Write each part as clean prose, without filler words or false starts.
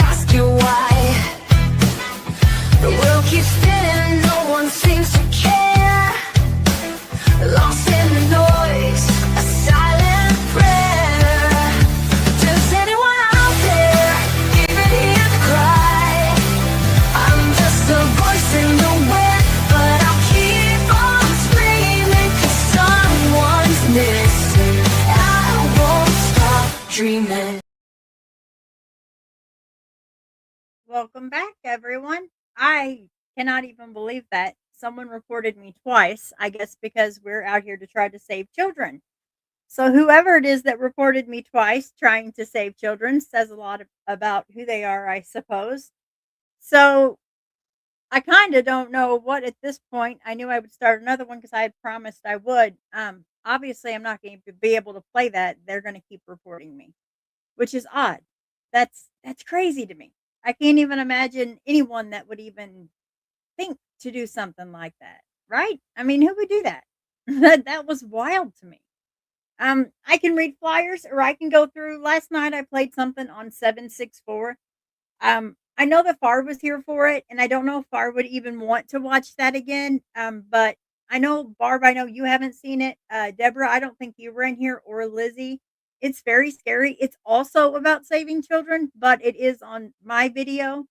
ask you why. The world keeps spinning, no one seems to care. Lost in the noise, a silent prayer. Does anyone out there even hear the cry? I'm just a voice in the wind, but I'll keep on screaming, 'cause someone's missing. I won't stop dreaming. Welcome back, everyone. I cannot even believe that someone reported me twice. I guess because we're out here to try to save children. So, whoever it is that reported me twice trying to save children says a lot about who they are, I suppose. So, I kind of don't know what at this point. I knew I would start another one because I had promised I would. Obviously, I'm not going to be able to play that. They're going to keep reporting me, which is odd. That's crazy to me. I can't even imagine anyone that would even think to do something like that, right? I mean, who would do that? That was wild to me. I can read flyers or I can go through. Last night I played something on 764. I know that Far was here for it, and I don't know if Far would even want to watch that again. But I know Barb, I know you haven't seen it. Deborah, I don't think you were in here, or Lizzie. It's very scary. It's also about saving children, but it is on my video.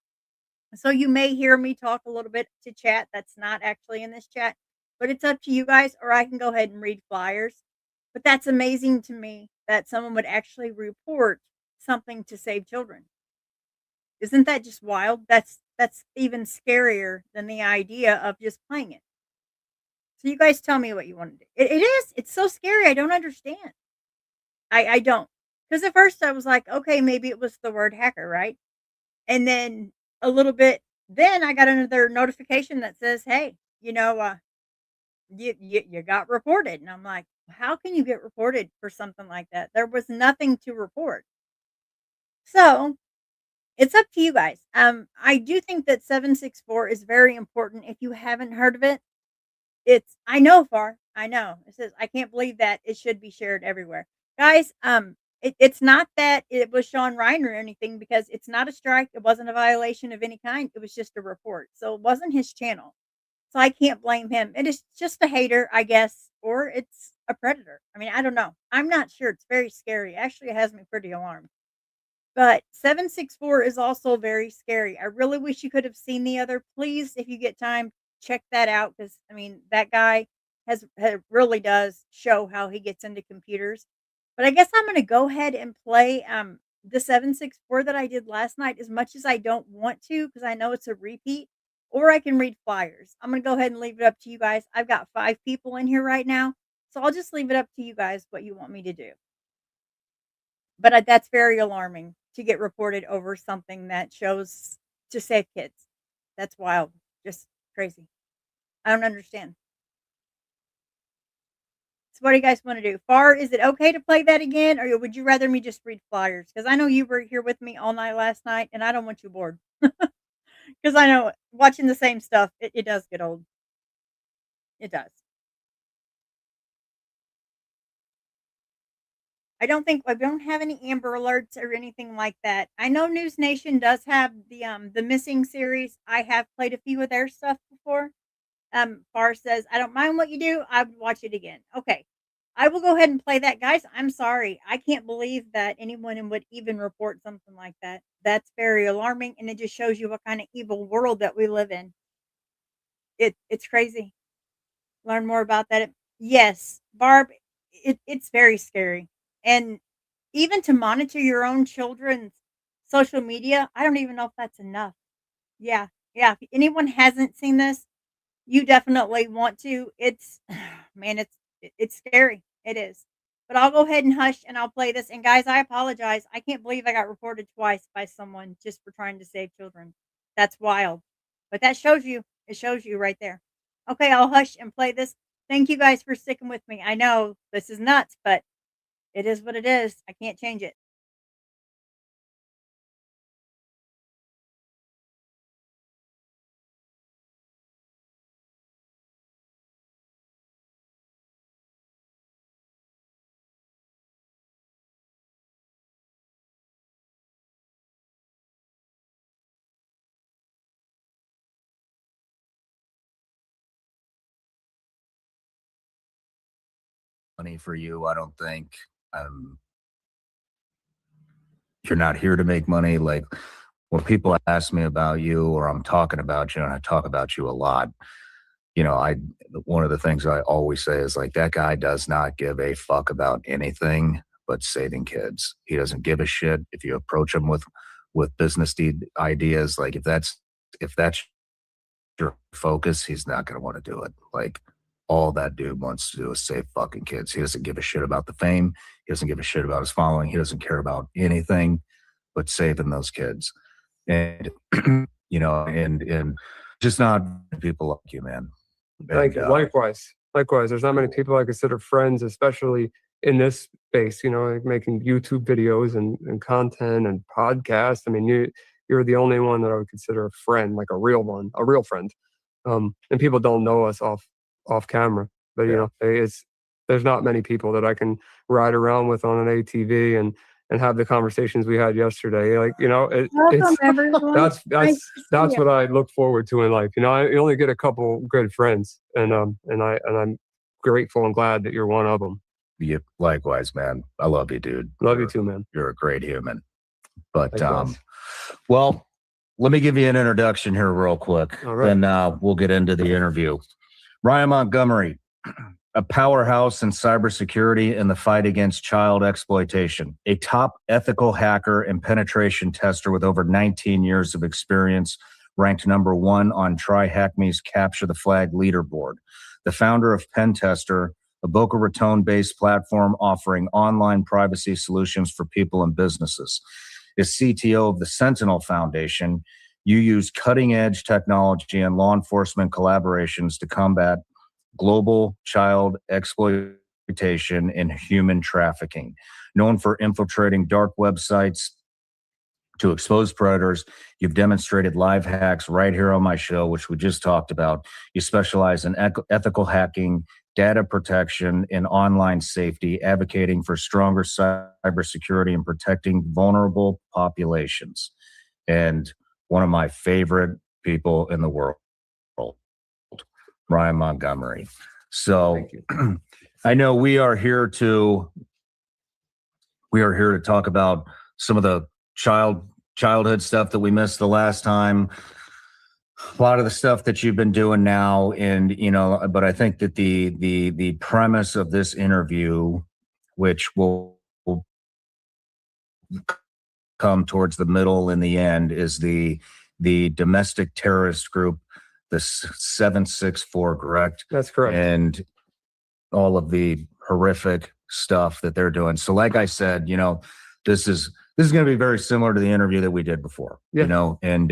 So you may hear me talk a little bit to chat that's not actually in this chat, but it's up to you guys, or I can go ahead and read flyers. But that's amazing to me that someone would actually report something to save children. Isn't that just wild? That's even scarier than the idea of just playing it. So you guys tell me what you want to do. It is. It's so scary. I don't understand. I don't. Because at first I was like, okay, maybe it was the word hacker, right? And then a little bit, then I got another notification that says, hey, you got reported. And I'm like, how can you get reported for something like that? There was nothing to report. So it's up to you guys. I do think that 764 is very important. If you haven't heard of it, I know far. I know. It says I can't believe that it should be shared everywhere. Guys, it's not that it was Sean Ryan or anything because it's not a strike. It wasn't a violation of any kind. It was just a report. So it wasn't his channel. So I can't blame him. It is just a hater, I guess, or it's a predator. I mean, I don't know. I'm not sure. It's very scary. Actually, it has me pretty alarmed. But 764 is also very scary. I really wish you could have seen the other. Please, if you get time, check that out because I mean that guy really does show how he gets into computers. But I guess I'm gonna go ahead and play the 764 that I did last night as much as I don't want to because I know it's a repeat. Or I can read flyers. I'm gonna go ahead and leave it up to you guys. I've got 5 people in here right now. So I'll just leave it up to you guys what you want me to do. But, that's very alarming to get reported over something that shows to save kids. That's wild, just crazy. I don't understand. So what do you guys wanna do? Far, is it okay to play that again, or would you rather me just read flyers? Because I know you were here with me all night last night, and I don't want you bored. Because I know watching the same stuff, it does get old. It does. I don't have any Amber Alerts or anything like that. I know News Nation does have the Missing series. I have played a few of their stuff before. Far says, "I don't mind what you do. I would watch it again." Okay. I will go ahead and play that. Guys, I'm sorry. I can't believe that anyone would even report something like that. That's very alarming, and it just shows you what kind of evil world that we live in. It's crazy. Learn more about that. Yes, Barb, it's very scary. And even to monitor your own children's social media, I don't even know if that's enough. Yeah. Yeah. If anyone hasn't seen this, you definitely want to. It's man, it's scary. It is. But I'll go ahead and hush and I'll play this. And guys, I apologize. I can't believe I got reported twice by someone just for trying to save children. That's wild. But that shows you. It shows you right there. Okay, I'll hush and play this. Thank you guys for sticking with me. I know this is nuts, but it is what it is. I can't change it. company for you. I don't think you're not here to make money. Like when people ask me about you or I'm talking about you, and I talk about you a lot, one of the things I always say is like, that guy does not give a fuck about anything but saving kids. He doesn't give a shit if you approach him with business ideas. Like if that's your focus, he's not going to want to do it. Like all that dude wants to do is save fucking kids. He doesn't give a shit about the fame. He doesn't give a shit about his following. He doesn't care about anything but saving those kids. And, and just not people like you, man. Thank you. Likewise. There's not many people I consider friends, especially in this space, like making YouTube videos and content and podcasts. I mean, you're the only one that I would consider a friend, like a real one, a real friend. And people don't know us off camera, but there's not many people that I can ride around with on an ATV and have the conversations we had yesterday. Like, Welcome, everyone. that's what I look forward to in life. You only get a couple good friends, and I'm grateful and glad that you're one of them. Yeah, likewise, man. I love you, dude. Love you too, man. You're a great human. But Likewise. well, let me give you an introduction here real quick. All right. Then we'll get into the interview. Ryan Montgomery, a powerhouse in cybersecurity in the fight against child exploitation, a top ethical hacker and penetration tester with over 19 years of experience, ranked number 1 on TryHackMe's Capture the Flag leaderboard. The founder of Pentester, a Boca Raton-based platform offering online privacy solutions for people and businesses. As CTO of the Sentinel Foundation, you use cutting-edge technology and law enforcement collaborations to combat global child exploitation and human trafficking. Known for infiltrating dark websites to expose predators, you've demonstrated live hacks right here on my show, which we just talked about. You specialize in ethical hacking, data protection, and online safety, advocating for stronger cybersecurity and protecting vulnerable populations. And one of my favorite people in the world, Ryan Montgomery. So I know we are here to talk about some of the childhood stuff that we missed the last time. A lot of the stuff that you've been doing now, and but I think that the premise of this interview, which will come towards the middle and the end, is the domestic terrorist group, the 764, correct? That's correct. And all of the horrific stuff that they're doing. So like I said, this is going to be very similar to the interview that we did before, and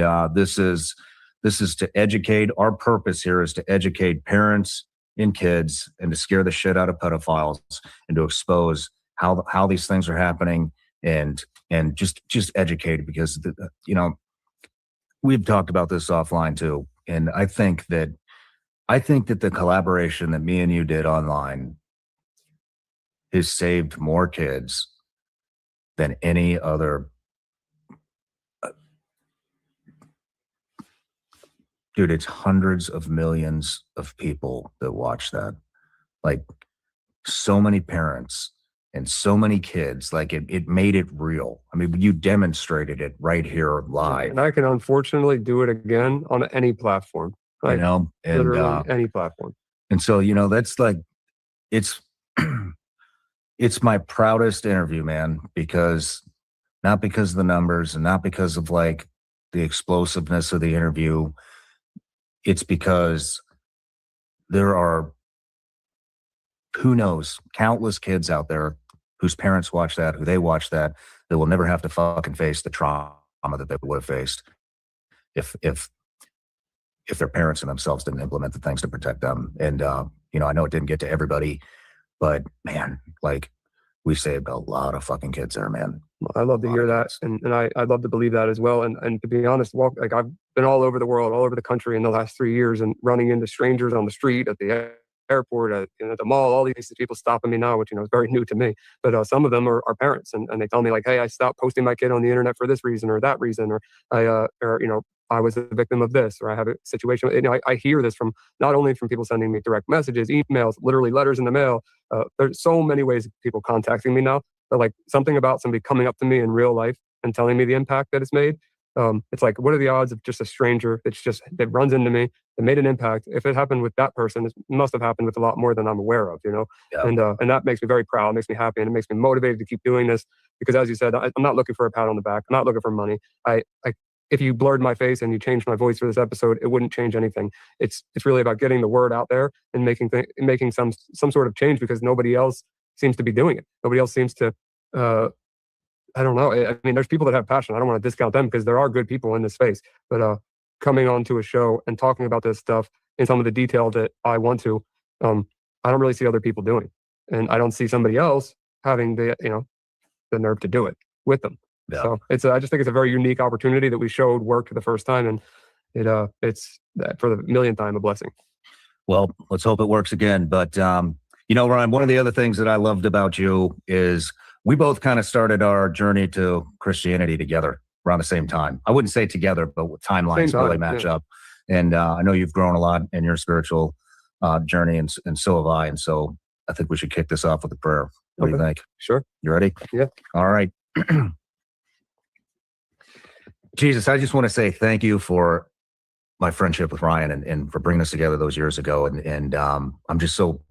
this is to educate. Our purpose here is to educate parents and kids and to scare the shit out of pedophiles and to expose how these things are happening and just educate, because we've talked about this offline too. And I think that the collaboration that me and you did online has saved more kids than any other. Dude, it's hundreds of millions of people that watch that. Like so many parents and so many kids, like it made it real. I mean, you demonstrated it right here live. And I can unfortunately do it again on any platform. Like, and literally any platform. And so, that's like, it's my proudest interview, man, not because of the numbers and not because of like the explosiveness of the interview. It's because there are, who knows, countless kids out there whose parents watch that, who they watch that will never have to fucking face the trauma that they would have faced if their parents and themselves didn't implement the things to protect them. And, I know it didn't get to everybody, but man, like we saved a lot of fucking kids there, man. I love to hear that. And I'd love to believe that as well. And to be honest, I've been all over the world, all over the country in the last 3 years, and running into strangers on the street, at the airport, at the mall, all these people stopping me now, which, is very new to me. But some of them are parents, and they tell me like, hey, I stopped posting my kid on the internet for this reason or that reason, or I was a victim of this, or I have a situation. I hear this from not only from people sending me direct messages, emails, literally letters in the mail. There's so many ways of people contacting me now. But like something about somebody coming up to me in real life and telling me the impact that it's made. It's like, what are the odds of just a stranger that runs into me, that made an impact? If it happened with that person, it must have happened with a lot more than I'm aware of, you know? Yeah. And that makes me very proud, makes me happy, and it makes me motivated to keep doing this because, as you said, I'm not looking for a pat on the back. I'm not looking for money. If you blurred my face and you changed my voice for this episode, it wouldn't change anything. It's really about getting the word out there and making some sort of change because nobody else seems to be doing it. Nobody else seems to, I don't know. I mean, there's people that have passion. I don't want to discount them because there are good people in this space. But coming onto a show and talking about this stuff in some of the detail that I want to, I don't really see other people doing. And I don't see somebody else having the nerve to do it with them. Yeah. So I just think it's a very unique opportunity that we showed worked for the first time, and it's for the millionth time a blessing. Well, let's hope it works again. But Ryan, one of the other things that I loved about you is we both kind of started our journey to Christianity together around the same time. I wouldn't say together, but timelines really match up. And I know you've grown a lot in your spiritual journey, and so have I. And so I think we should kick this off with a prayer. What do you think? Sure. You ready? Yeah. All right. Jesus, I just want to say thank you for my friendship with Ryan and for bringing us together those years ago. And I'm just so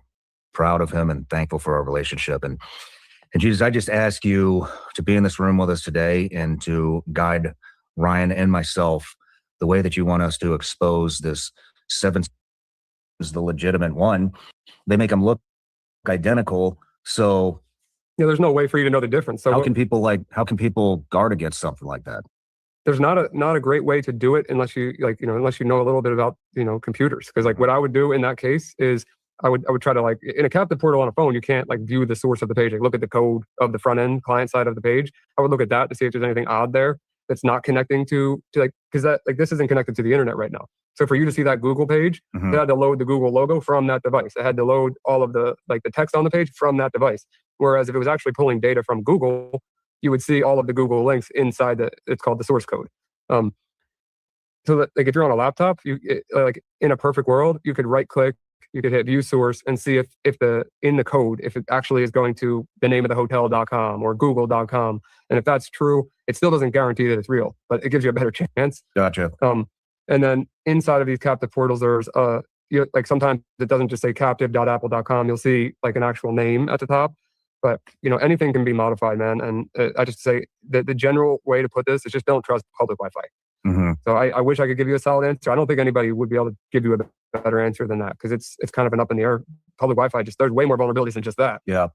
proud of him and thankful for our relationship. And Jesus, I just ask you to be in this room with us today and to guide Ryan and myself the way that you want us to expose this seven is the legitimate one. They make them look identical. So there's no way for you to know the difference. So how can people guard against something like that? There's not a great way to do it unless you know a little bit about computers. Because like what I would do in that case is I would try to, like, in a captive portal on a phone, you can't like view the source of the page, like look at the code of the front end client side of the page. I would look at that to see if there's anything odd there that's not connecting to like, because that, like, this isn't connected to the internet right now. So for you to see that Google page, it had to load the Google logo from that device. It had to load all of the text on the page from that device. Whereas if it was actually pulling data from Google, you would see all of the Google links inside it's called the source code. So that, like, if you're on a laptop, like in a perfect world, you could right click, you could hit view source and see if in the code, if it actually is going to the name of the hotel.com or google.com. And if that's true, it still doesn't guarantee that it's real, but it gives you a better chance. Gotcha. And then inside of these captive portals, there's like sometimes it doesn't just say captive.apple.com. You'll see like an actual name at the top. But anything can be modified, man. And I just say that the general way to put this is just don't trust public Wi-Fi. So I wish I could give you a solid answer. I don't think anybody would be able to give you a better answer than that because it's kind of an up in the air. Public Wi-Fi, there's way more vulnerabilities than just that. Yeah.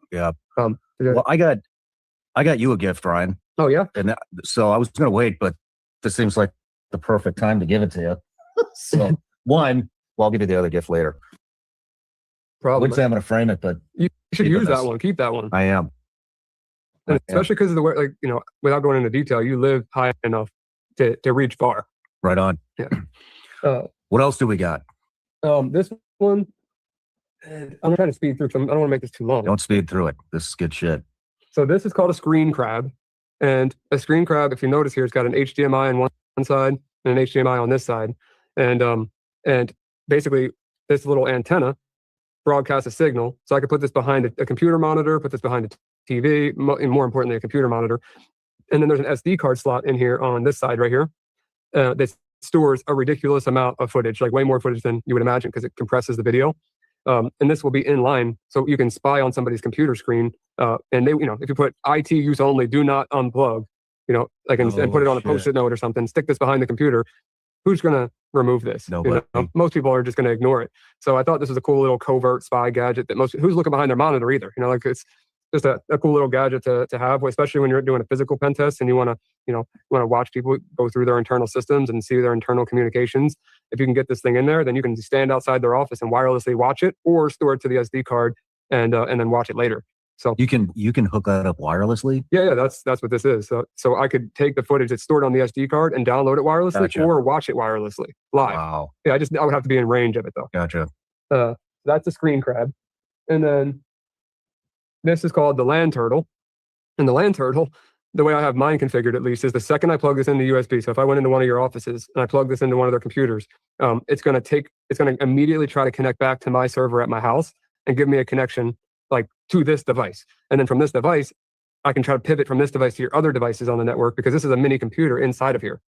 Well, I got you a gift, Ryan. Oh yeah. And so I was going to wait, but this seems like the perfect time to give it to you. So I'll give you the other gift later. Probably. I wouldn't say I'm going to frame it, but you should use that one. Keep that one. I am. And especially because of the way, without going into detail, you live high enough to reach far. Right on. Yeah. What else do we got? This one, I'm trying to speed through. I don't want to make this too long. Don't speed through it. This is good shit. So this is called a screen crab. And a screen crab, if you notice here, it's got an HDMI on one side and an HDMI on this side. And basically this little antenna broadcasts a signal. So I could put this behind a computer monitor, put this behind a TV, and more importantly, a computer monitor. And then there's an SD card slot in here on this side right here that stores a ridiculous amount of footage, like way more footage than you would imagine because it compresses the video. And this will be inline, so you can spy on somebody's computer screen. And they, if you put IT use only, do not unplug, and put it on a Post-it note or something, stick this behind the computer. Who's going to remove this? Nobody. Most people are just going to ignore it. So I thought this was a cool little covert spy gadget that who's looking behind their monitor either. It's just a cool little gadget to have, especially when you're doing a physical pen test and you want to watch people go through their internal systems and see their internal communications. If you can get this thing in there, then you can stand outside their office and wirelessly watch it or store it to the SD card and then watch it later. So you can hook that up wirelessly. Yeah, that's what this is. So I could take the footage that's stored on the SD card and download it wirelessly or watch it wirelessly live. Wow. Yeah, I would have to be in range of it though. Gotcha. That's a screen crab, and then this is called the land turtle. And the land turtle the way I have mine configured, at least, is the second I plug this into USB. So if I went into one of your offices and I plug this into one of their computers, it's going to immediately try to connect back to my server at my house and give me a connection like to this device. And then from this device, I can try to pivot from this device to your other devices on the network, because this is a mini computer inside of here.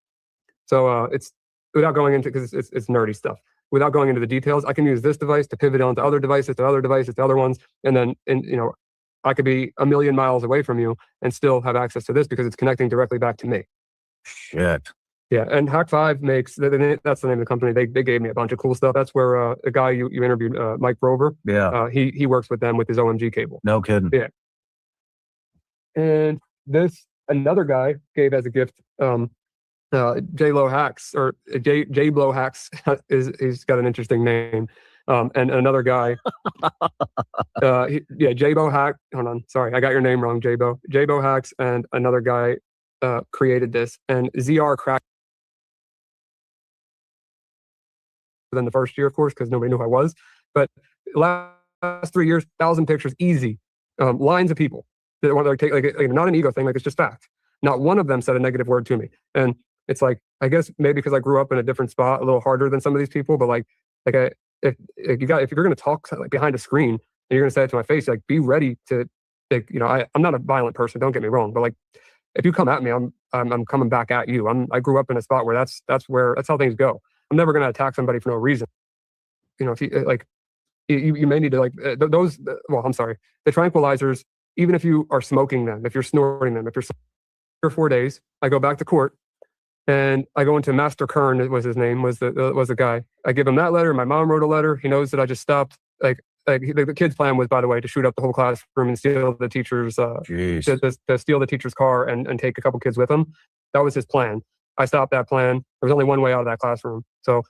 So it's without going into, because it's nerdy stuff. Without going into the details, I can use this device to pivot onto other devices, to other devices, to other ones, and then I could be a million miles away from you and still have access to this because it's connecting directly back to me. Shit. Yeah, and Hack5 makes, that's the name of the company. They gave me a bunch of cool stuff. That's where a guy you interviewed, Mike Rover. Yeah. He works with them with his OMG cable. No kidding. Yeah. And another guy gave as a gift, J-Lo Hacks, or J-Blow Hacks. He's got an interesting name. And another guy, J-Bo Hack. Hold on, sorry, I got your name wrong, J-Bo. J-Bo Hacks, and another guy created this, and ZR cracked than the first year, of course, because nobody knew who I was. But last 3 years, 1,000 pictures, easy, lines of people that want to take, like not an ego thing, like it's just fact. Not one of them said a negative word to me, and it's like, I guess maybe because I grew up in a different spot, a little harder than some of these people, but if you're going to talk like behind a screen and you're going to say it to my face, like be ready to, I'm not a violent person, don't get me wrong, but like if you come at me, I'm coming back at you. I grew up in a spot where that's how things go. I'm never going to attack somebody for no reason. If you may need to I'm sorry, the tranquilizers, even if you are smoking them, if you're snorting them, if you're 3 or 4 days, I go back to court. And I go into Master Kern, was his name, was the guy. I give him that letter. My mom wrote a letter. He knows that I just stopped. The kid's plan was, by the way, to shoot up the whole classroom and steal the teacher's, to steal the teacher's car and take a couple kids with him. That was his plan. I stopped that plan. There was only one way out of that classroom. So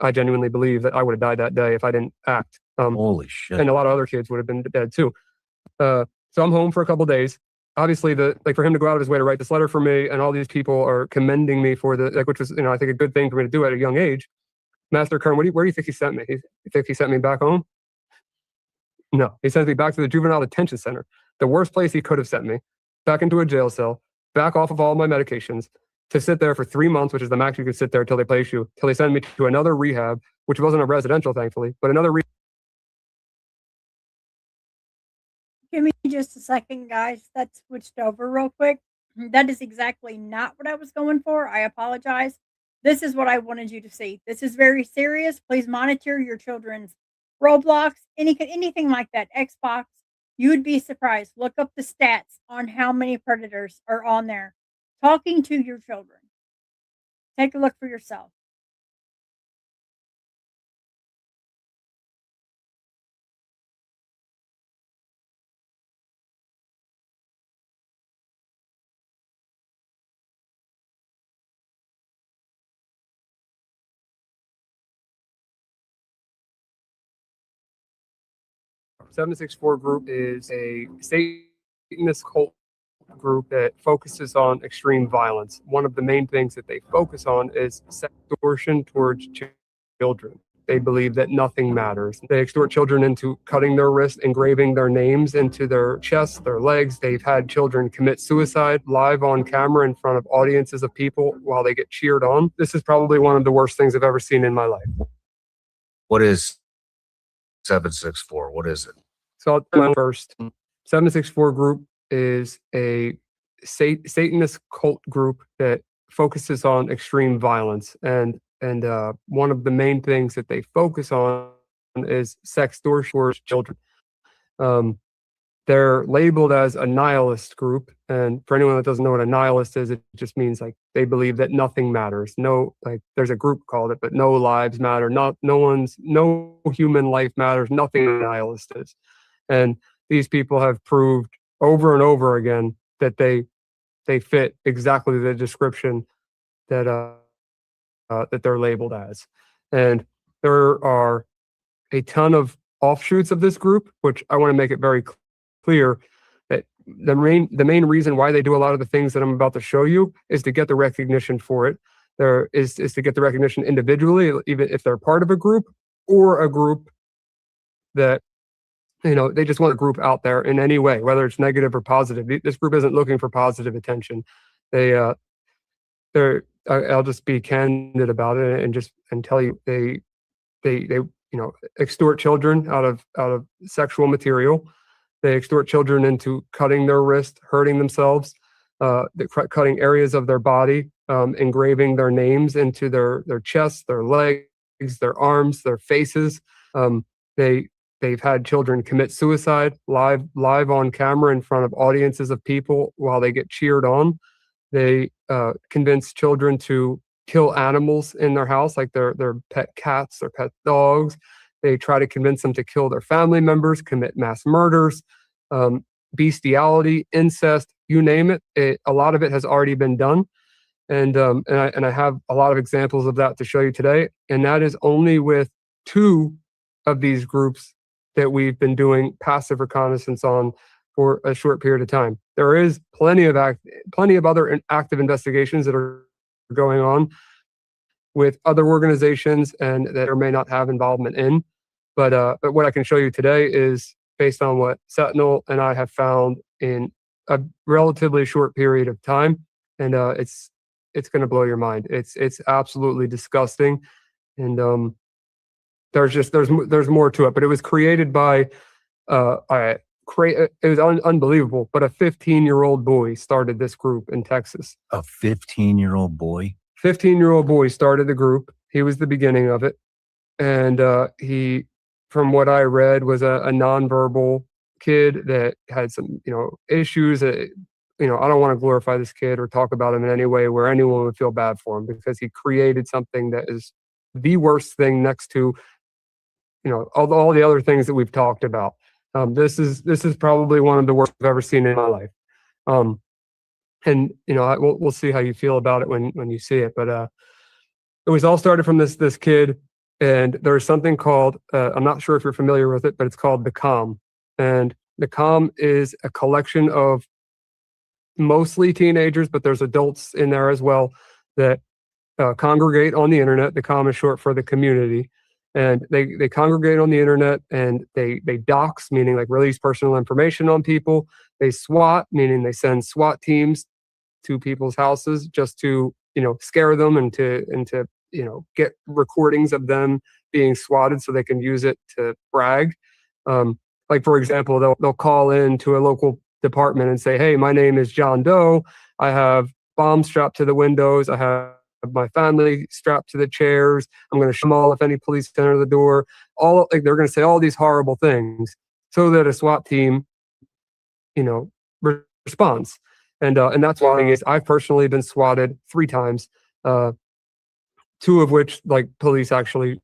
I genuinely believe that I would have died that day if I didn't act. Holy shit. And a lot of other kids would have been dead too. So I'm home for a couple days. Obviously, for him to go out of his way to write this letter for me, and all these people are commending me for which was, I think, a good thing for me to do at a young age. Master Kern, where do you think he sent me? You think he sent me back home? No, he sent me back to the juvenile detention center, the worst place he could have sent me, back into a jail cell, back off of all my medications, to sit there for 3 months, which is the max you could sit there till they place you, till they send me to another rehab, which wasn't a residential, thankfully, but another rehab. Give me just a second, guys. That switched over real quick. That is exactly not what I was going for. I apologize. This is what I wanted you to see. This is very serious. Please monitor your children's Roblox, anything like that, Xbox. You would be surprised. Look up the stats on how many predators are on there talking to your children. Take a look for yourself. .764 group is a Satanist cult group that focuses on extreme violence. One of the main things that they focus on is extortion towards children. They believe that nothing matters. They extort children into cutting their wrists, engraving their names into their chests, their legs. They've had children commit suicide live on camera in front of audiences of people while they get cheered on. This is probably one of the worst things I've ever seen in my life. What is 764? What is it? So I'll tell you first. 764 group is a Satanist cult group that focuses on extreme violence, and one of the main things that they focus on is sextortion towards children. They're labeled as a nihilist group, and for anyone that doesn't know what a nihilist is, it just means like they believe that nothing matters. There's a group called it, but no lives matter. No human life matters. Nothing a nihilist is. And these people have proved over and over again that they fit exactly the description that they're labeled as. And there are a ton of offshoots of this group, which I want to make it very clear that the main reason why they do a lot of the things that I'm about to show you is to get the recognition for it. There is to get the recognition individually, even if they're part of a group or a group that They just want a group out there in any way, whether it's negative or positive. This group isn't looking for positive attention. I'll just be candid about it and tell you they extort children out of sexual material. They extort children into cutting their wrist, hurting themselves, cutting areas of their body, engraving their names into their chests, their legs, their arms, their faces. They've had children commit suicide live on camera in front of audiences of people while they get cheered on. They convince children to kill animals in their house, like their pet cats or pet dogs. They try to convince them to kill their family members, commit mass murders, bestiality, incest, you name it. A lot of it has already been done. And I have a lot of examples of that to show you today. And that is only with 2 of these groups that we've been doing passive reconnaissance on for a short period of time. There is plenty of other active investigations that are going on with other organizations and that or may not have involvement in. But what I can show you today is based on what Sentinel and I have found in a relatively short period of time, and it's going to blow your mind. It's absolutely disgusting, and there's more to it. But it was created by it was unbelievable. But a 15-year-old boy started this group in Texas. A 15-year-old boy? 15-year-old boy started the group. He was the beginning of it. And he, from what I read, was a nonverbal kid that had some, issues. I don't want to glorify this kid or talk about him in any way where anyone would feel bad for him, because he created something that is the worst thing next to, all the other things that we've talked about. This is probably one of the worst I've ever seen in my life. We'll see how you feel about it when you see it. But it was all started from this kid, and there's something called I'm not sure if you're familiar with it, but it's called the COM. And the COM is a collection of mostly teenagers, but there's adults in there as well that congregate on the internet. The COM is short for the community. And they congregate on the internet, and they dox, meaning like release personal information on people. They SWAT, meaning they send SWAT teams to people's houses just to, scare them and to get recordings of them being swatted so they can use it to brag. Like, for example, they'll call in to a local department and say, "Hey, my name is John Doe. I have bombs strapped to the windows. I have my family strapped to the chairs. I'm going to shoot them all if any police enter the door." They're going to say all these horrible things so that a SWAT team, responds. And that's why I've personally been swatted 3 times, 2 of which police actually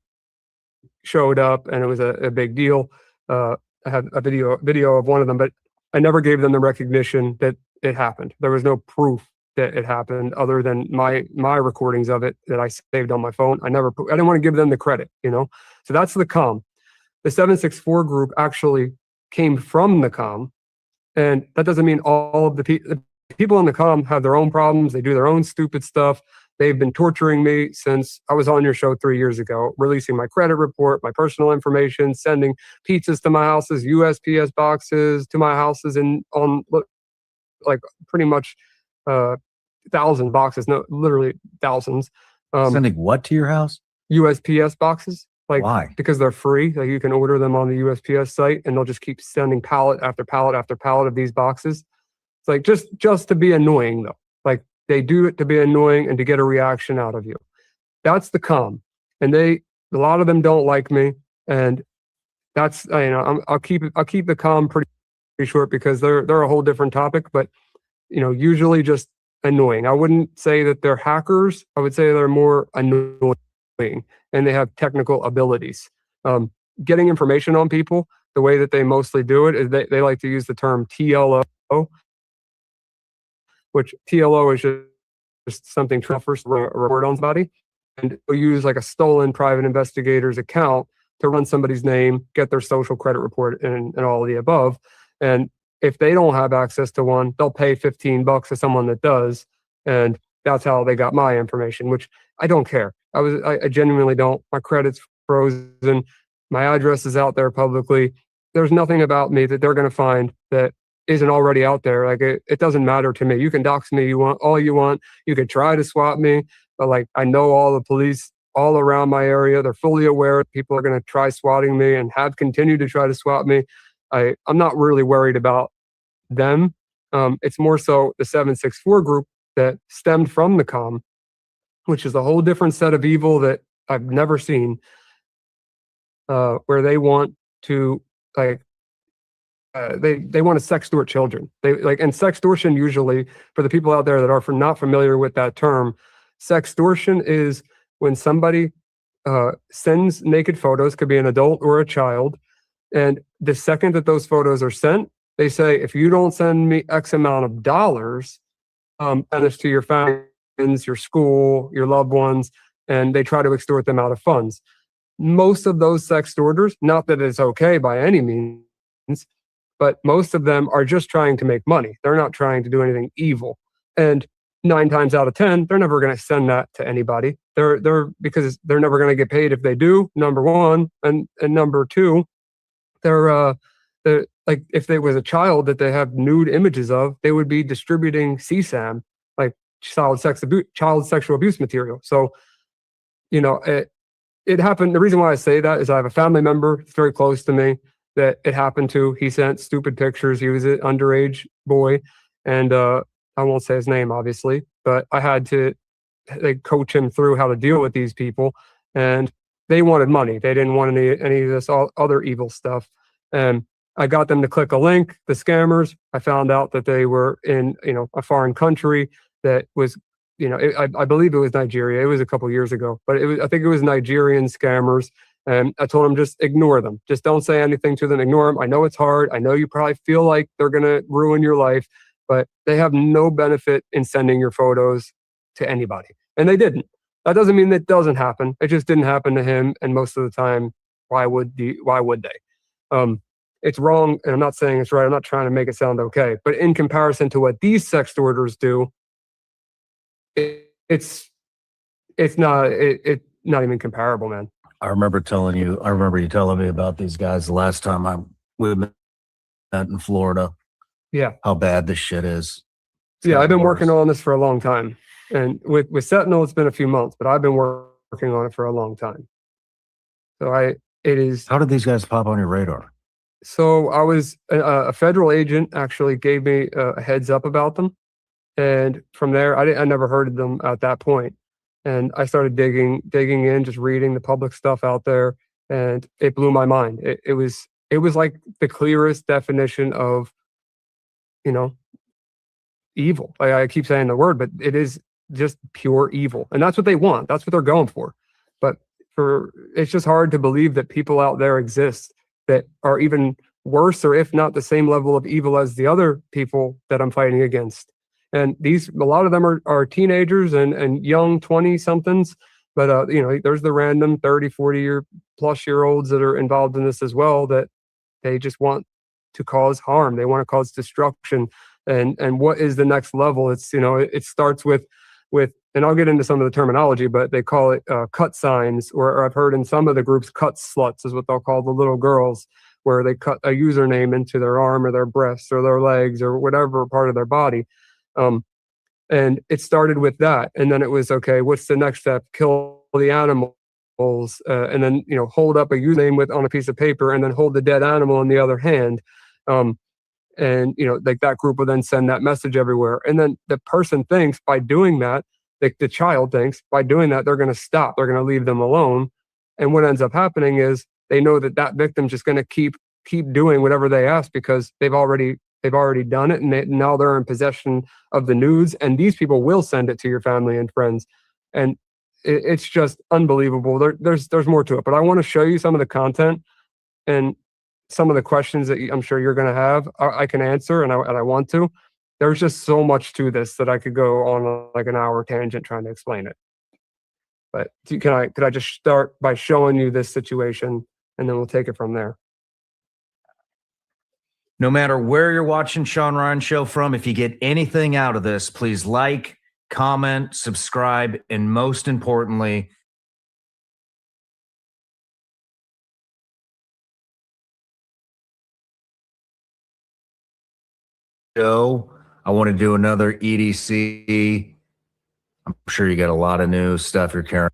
showed up, and it was a big deal. I have a video of one of them, but I never gave them the recognition that it happened. There was no proof that it happened other than my recordings of it that I saved on my phone. I didn't want to give them the credit, So that's the COM. The 764 group actually came from the COM, and that doesn't mean all of the people in the COM have their own problems. They do their own stupid stuff. They've been torturing me since I was on your show 3 years ago, releasing my credit report, my personal information, sending pizzas to my houses, USPS boxes to my houses, and on pretty much 1,000 boxes, no, literally thousands. Sending what to your house? USPS boxes. Why? Because they're free. You can order them on the USPS site, and they'll just keep sending pallet after pallet after pallet of these boxes. It's just to be annoying, though. They do it to be annoying and to get a reaction out of you. That's the COM, and a lot of them don't like me, and that's I'll keep the COM pretty short because they're a whole different topic, but usually just annoying. I wouldn't say that they're hackers. I would say they're more annoying, and they have technical abilities. Getting information on people, the way that they mostly do it is they like to use the term TLO, which TLO is just something first report on somebody, and they'll use a stolen private investigator's account to run somebody's name, get their social credit report, and all of the above. And if they don't have access to one, they'll pay $15 to someone that does, and that's how they got my information. Which I don't care. I genuinely don't. My credit's frozen. My address is out there publicly. there's nothing about me that they're going to find that isn't already out there. Like it doesn't matter to me. You can dox me, you want all you want. You could try to swat me, but like I know all the police all around my area. They're fully aware people are going to try swatting me and have continued to try to swat me. I'm not really worried about them. It's more so the 764 group that stemmed from the comm, which is a whole different set of evil that I've never seen, where they want to like they want to sextort children. And sextortion usually, for the people out there that are not familiar with that term, sextortion is when somebody sends naked photos, could be an adult or a child, and the second that those photos are sent, they say, if you don't send me X amount of dollars, and it's to your family, your school, your loved ones, and they try to extort them out of funds. Most of those sextorters, not that it's okay by any means, but most of them are just trying to make money. They're not trying to do anything evil. And 9 times out of 10, they're never going to send that to anybody. Because they're never going to get paid if they do, number one. And number two, they're like, if there was a child that they have nude images of, they would be distributing CSAM, like child sexual abuse material. So, it happened. The reason why I say that is I have a family member very close to me that it happened to. He sent stupid pictures. He was an underage boy, and I won't say his name, obviously, but I had to coach him through how to deal with these people, and they wanted money. They didn't want any of this other evil stuff. And I got them to click a link, the scammers. I found out that they were in, a foreign country that was, I believe it was Nigeria. It was a couple years ago, but I think it was Nigerian scammers. And I told them, just ignore them. Just don't say anything to them. Ignore them. I know it's hard. I know you probably feel like they're going to ruin your life, but they have no benefit in sending your photos to anybody. And they didn't. That doesn't mean that doesn't happen. It just didn't happen to him. And most of the time, why would they? It's wrong. And I'm not saying it's right. I'm not trying to make it sound okay. But in comparison to what these sextorters do, it's not even comparable, man. I remember you telling me about these guys the last time we met in Florida. Yeah. How bad this shit is. Yeah, I've been working on this for a long time. And with Sentinel, it's been a few months, but I've been working on it for a long time. So how did these guys pop on your radar? So I was a federal agent actually gave me a heads up about them. And from there, I never heard of them at that point. And I started digging in, just reading the public stuff out there, and it blew my mind. It was like the clearest definition of, evil. Like I keep saying the word, but it is just pure evil, and that's what they want. That's what they're going for. But it's just hard to believe that people out there exist that are even worse, or if not the same level of evil as the other people that I'm fighting against. And a lot of them are teenagers and young 20-somethings, but there's the random 30, 40-plus-year-olds that are involved in this as well, that they just want to cause harm. They want to cause destruction. And what is the next level? It's, it starts with, and I'll get into some of the terminology, but they call it cut signs, or I've heard in some of the groups, cut sluts is what they'll call the little girls, where they cut a username into their arm or their breasts or their legs or whatever part of their body. And it started with that. And then it was, okay, what's the next step? Kill the animals. And then, hold up a username on a piece of paper, and then hold the dead animal in the other hand. And, like that group will then send that message everywhere. And then the person thinks by doing that, the child thinks by doing that, they're going to stop. They're going to leave them alone. And what ends up happening is they know that victim's just going to keep doing whatever they ask, because they've already done it, and now they're in possession of the nudes, and these people will send it to your family and friends. And it's just unbelievable. There's more to it, but I want to show you some of the content and some of the questions that I'm sure you're going to have. I can answer, and I want to. There's just so much to this that I could go on like an hour tangent trying to explain it. But could I just start by showing you this situation, and then we'll take it from there. No matter where you're watching Sean Ryan Show from, if you get anything out of this, please like, comment, subscribe, and most importantly, show. I want to do another EDC. I'm sure you got a lot of new stuff you're carrying.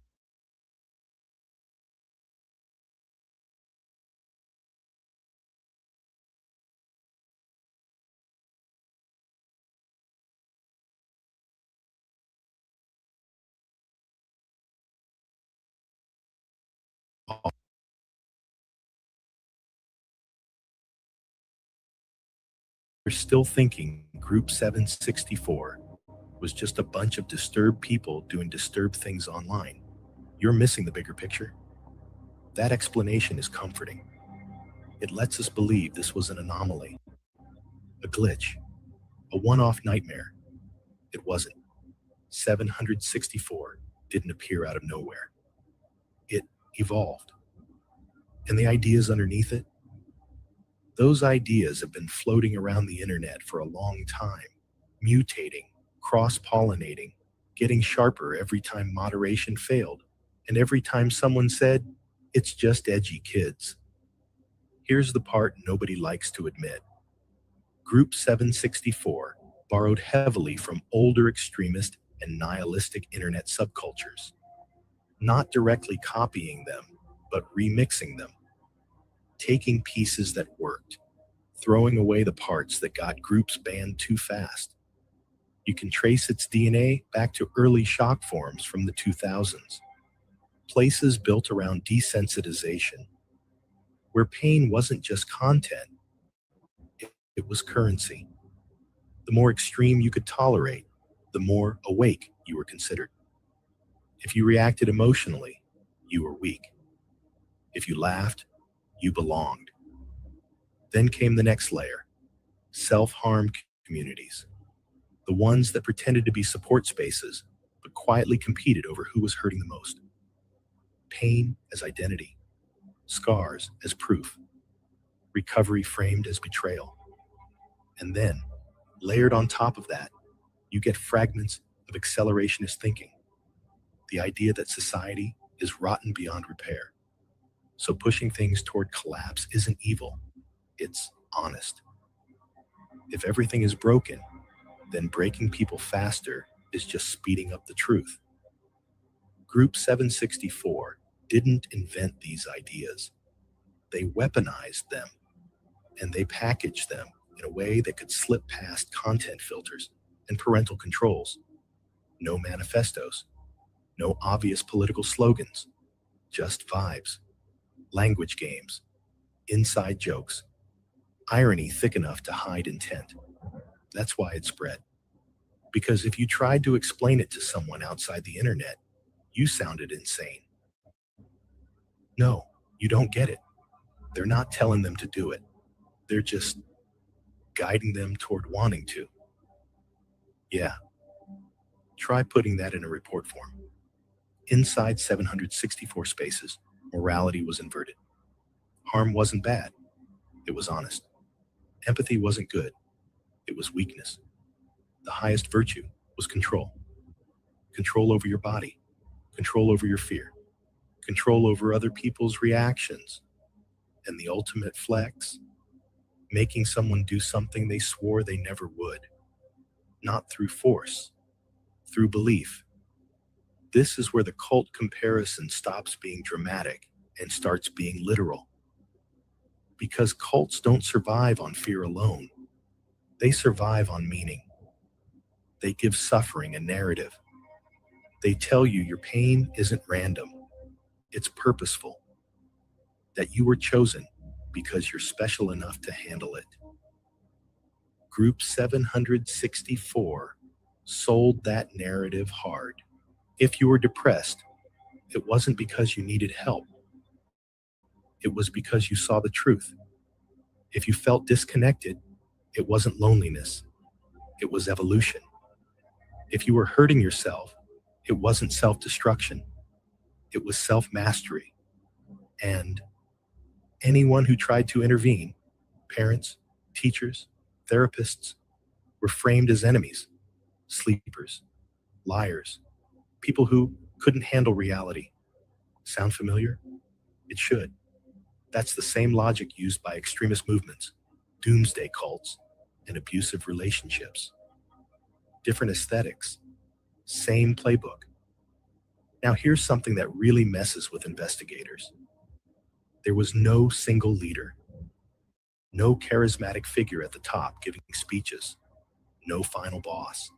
You're still thinking Group 764 was just a bunch of disturbed people doing disturbed things online. You're missing the bigger picture. That explanation is comforting. It lets us believe this was an anomaly, a glitch, a one-off nightmare. It wasn't. 764 didn't appear out of nowhere. It evolved. And the ideas underneath it? Those ideas have been floating around the internet for a long time, mutating, cross-pollinating, getting sharper every time moderation failed, and every time someone said, "It's just edgy kids." Here's the part nobody likes to admit. Group 764 borrowed heavily from older extremist and nihilistic internet subcultures, not directly copying them, but remixing them, taking pieces that worked, throwing away the parts that got groups banned too fast. You can trace its DNA back to early shock forums from the 2000s, places built around desensitization, where pain wasn't just content, it was currency. The more extreme you could tolerate, the more awake you were considered. If you reacted emotionally, you were weak. If you laughed, you belonged. Then came the next layer, self-harm communities, the ones that pretended to be support spaces, but quietly competed over who was hurting the most. Pain as identity, scars as proof, recovery framed as betrayal. And then, layered on top of that, you get fragments of accelerationist thinking, the idea that society is rotten beyond repair. So pushing things toward collapse isn't evil, it's honest. If everything is broken, then breaking people faster is just speeding up the truth. Group 764 didn't invent these ideas. They weaponized them, and they packaged them in a way that could slip past content filters and parental controls. No manifestos, no obvious political slogans, just vibes, language games, inside jokes, irony thick enough to hide intent. That's why it spread. Because if you tried to explain it to someone outside the internet, you sounded insane. No, you don't get it. They're not telling them to do it. They're just guiding them toward wanting to. Yeah. Try putting that in a report form. Inside 764 spaces, morality was inverted. Harm wasn't bad. It was honest. Empathy wasn't good. It was weakness. The highest virtue was control. Control over your body. Control over your fear. Control over other people's reactions. And the ultimate flex, making someone do something they swore they never would. Not through force, through belief. This is where the cult comparison stops being dramatic and starts being literal. Because cults don't survive on fear alone. They survive on meaning. They give suffering a narrative. They tell you your pain isn't random. It's purposeful. That you were chosen because you're special enough to handle it. Group 764 sold that narrative hard. If you were depressed, it wasn't because you needed help. It was because you saw the truth. If you felt disconnected, it wasn't loneliness. It was evolution. If you were hurting yourself, it wasn't self-destruction. It was self-mastery. And anyone who tried to intervene, parents, teachers, therapists, were framed as enemies, sleepers, liars, people who couldn't handle reality. Sound familiar? It should. That's the same logic used by extremist movements, doomsday cults, and abusive relationships. Different aesthetics, same playbook. Now here's something that really messes with investigators. There was no single leader, no charismatic figure at the top giving speeches, no final boss.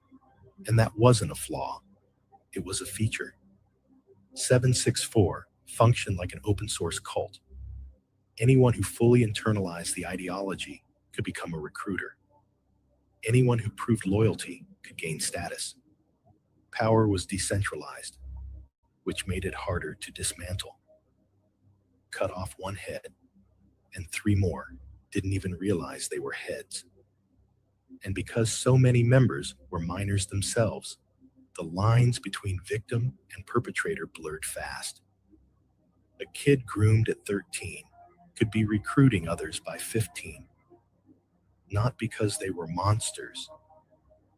And that wasn't a flaw, it was a feature. 764 functioned like an open source cult. Anyone who fully internalized the ideology could become a recruiter. Anyone who proved loyalty could gain status. Power was decentralized, which made it harder to dismantle. Cut off one head, and 3 more didn't even realize they were heads. And because so many members were minors themselves, the lines between victim and perpetrator blurred fast. A kid groomed at 13 could be recruiting others by 15, not because they were monsters,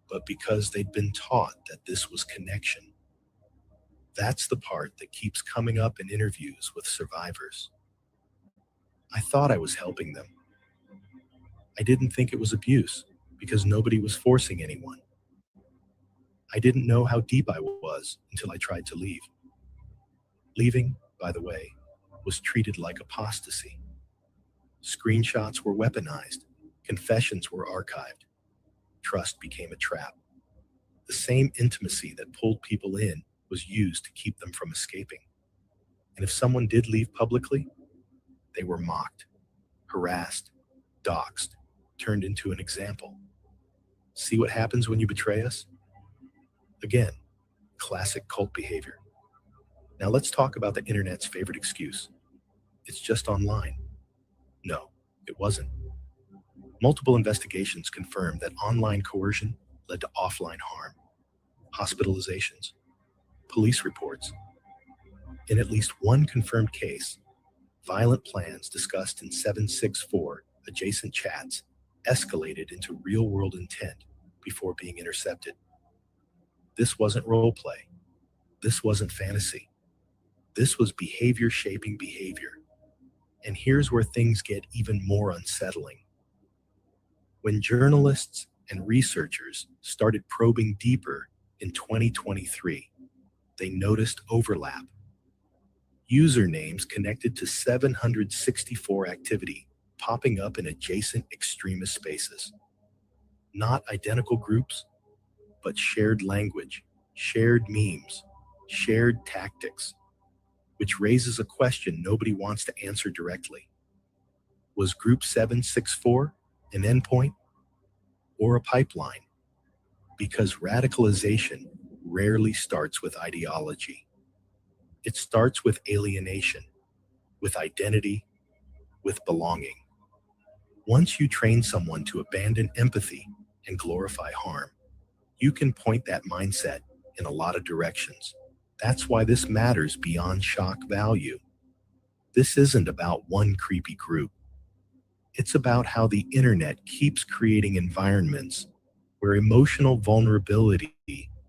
but because they'd been taught that this was connection. That's the part that keeps coming up in interviews with survivors. I thought I was helping them. I didn't think it was abuse because nobody was forcing anyone. I didn't know how deep I was until I tried to leave. Leaving, by the way, was treated like apostasy. Screenshots were weaponized. Confessions were archived. Trust became a trap. The same intimacy that pulled people in was used to keep them from escaping. And if someone did leave publicly, they were mocked, harassed, doxxed, turned into an example. See what happens when you betray us? Again, classic cult behavior. Now let's talk about the internet's favorite excuse. It's just online. No, it wasn't. Multiple investigations confirmed that online coercion led to offline harm, hospitalizations, police reports. In at least one confirmed case, violent plans discussed in 764 adjacent chats escalated into real-world intent before being intercepted. This wasn't role play. This wasn't fantasy. This was behavior shaping behavior. And here's where things get even more unsettling. When journalists and researchers started probing deeper in 2023, they noticed overlap. Usernames connected to 764 activity popping up in adjacent extremist spaces. Not identical groups, but shared language, shared memes, shared tactics, which raises a question nobody wants to answer directly. Was Group 764 an endpoint or a pipeline? Because radicalization rarely starts with ideology. It starts with alienation, with identity, with belonging. Once you train someone to abandon empathy and glorify harm, you can point that mindset in a lot of directions. That's why this matters beyond shock value. This isn't about one creepy group. It's about how the internet keeps creating environments where emotional vulnerability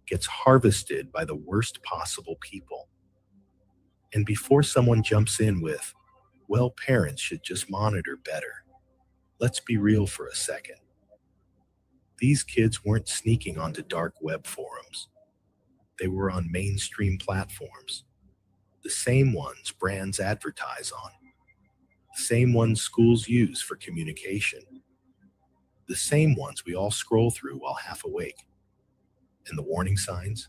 gets harvested by the worst possible people. And before someone jumps in with, well, parents should just monitor better, let's be real for a second. These kids weren't sneaking onto dark web forums. They were on mainstream platforms, the same ones brands advertise on, the same ones schools use for communication, the same ones we all scroll through while half awake. And the warning signs,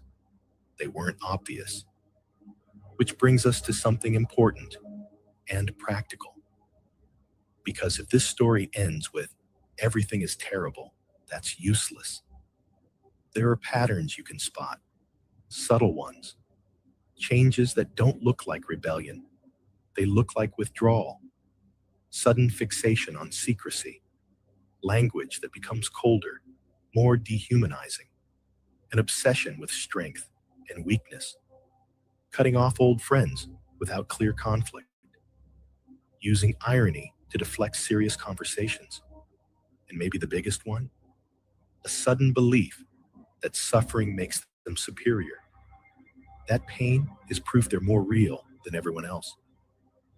they weren't obvious. Which brings us to something important and practical. Because if this story ends with everything is terrible, that's useless. There are patterns you can spot, subtle ones, changes that don't look like rebellion. They look like withdrawal, sudden fixation on secrecy, language that becomes colder, more dehumanizing, an obsession with strength and weakness, cutting off old friends without clear conflict, using irony to deflect serious conversations, and maybe the biggest one, a sudden belief that suffering makes them superior. That pain is proof they're more real than everyone else.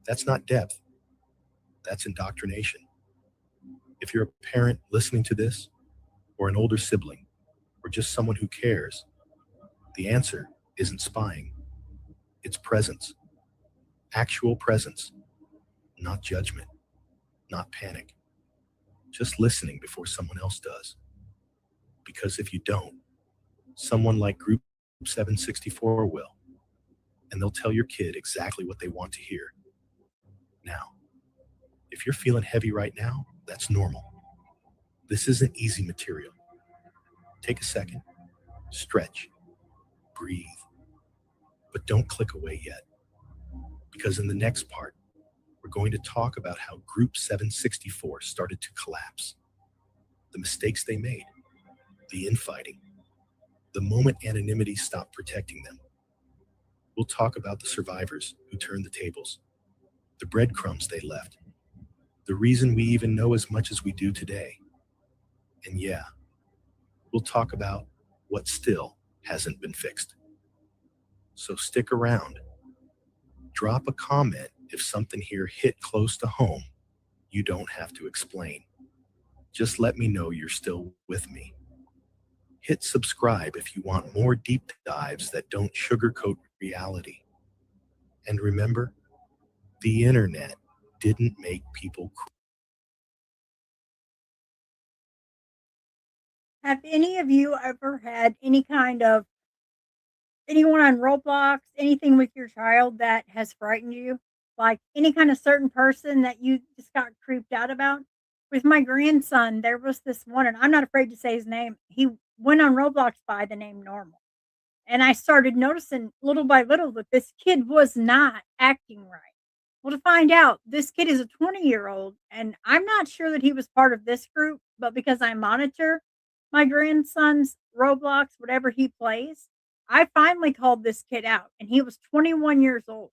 That's not depth. That's indoctrination. If you're a parent listening to this, or an older sibling, or just someone who cares, the answer isn't spying. It's presence. Actual presence. Not judgment. Not panic. Just listening before someone else does. Because if you don't, someone like Group 764 will. And they'll tell your kid exactly what they want to hear. Now, if you're feeling heavy right now, that's normal. This isn't easy material. Take a second, stretch, breathe. But don't click away yet. Because in the next part, we're going to talk about how Group 764 started to collapse. The mistakes they made, the infighting, the moment anonymity stopped protecting them. We'll talk about the survivors who turned the tables, the breadcrumbs they left, the reason we even know as much as we do today. And yeah, we'll talk about what still hasn't been fixed. So stick around. Drop a comment if something here hit close to home. You don't have to explain. Just let me know you're still with me. Hit subscribe if you want more deep dives that don't sugarcoat reality. And remember, the internet didn't make people crazy. Have any of you ever had any kind of anyone on Roblox, anything with your child that has frightened you? Like any kind of certain person that you just got creeped out about? With my grandson, there was this one, and I'm not afraid to say his name. He went on Roblox by the name Normal. And I started noticing little by little that this kid was not acting right. Well, to find out, this kid is a 20-year-old, and I'm not sure that he was part of this group, but because I monitor my grandson's Roblox, whatever he plays, I finally called this kid out, and he was 21 years old.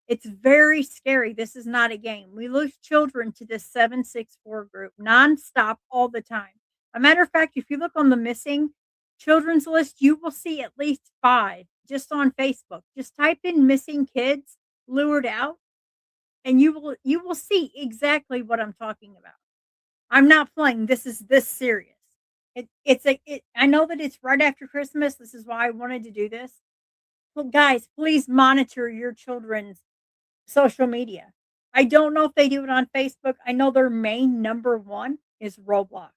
It's very scary. This is not a game. We lose children to this 764 group nonstop all the time. A matter of fact, if you look on the missing children's list, you will see at least 5 just on Facebook. Just type in missing kids lured out and you will see exactly what I'm talking about. I'm not playing. This is this serious. I know that it's right after Christmas. This is why I wanted to do this. Well, guys, please monitor your children's social media. I don't know if they do it on Facebook. I know their main number one is Roblox.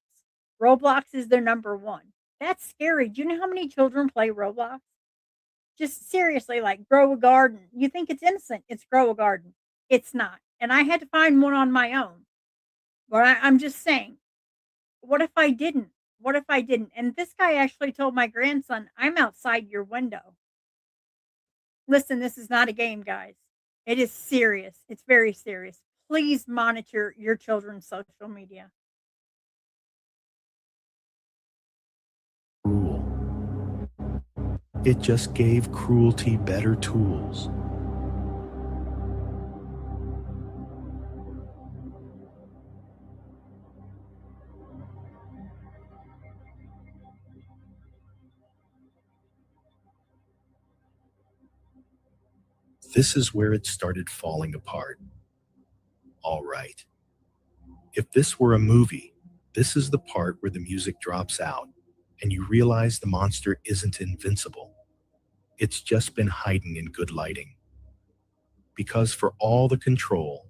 Roblox is their number one. That's scary. Do you know how many children play Roblox? Just seriously, like grow a garden. You think it's innocent. It's grow a garden. It's not. And I had to find one on my own. But I'm just saying, what if I didn't? What if I didn't? And this guy actually told my grandson, I'm outside your window. Listen, this is not a game, guys. It is serious. It's very serious. Please monitor your children's social media. Cruel. It just gave cruelty better tools. This is where it started falling apart. All right. If this were a movie, this is the part where the music drops out and you realize the monster isn't invincible. It's just been hiding in good lighting. Because for all the control,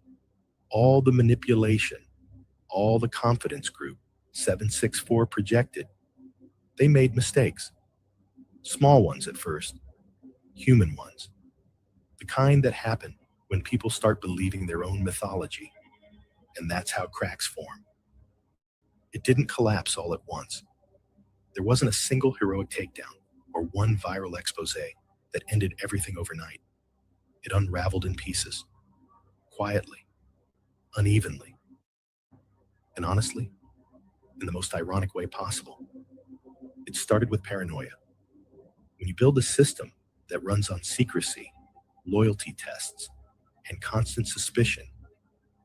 all the manipulation, all the confidence Group 764 projected, they made mistakes. Small ones at first, human ones. The kind that happen when people start believing their own mythology. And that's how cracks form. It didn't collapse all at once. There wasn't a single heroic takedown or one viral expose that ended everything overnight. It unraveled in pieces, quietly, unevenly, and honestly, in the most ironic way possible. It started with paranoia. When you build a system that runs on secrecy, loyalty tests, and constant suspicion,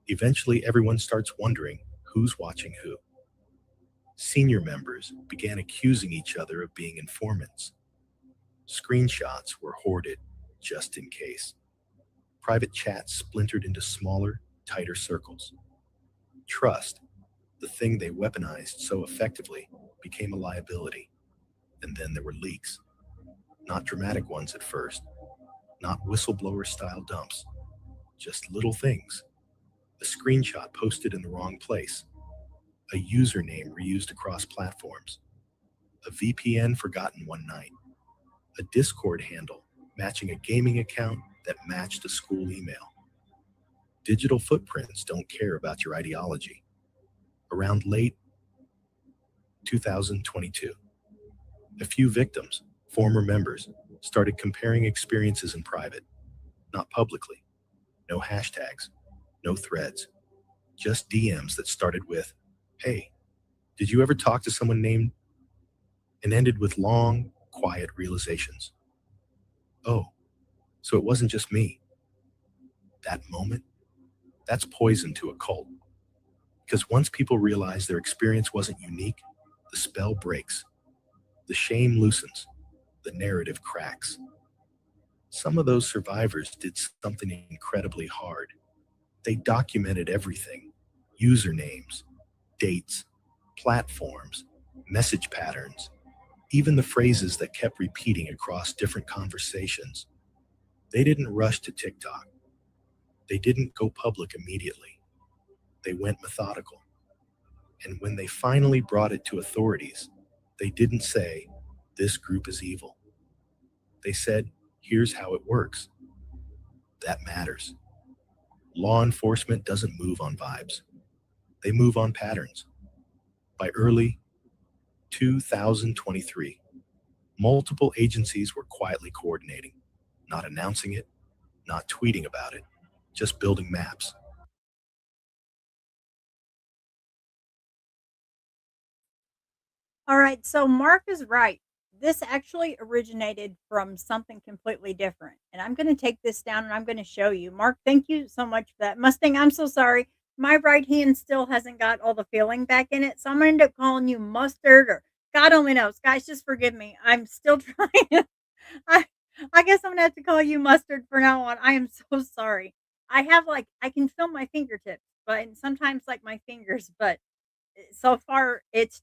eventually everyone starts wondering who's watching who. Senior members began accusing each other of being informants. Screenshots were hoarded just in case. Private chats splintered into smaller, tighter circles. Trust, The thing they weaponized so effectively became a liability. And then there were leaks. Not dramatic ones at first, not whistleblower-style dumps, just little things. A screenshot posted in the wrong place, a username reused across platforms, a VPN forgotten one night, a Discord handle matching a gaming account that matched a school email. Digital footprints don't care about your ideology. Around late 2022, a few victims, former members, started comparing experiences in private, not publicly. No hashtags, no threads, just DMs that started with, "Hey, did you ever talk to someone named?" and ended with long, quiet realizations. Oh, so it wasn't just me. That moment, that's poison to a cult. Because once people realize their experience wasn't unique, the spell breaks. The shame loosens. The narrative cracks. Some of those survivors did something incredibly hard. They documented everything: usernames, dates, platforms, message patterns, even the phrases that kept repeating across different conversations. They didn't rush to TikTok. They didn't go public immediately. They went methodical. And when they finally brought it to authorities, they didn't say, "This group is evil." They said, "Here's how it works." That matters. Law enforcement doesn't move on vibes. They move on patterns. By early 2023, multiple agencies were quietly coordinating, not announcing it, not tweeting about it, just building maps. All right, so Mark is right. This actually originated from something completely different. And I'm going to take this down and I'm going to show you. Mark, thank you so much for that. Mustang, I'm so sorry. My right hand still hasn't got all the feeling back in it. So I'm going to end up calling you Mustard or God only knows. Guys, just forgive me. I'm still trying. I, I guess I'm going to have to call you Mustard for now on. I am so sorry. I can feel my fingertips, but and sometimes like my fingers, but so far it's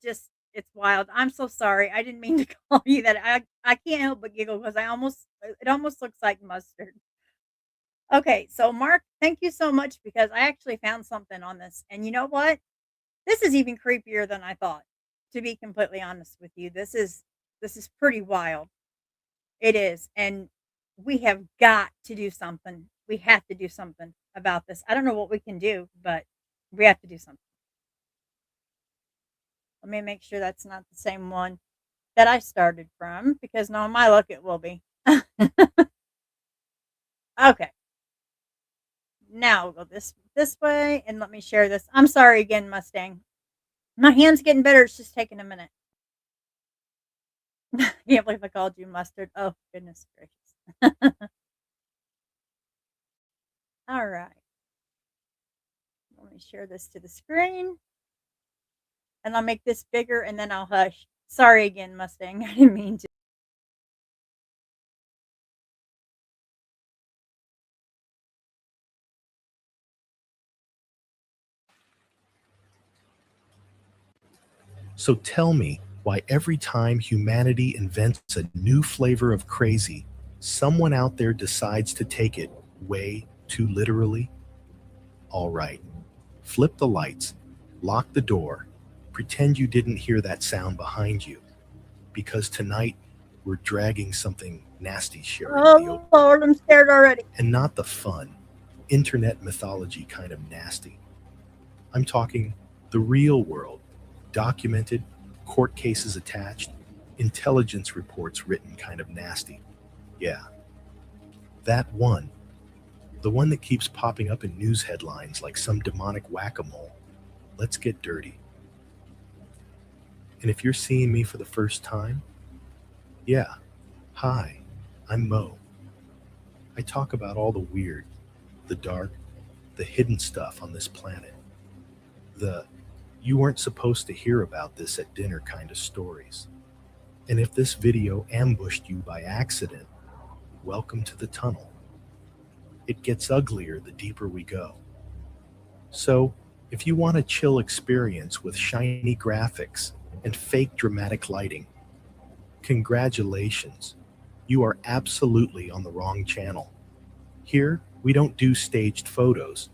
wild. I'm so sorry. I didn't mean to call you that. I can't help but giggle because it almost looks like mustard. Okay, so Mark, thank you so much because I actually found something on this. And you know what? This is even creepier than I thought. To be completely honest with you, this is pretty wild. It is. And we have got to do something. We have to do something about this. I don't know what we can do, but we have to do something. Let me make sure that's not the same one that I started from because knowing my luck, it will be. Okay. Now we'll go this way and let me share this. I'm sorry again, Mustang. My hand's getting better. It's just taking a minute. Can't believe I called you Mustard. Oh, goodness gracious. All right. Let me share this to the screen. And I'll make this bigger and then I'll hush. Sorry again, Mustang. I didn't mean to. So tell me why every time humanity invents a new flavor of crazy, someone out there decides to take it way too literally? All right, flip the lights, lock the door, pretend you didn't hear that sound behind you, because tonight we're dragging something nasty, Sherry, to the Oh, Lord, I'm scared already. and not the fun, internet mythology kind of nasty. I'm talking the real world, documented, court cases attached, intelligence reports written kind of nasty. Yeah, that one. The one that keeps popping up in news headlines like some demonic whack-a-mole. Let's get dirty. And if you're seeing me for the first time, yeah, hi, I'm Mo. I talk about all the weird, the dark, the hidden stuff on this planet. The you weren't supposed to hear about this at dinner kind of stories. And if this video ambushed you by accident, welcome to the tunnel. It gets uglier the deeper we go. So If you want a chill experience with shiny graphics and fake dramatic lighting, congratulations, you are absolutely on the wrong channel. Here, we don't do staged photos.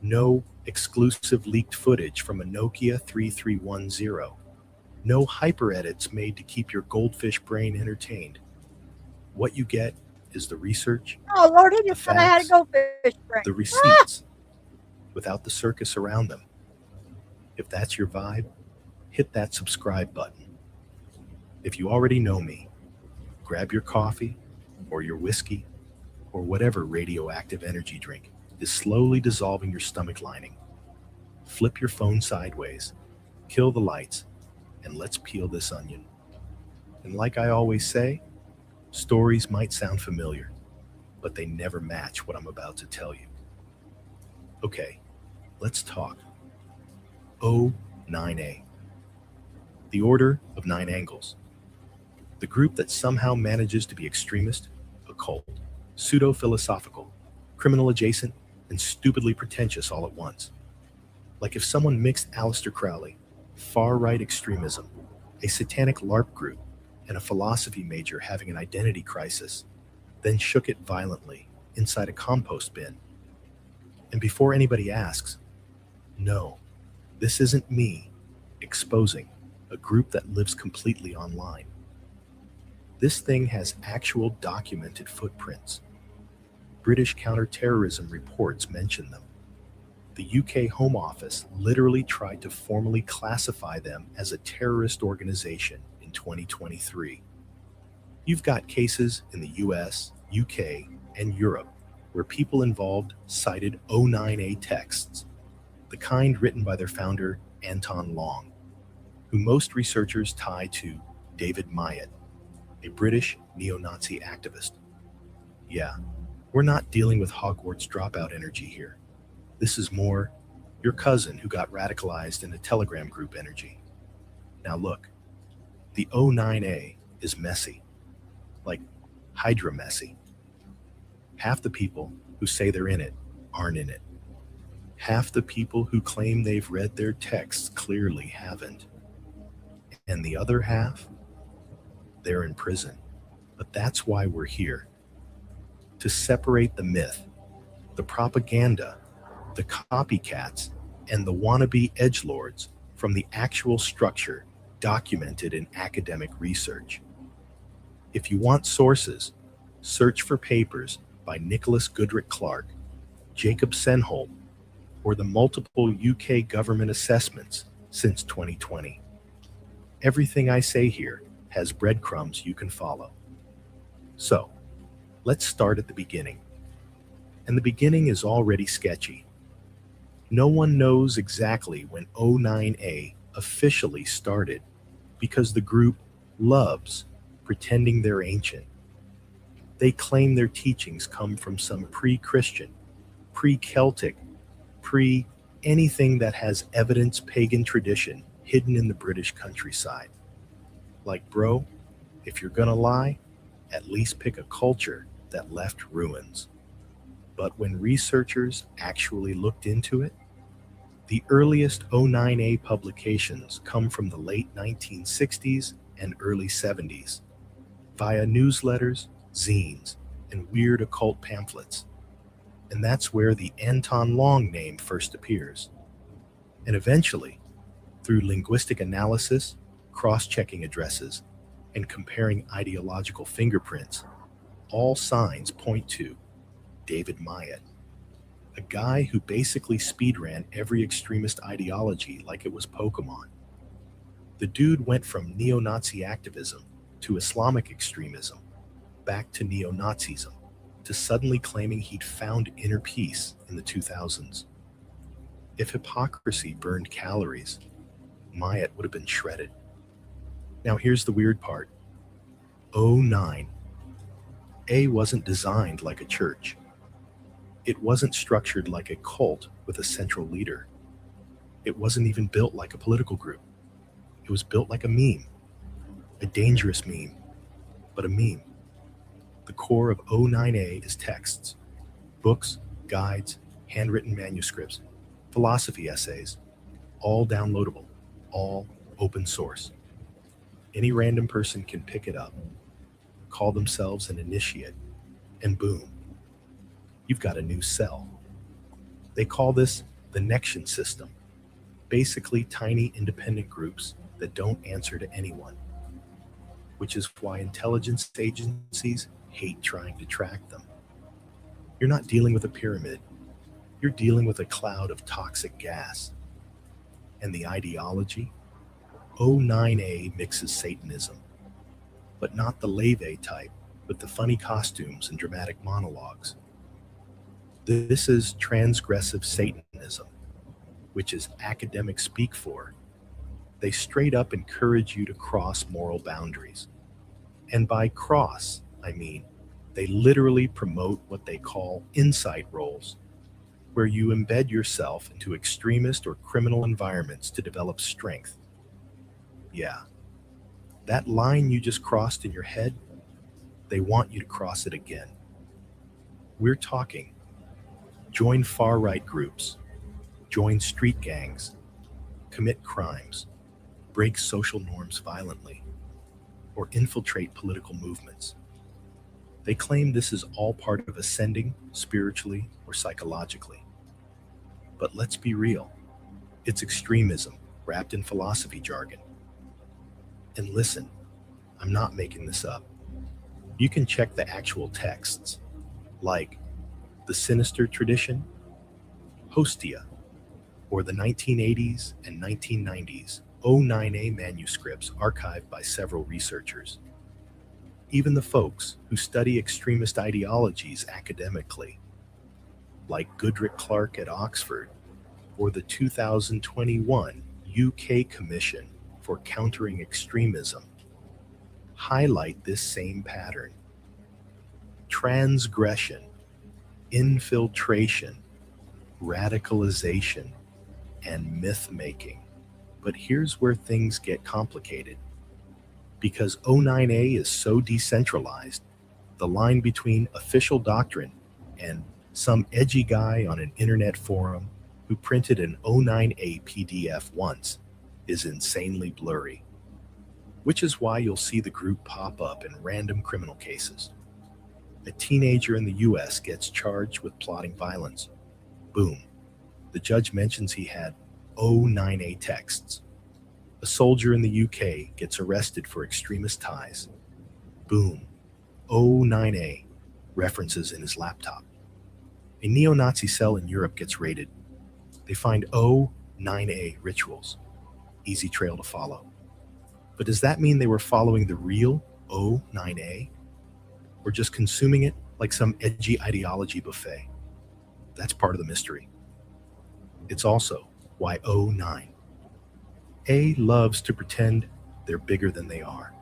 No exclusive leaked footage from a Nokia 3310. No hyper edits made to keep your goldfish brain entertained. What you get is the research, Oh Lord, he the just said I had a facts, goldfish brain. the receipts, without the circus around them. If that's your vibe, hit that subscribe button. If you already know me, grab your coffee or your whiskey or whatever radioactive energy drink is slowly dissolving your stomach lining. Flip your phone sideways, kill the lights, and let's peel this onion. And like I always say, stories might sound familiar, but they never match what I'm about to tell you. Okay, let's talk. O9A, the Order of Nine Angles, the group that somehow manages to be extremist, occult, pseudo-philosophical, criminal adjacent, and stupidly pretentious all at once. Like if someone mixed Aleister Crowley, far-right extremism, a satanic LARP group, and a philosophy major having an identity crisis, then shook it violently inside a compost bin. And before anybody asks, no, this isn't me exposing a group that lives completely online. This thing has actual documented footprints. British counter-terrorism reports mention them. The UK Home Office literally tried to formally classify them as a terrorist organization in 2023. You've got cases in the US, UK, and Europe where people involved cited O9A texts, the kind written by their founder, Anton Long, who most researchers tie to David Myatt, a British neo-Nazi activist. Yeah, we're not dealing with Hogwarts dropout energy here. This is more your cousin who got radicalized in a Telegram group energy. Now look, the O9A is messy, like Hydra messy. Half the people who say they're in it aren't in it. Half the people who claim they've read their texts clearly haven't. And the other half, they're in prison. But that's why we're here. To separate the myth, the propaganda, the copycats, and the wannabe edgelords from the actual structure documented in academic research. If you want sources, search for papers by Nicholas Goodrick Clark, Jacob Senholt, or the multiple UK government assessments since 2020. Everything I say here has breadcrumbs you can follow. So, let's start at the beginning. And the beginning is already sketchy. No one knows exactly when O9A officially started because the group loves pretending they're ancient. They claim their teachings come from some pre-Christian, pre-Celtic, pre-anything that has evidence pagan tradition hidden in the British countryside. Like, bro, if you're gonna lie, at least pick a culture that left ruins. But when researchers actually looked into it, the earliest O9A publications come from the late 1960s and early 70s, via newsletters, zines, and weird occult pamphlets. And that's where the Anton Long name first appears. And eventually, through linguistic analysis, cross-checking addresses, and comparing ideological fingerprints, all signs point to David Myatt, a guy who basically speedran every extremist ideology like it was Pokemon. The dude went from neo-Nazi activism to Islamic extremism, back to neo-Nazism, to suddenly claiming he'd found inner peace in the 2000s. If hypocrisy burned calories, Myatt would have been shredded. Now here's the weird part. O9. A wasn't designed like a church. It wasn't structured like a cult with a central leader. It wasn't even built like a political group. It was built like a meme. A dangerous meme, but a meme. The core of O9A is texts, books, guides, handwritten manuscripts, philosophy essays, all downloadable, all open source. Any random person can pick it up, call themselves an initiate, and boom, you've got a new cell. They call this the Nexion system, basically tiny independent groups that don't answer to anyone, which is why intelligence agencies hate trying to track them. You're not dealing with a pyramid, you're dealing with a cloud of toxic gas. And the ideology? O9A mixes Satanism, but not the Leve type with the funny costumes and dramatic monologues. This is transgressive Satanism, which is academic speak for. They straight up encourage you to cross moral boundaries. And by cross, I mean, they literally promote what they call insight roles, where you embed yourself into extremist or criminal environments to develop strength. Yeah, that line you just crossed in your head, they want you to cross it again. We're talking join far-right groups, join street gangs, commit crimes, break social norms violently, or infiltrate political movements. They claim this is all part of ascending spiritually or psychologically. But let's be real, it's extremism wrapped in philosophy jargon. And listen, I'm not making this up. You can check the actual texts, like the Sinister Tradition, Hostia, or the 1980s and 1990s O9A manuscripts archived by several researchers. Even the folks who study extremist ideologies academically, like Goodrick Clark at Oxford, or the 2021 UK Commission for Countering Extremism, highlight this same pattern. Transgression, infiltration, radicalization, and myth-making. But here's where things get complicated. Because O9A is so decentralized, the line between official doctrine and some edgy guy on an internet forum who printed an O9A PDF once is insanely blurry. Which is why you'll see the group pop up in random criminal cases. A teenager in the US gets charged with plotting violence. Boom. The judge mentions he had O9A texts. A soldier in the UK gets arrested for extremist ties. Boom. O9A references in his laptop. A neo-Nazi cell in Europe gets raided. They find O9A rituals. Easy trail to follow. But does that mean they were following the real O9A? Or just consuming it like some edgy ideology buffet? That's part of the mystery. It's also why O9. A loves to pretend they're bigger than they are.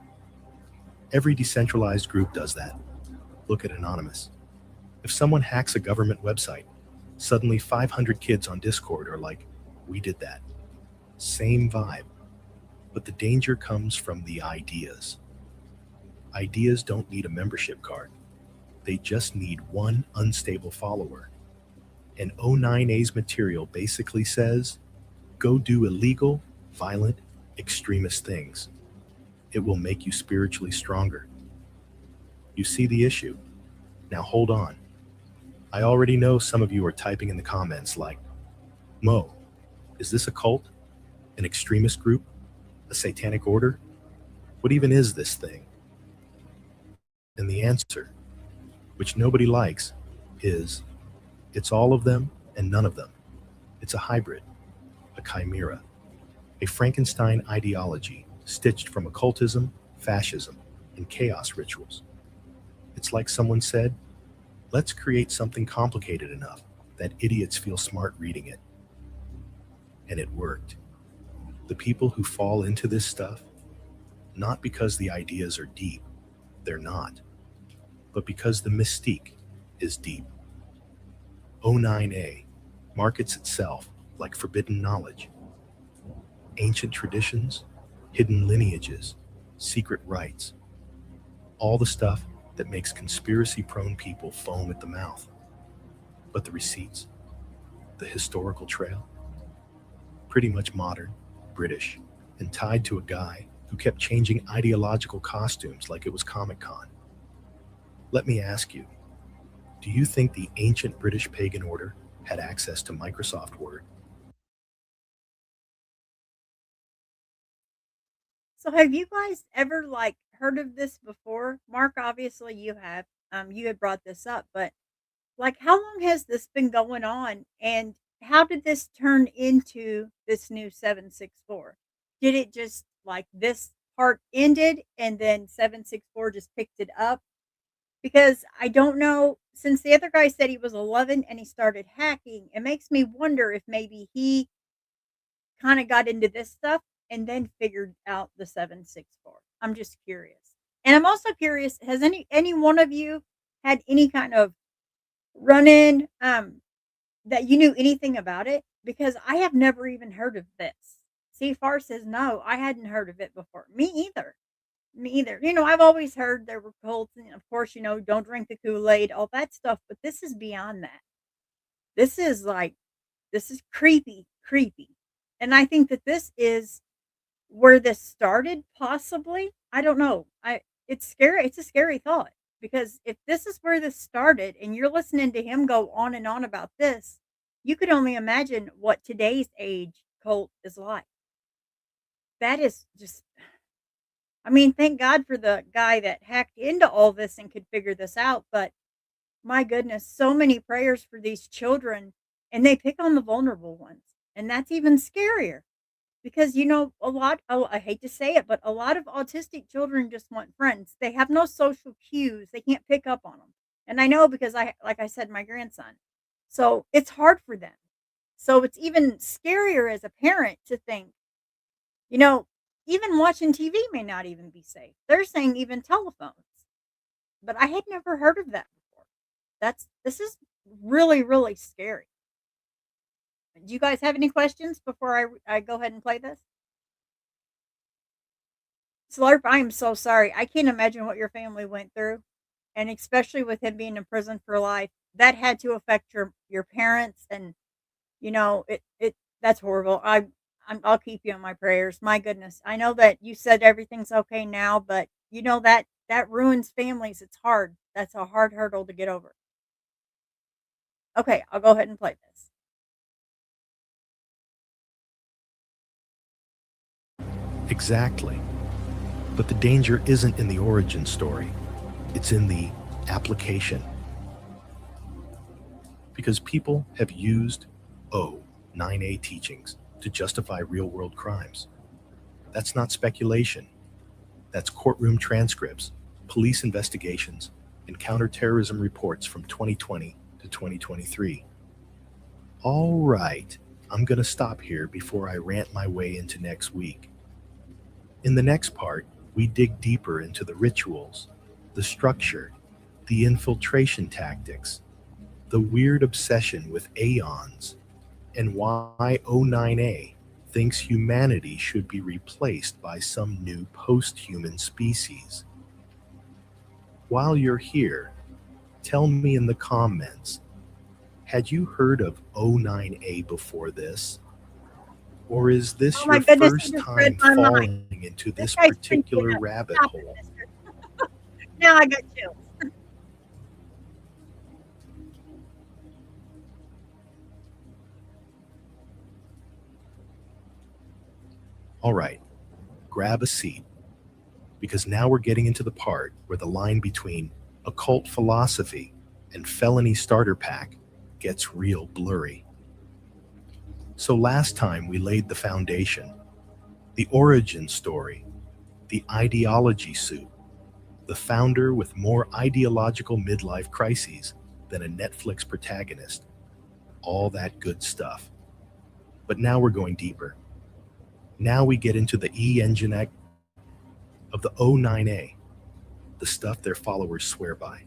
Every decentralized group does that. Look at Anonymous. If someone hacks a government website, suddenly 500 kids on Discord are like, we did that. Same vibe. But the danger comes from the ideas. Ideas don't need a membership card. They just need one unstable follower. And O9A's material basically says, go do illegal, violent, extremist things. It will make you spiritually stronger. You see the issue? Now hold on. I already know some of you are typing in the comments like, Mo, is this a cult? An extremist group? A satanic order? What even is this thing? And the answer, which nobody likes, is it's all of them and none of them. It's a hybrid, a chimera, a Frankenstein ideology stitched from occultism, fascism, and chaos rituals. It's like someone said, let's create something complicated enough that idiots feel smart reading it. And it worked. The people who fall into this stuff, not because the ideas are deep, they're not, but because the mystique is deep. O9A markets itself like forbidden knowledge, ancient traditions, hidden lineages, secret rites, all the stuff that makes conspiracy-prone people foam at the mouth. But the receipts, the historical trail, pretty much modern, British, and tied to a guy who kept changing ideological costumes like it was Comic-Con. Let me ask you, do you think the ancient British pagan order had access to Microsoft Word? So have you guys ever like heard of this before? Mark, obviously you have. You had brought this up, but like how long has this been going on and how did this turn into this new 764? Did it just like this part ended and then 764 just picked it up? Because I don't know, since the other guy said he was 11 and he started hacking, it makes me wonder if maybe he kind of got into this stuff and then figured out the 764. I'm just curious. And I'm also curious, has any one of you had any kind of run in that you knew anything about it? Because I have never even heard of this. C Far says no, I hadn't heard of it before. Me either. Me either. You know, I've always heard there were cults, and of course, you know, don't drink the Kool-Aid, all that stuff, but this is beyond that. This is like this is creepy, creepy. And I think that this is where this started, possibly. I don't know. It's scary. It's a scary thought because if this is where this started and you're listening to him go on and on about this, you could only imagine what today's age cult is like. That is just I mean, thank God for the guy that hacked into all this and could figure this out, but my goodness, so many prayers for these children, and they pick on the vulnerable ones, and that's even scarier because, you know, I hate to say it, but a lot of autistic children just want friends. They have no social cues. They can't pick up on them. And I know because like I said, my grandson. So it's hard for them. So it's even scarier as a parent to think, you know, even watching TV may not even be safe. They're saying even telephones. But I had never heard of that before. This is really, really scary. Do you guys have any questions before I go ahead and play this? Slurp, I am so sorry. I can't imagine what your family went through. And especially with him being in prison for life. That had to affect your parents and you know, it that's horrible. I'll keep you in my prayers. My goodness. I know that you said everything's okay now, but you know that ruins families. It's hard. That's a hard hurdle to get over. Okay, I'll go ahead and play this. Exactly. But the danger isn't in the origin story, it's in the application. Because people have used O9A teachings to justify real world crimes. That's not speculation. That's courtroom transcripts, police investigations, and counterterrorism reports from 2020 to 2023. All right, I'm going to stop here before I rant my way into next week. In the next part, we dig deeper into the rituals, the structure, the infiltration tactics, the weird obsession with aeons, and why O9A thinks humanity should be replaced by some new post-human species. While you're here, tell me in the comments, had you heard of O9A before this? Or is this Oh my your goodness, first you just time read my mind. falling into this guy's particular freaking out. rabbit Stop it, hole? mister. Now I got chills. All right, grab a seat, because now we're getting into the part where the line between occult philosophy and felony starter pack gets real blurry. So last time we laid the foundation, the origin story, the ideology suit, the founder with more ideological midlife crises than a Netflix protagonist, all that good stuff. But now we're going deeper. Now we get into the E-engine of the O9A, the stuff their followers swear by,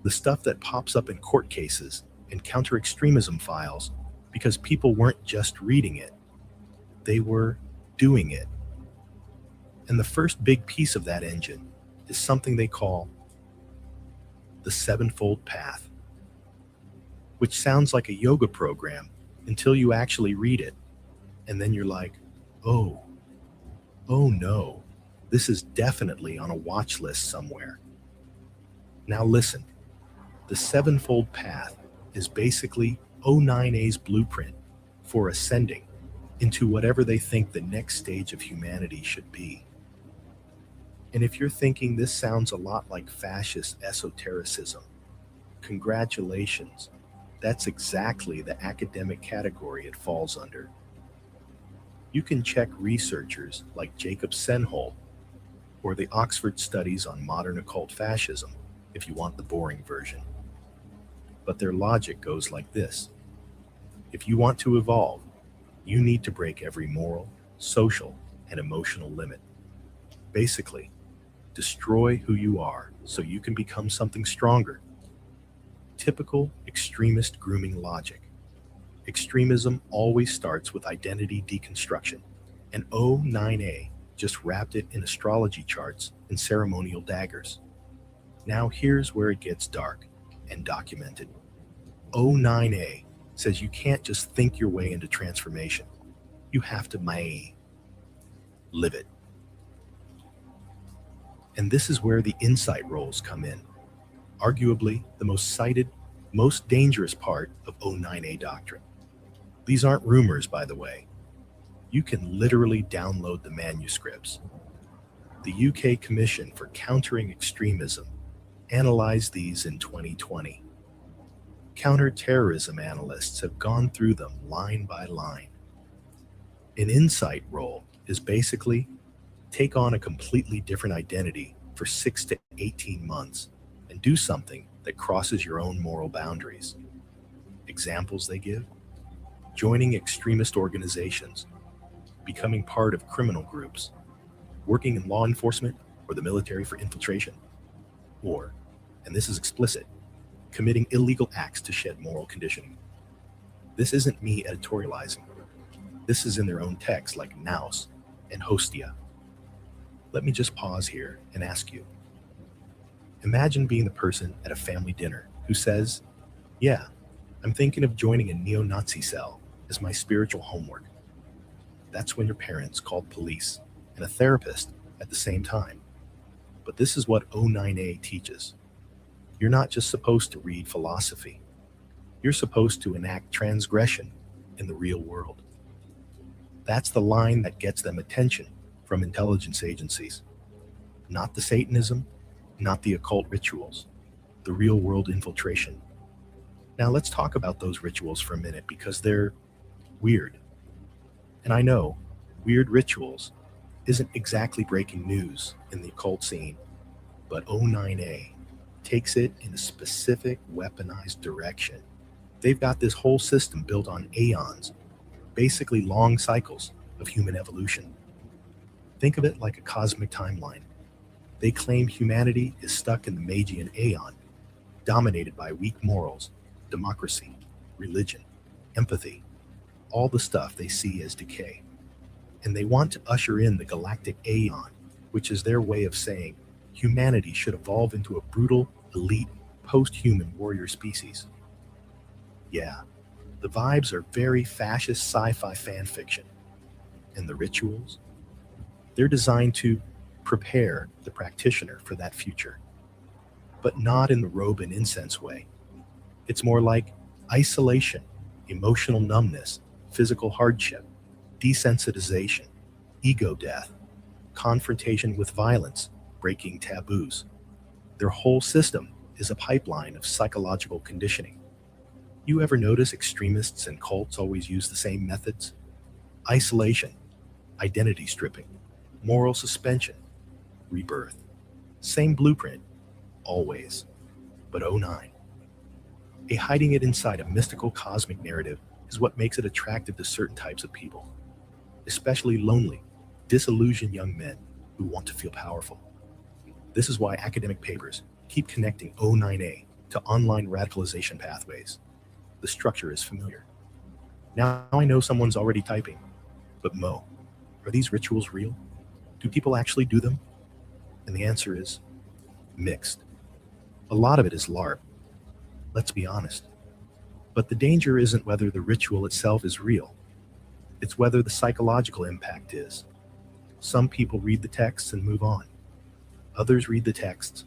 the stuff that pops up in court cases and counter-extremism files because people weren't just reading it, they were doing it. And the first big piece of that engine is something they call the Sevenfold Path, which sounds like a yoga program until you actually read it. And then you're like, oh no, this is definitely on a watch list somewhere. Now listen, the sevenfold path is basically O9A's blueprint for ascending into whatever they think the next stage of humanity should be. And if you're thinking this sounds a lot like fascist esotericism, congratulations, that's exactly the academic category it falls under. You can check researchers like Jacob Senhol or the Oxford Studies on Modern Occult Fascism if you want the boring version. But their logic goes like this. If you want to evolve, you need to break every moral, social, and emotional limit. Basically, destroy who you are so you can become something stronger. Typical extremist grooming logic. Extremism always starts with identity deconstruction, and O9A just wrapped it in astrology charts and ceremonial daggers. Now here's where it gets dark and documented. O9A says you can't just think your way into transformation. You have to live it. And this is where the insight roles come in. Arguably the most cited, most dangerous part of O9A doctrine. These aren't rumors, by the way. You can literally download the manuscripts. The UK Commission for Countering Extremism analyzed these in 2020. Counterterrorism analysts have gone through them line by line. An insight role is basically take on a completely different identity for 6 to 18 months and do something that crosses your own moral boundaries. Examples they give: joining extremist organizations, becoming part of criminal groups, working in law enforcement or the military for infiltration, or, and this is explicit, committing illegal acts to shed moral conditioning. This isn't me editorializing. This is in their own text like Nous and Hostia. Let me just pause here and ask you. Imagine being the person at a family dinner who says, yeah, I'm thinking of joining a neo-Nazi cell as my spiritual homework. That's when your parents called police and a therapist at the same time. But this is what O9A teaches. You're not just supposed to read philosophy. You're supposed to enact transgression in the real world. That's the line that gets them attention from intelligence agencies. Not the Satanism, not the occult rituals, the real world infiltration. Now let's talk about those rituals for a minute because they're weird. And I know weird rituals isn't exactly breaking news in the occult scene, but O9A takes it in a specific weaponized direction. They've got this whole system built on aeons, basically long cycles of human evolution. Think of it like a cosmic timeline. They claim humanity is stuck in the Magian aeon, dominated by weak morals, democracy, religion, empathy, all the stuff they see as decay. And they want to usher in the galactic aeon, which is their way of saying humanity should evolve into a brutal, elite, post-human warrior species. Yeah, the vibes are very fascist sci-fi fan fiction. And the rituals? They're designed to prepare the practitioner for that future, but not in the robe and incense way. It's more like isolation, emotional numbness, physical hardship, desensitization, ego death, confrontation with violence, breaking taboos. Their whole system is a pipeline of psychological conditioning. You ever notice extremists and cults always use the same methods? Isolation, identity stripping, moral suspension, rebirth. Same blueprint, always. But O9. Hiding it inside a mystical cosmic narrative is what makes it attractive to certain types of people, especially lonely, disillusioned young men who want to feel powerful. This is why academic papers keep connecting O9A to online radicalization pathways. The structure is familiar. Now I know someone's already typing, but Mo, are these rituals real? Do people actually do them? And the answer is mixed. A lot of it is LARP. Let's be honest. But the danger isn't whether the ritual itself is real. It's whether the psychological impact is. Some people read the texts and move on. Others read the texts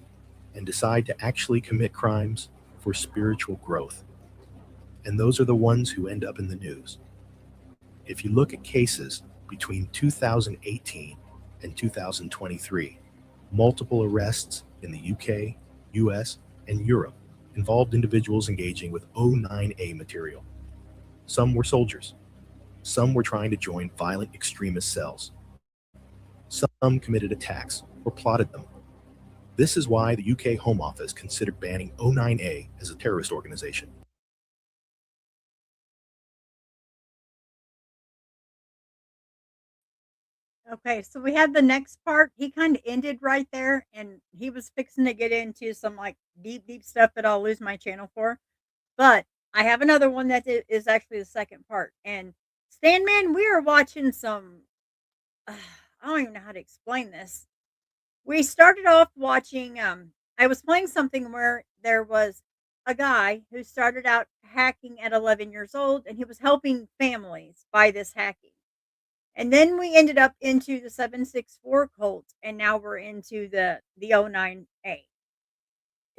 and decide to actually commit crimes for spiritual growth. And those are the ones who end up in the news. If you look at cases between 2018 and 2023, multiple arrests in the UK, US, and Europe involved individuals engaging with O9A material. Some were soldiers. Some were trying to join violent extremist cells. Some committed attacks or plotted them. This is why the UK Home Office considered banning O9A as a terrorist organization. Okay, so we had the next part. He kind of ended right there, and he was fixing to get into some like deep stuff that I'll lose my channel for. But I have another one that is actually the second part. And Stanman, we are watching some. I don't even know how to explain this. We started off watching. I was playing something where there was a guy who started out hacking at 11 years old, and he was helping families by this hacking. And then we ended up into the 764 cult, and now we're into the O9A.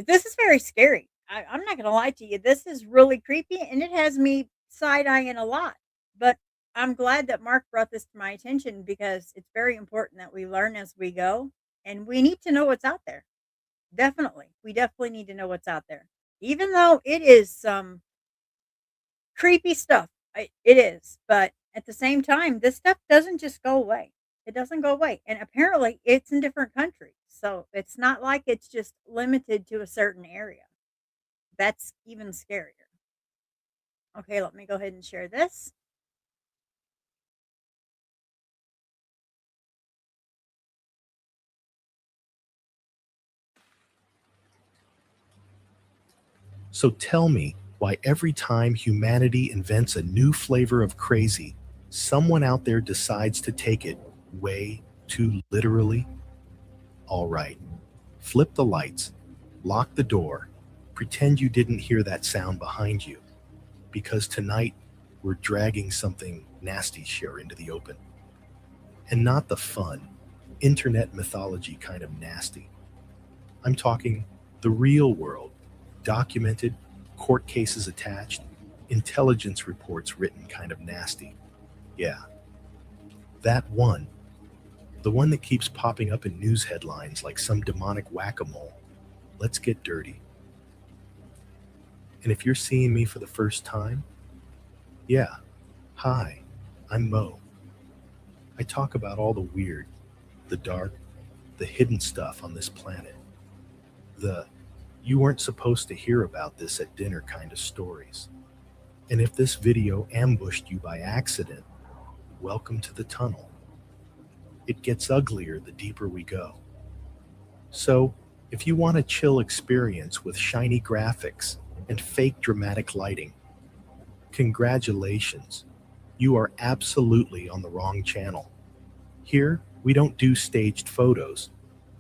This is very scary. I'm not going to lie to you. This is really creepy, and it has me side eyeing a lot. But I'm glad that Mark brought this to my attention because it's very important that we learn as we go, and we need to know what's out there. Definitely, we definitely need to know what's out there, even though it is some creepy stuff. It is, but at the same time, this stuff doesn't just go away. It doesn't go away. And apparently it's in different countries. So it's not like it's just limited to a certain area. That's even scarier. Okay, let me go ahead and share this. So tell me why every time humanity invents a new flavor of crazy, someone out there decides to take it way too literally? All right, flip the lights, lock the door, pretend you didn't hear that sound behind you, because tonight we're dragging something nasty here into the open. And not the fun, internet mythology kind of nasty. I'm talking the real world, documented, court cases attached, intelligence reports written kind of nasty. Yeah, that one. The one that keeps popping up in news headlines like some demonic whack-a-mole. Let's get dirty. And if you're seeing me for the first time, yeah, hi, I'm Mo. I talk about all the weird, the dark, the hidden stuff on this planet. The you weren't supposed to hear about this at dinner kind of stories. And if this video ambushed you by accident, welcome to the tunnel. It gets uglier the deeper we go. So, if you want a chill experience with shiny graphics and fake dramatic lighting, congratulations, you are absolutely on the wrong channel. Here, we don't do staged photos.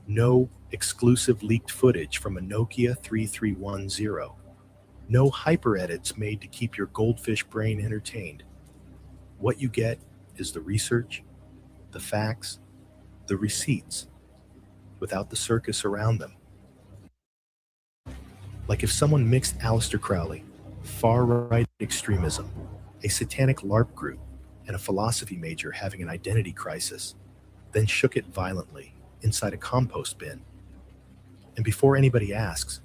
No exclusive leaked footage from a Nokia 3310. No hyper edits made to keep your goldfish brain entertained. What you get is the research, the facts, the receipts, without the circus around them. Like if someone mixed Aleister Crowley, far-right extremism, a satanic LARP group, and a philosophy major having an identity crisis, then shook it violently inside a compost bin. And before anybody asks,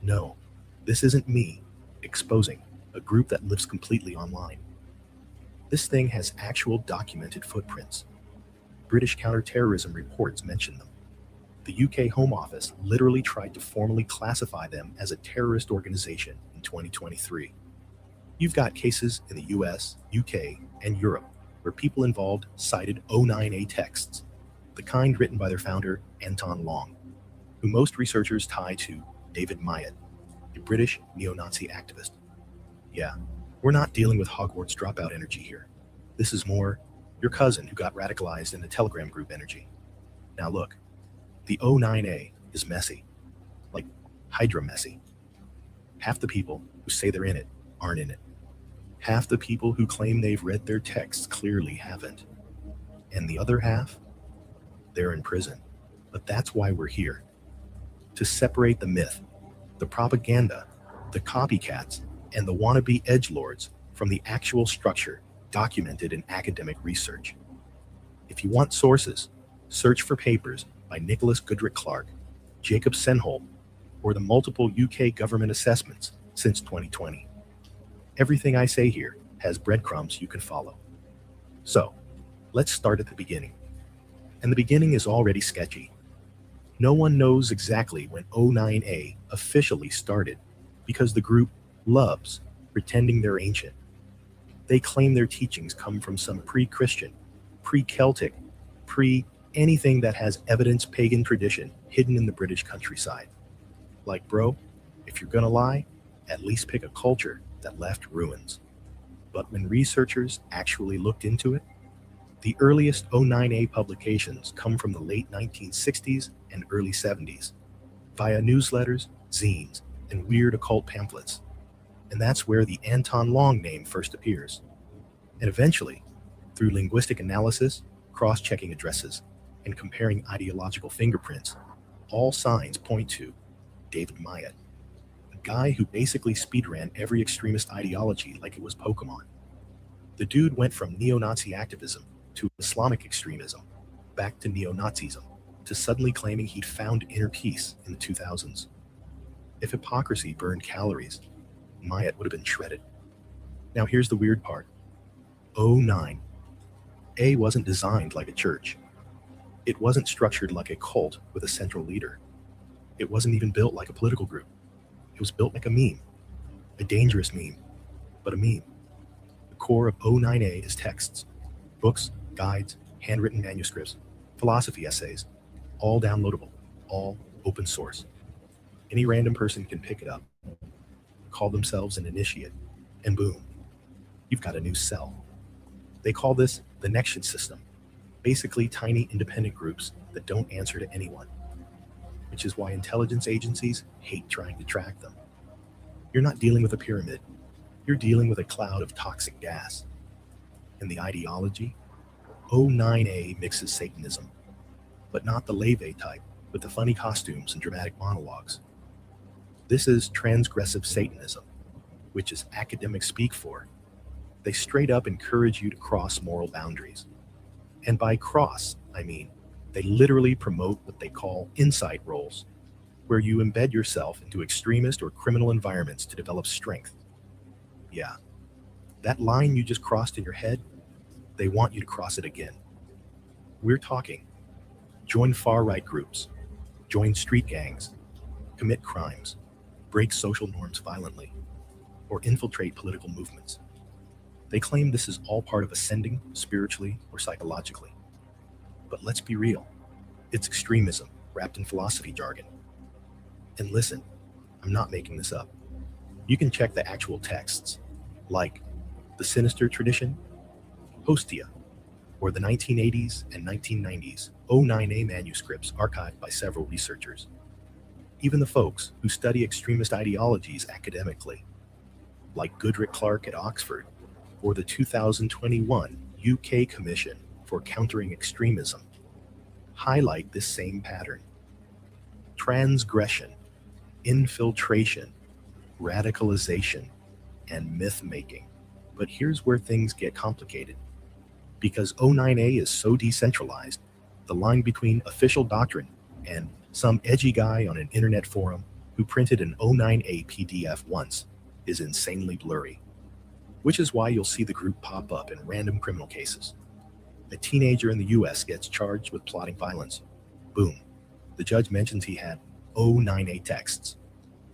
no, this isn't me exposing a group that lives completely online. This thing has actual documented footprints. British counterterrorism reports mention them. The UK Home Office literally tried to formally classify them as a terrorist organization in 2023. You've got cases in the US, UK, and Europe where people involved cited O9A texts, the kind written by their founder, Anton Long, who most researchers tie to David Mamet, a British neo-Nazi activist. Yeah, we're not dealing with Hogwarts dropout energy here. This is more your cousin who got radicalized in the Telegram group energy. Now look, the O9A is messy, like Hydra messy. Half the people who say they're in it aren't in it. Half the people who claim they've read their texts clearly haven't. And the other half? They're in prison. But that's why we're here. To separate the myth, the propaganda, the copycats, and the wannabe edgelords from the actual structure documented in academic research. If you want sources, search for papers by Nicholas Goodrick Clark, Jacob Senholm, or the multiple UK government assessments since 2020. Everything I say here has breadcrumbs you can follow. So, let's start at the beginning. And the beginning is already sketchy. No one knows exactly when O9A officially started because the group loves pretending they're ancient. They claim their teachings come from some pre-Christian, pre-Celtic, pre-anything that has evidence pagan tradition hidden in the British countryside. Like, bro, if you're gonna lie, at least pick a culture that left ruins. But when researchers actually looked into it, the earliest O9A publications come from the late 1960s and early 70s, via newsletters, zines, and weird occult pamphlets. And that's where the Anton Long name first appears. And eventually, through linguistic analysis, cross-checking addresses, and comparing ideological fingerprints, all signs point to David Myatt, a guy who basically speedran every extremist ideology like it was Pokemon. The dude went from neo-Nazi activism to Islamic extremism, back to neo-Nazism, to suddenly claiming he'd found inner peace in the 2000s. If hypocrisy burned calories, Myatt would have been shredded. Now here's the weird part. O9. A wasn't designed like a church. It wasn't structured like a cult with a central leader. It wasn't even built like a political group. It was built like a meme. A dangerous meme, but a meme. The core of O9A is texts, books, guides, handwritten manuscripts, philosophy essays, all downloadable, all open source. Any random person can pick it up, call themselves an initiate, and boom, you've got a new cell. They call this the Nexion system, basically tiny independent groups that don't answer to anyone, which is why intelligence agencies hate trying to track them. You're not dealing with a pyramid, you're dealing with a cloud of toxic gas. And the ideology? O9A mixes Satanism, but not the Leve type with the funny costumes and dramatic monologues. This is transgressive Satanism, which is academic speak for. They straight up encourage you to cross moral boundaries. And by cross, I mean, they literally promote what they call insight roles, where you embed yourself into extremist or criminal environments to develop strength. Yeah, that line you just crossed in your head, they want you to cross it again. We're talking join far-right groups, join street gangs, commit crimes, break social norms violently, or infiltrate political movements. They claim this is all part of ascending spiritually or psychologically. But let's be real, it's extremism wrapped in philosophy jargon. And listen, I'm not making this up. You can check the actual texts, like the Sinister Tradition, Hostia, or the 1980s and 1990s O9A manuscripts archived by several researchers. Even the folks who study extremist ideologies academically, like Goodrick Clark at Oxford, or the 2021 UK Commission for Countering Extremism, highlight this same pattern. Transgression, infiltration, radicalization, and myth-making. But here's where things get complicated. Because O9A is so decentralized, the line between official doctrine and some edgy guy on an internet forum who printed an O9A PDF once is insanely blurry. Which is why you'll see the group pop up in random criminal cases. A teenager in the US gets charged with plotting violence. Boom. The judge mentions he had O9A texts.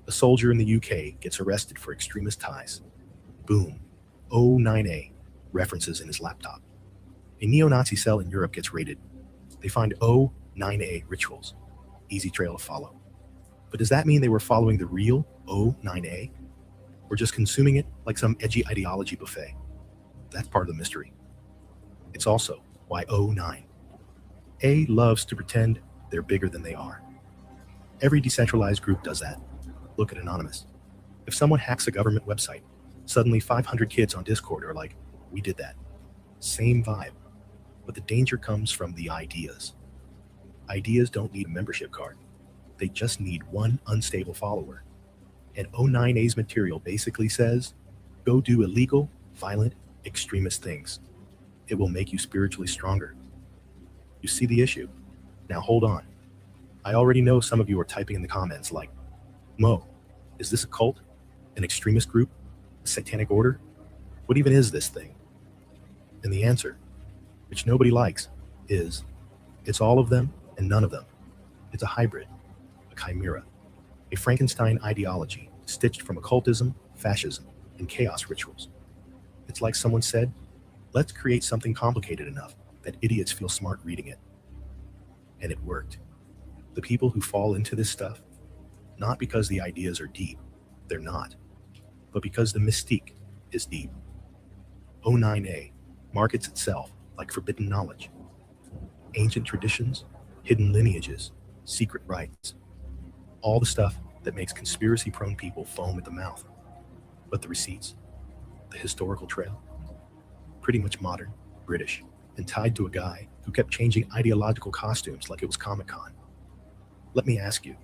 A soldier in the UK gets arrested for extremist ties. Boom. O9A references in his laptop. A neo-Nazi cell in Europe gets raided. They find O9A rituals. Easy trail to follow. But does that mean they were following the real O9A? Or just consuming it like some edgy ideology buffet? That's part of the mystery. It's also why O9. A loves to pretend they're bigger than they are. Every decentralized group does that. Look at Anonymous. If someone hacks a government website, Suddenly 500 kids on Discord are like, we did that. Same vibe. But the danger comes from the ideas. Ideas don't need a membership card. They just need one unstable follower. And O9A's material basically says, go do illegal, violent, extremist things. It will make you spiritually stronger. You see the issue? Now hold on. I already know some of you are typing in the comments like, Mo, is this a cult? An extremist group? A satanic order? What even is this thing? And the answer, which nobody likes, is it's all of them and none of them. It's a hybrid, a chimera, a Frankenstein ideology stitched from occultism, fascism, and chaos rituals. It's like someone said, let's create something complicated enough that idiots feel smart reading it. And it worked. The people who fall into this stuff, not because the ideas are deep, they're not, but because the mystique is deep. O9A markets itself like forbidden knowledge, ancient traditions, hidden lineages, secret rites, all the stuff that makes conspiracy-prone people foam at the mouth. But the receipts, the historical trail, pretty much modern, British, and tied to a guy who kept changing ideological costumes like it was Comic-Con. Let me ask you,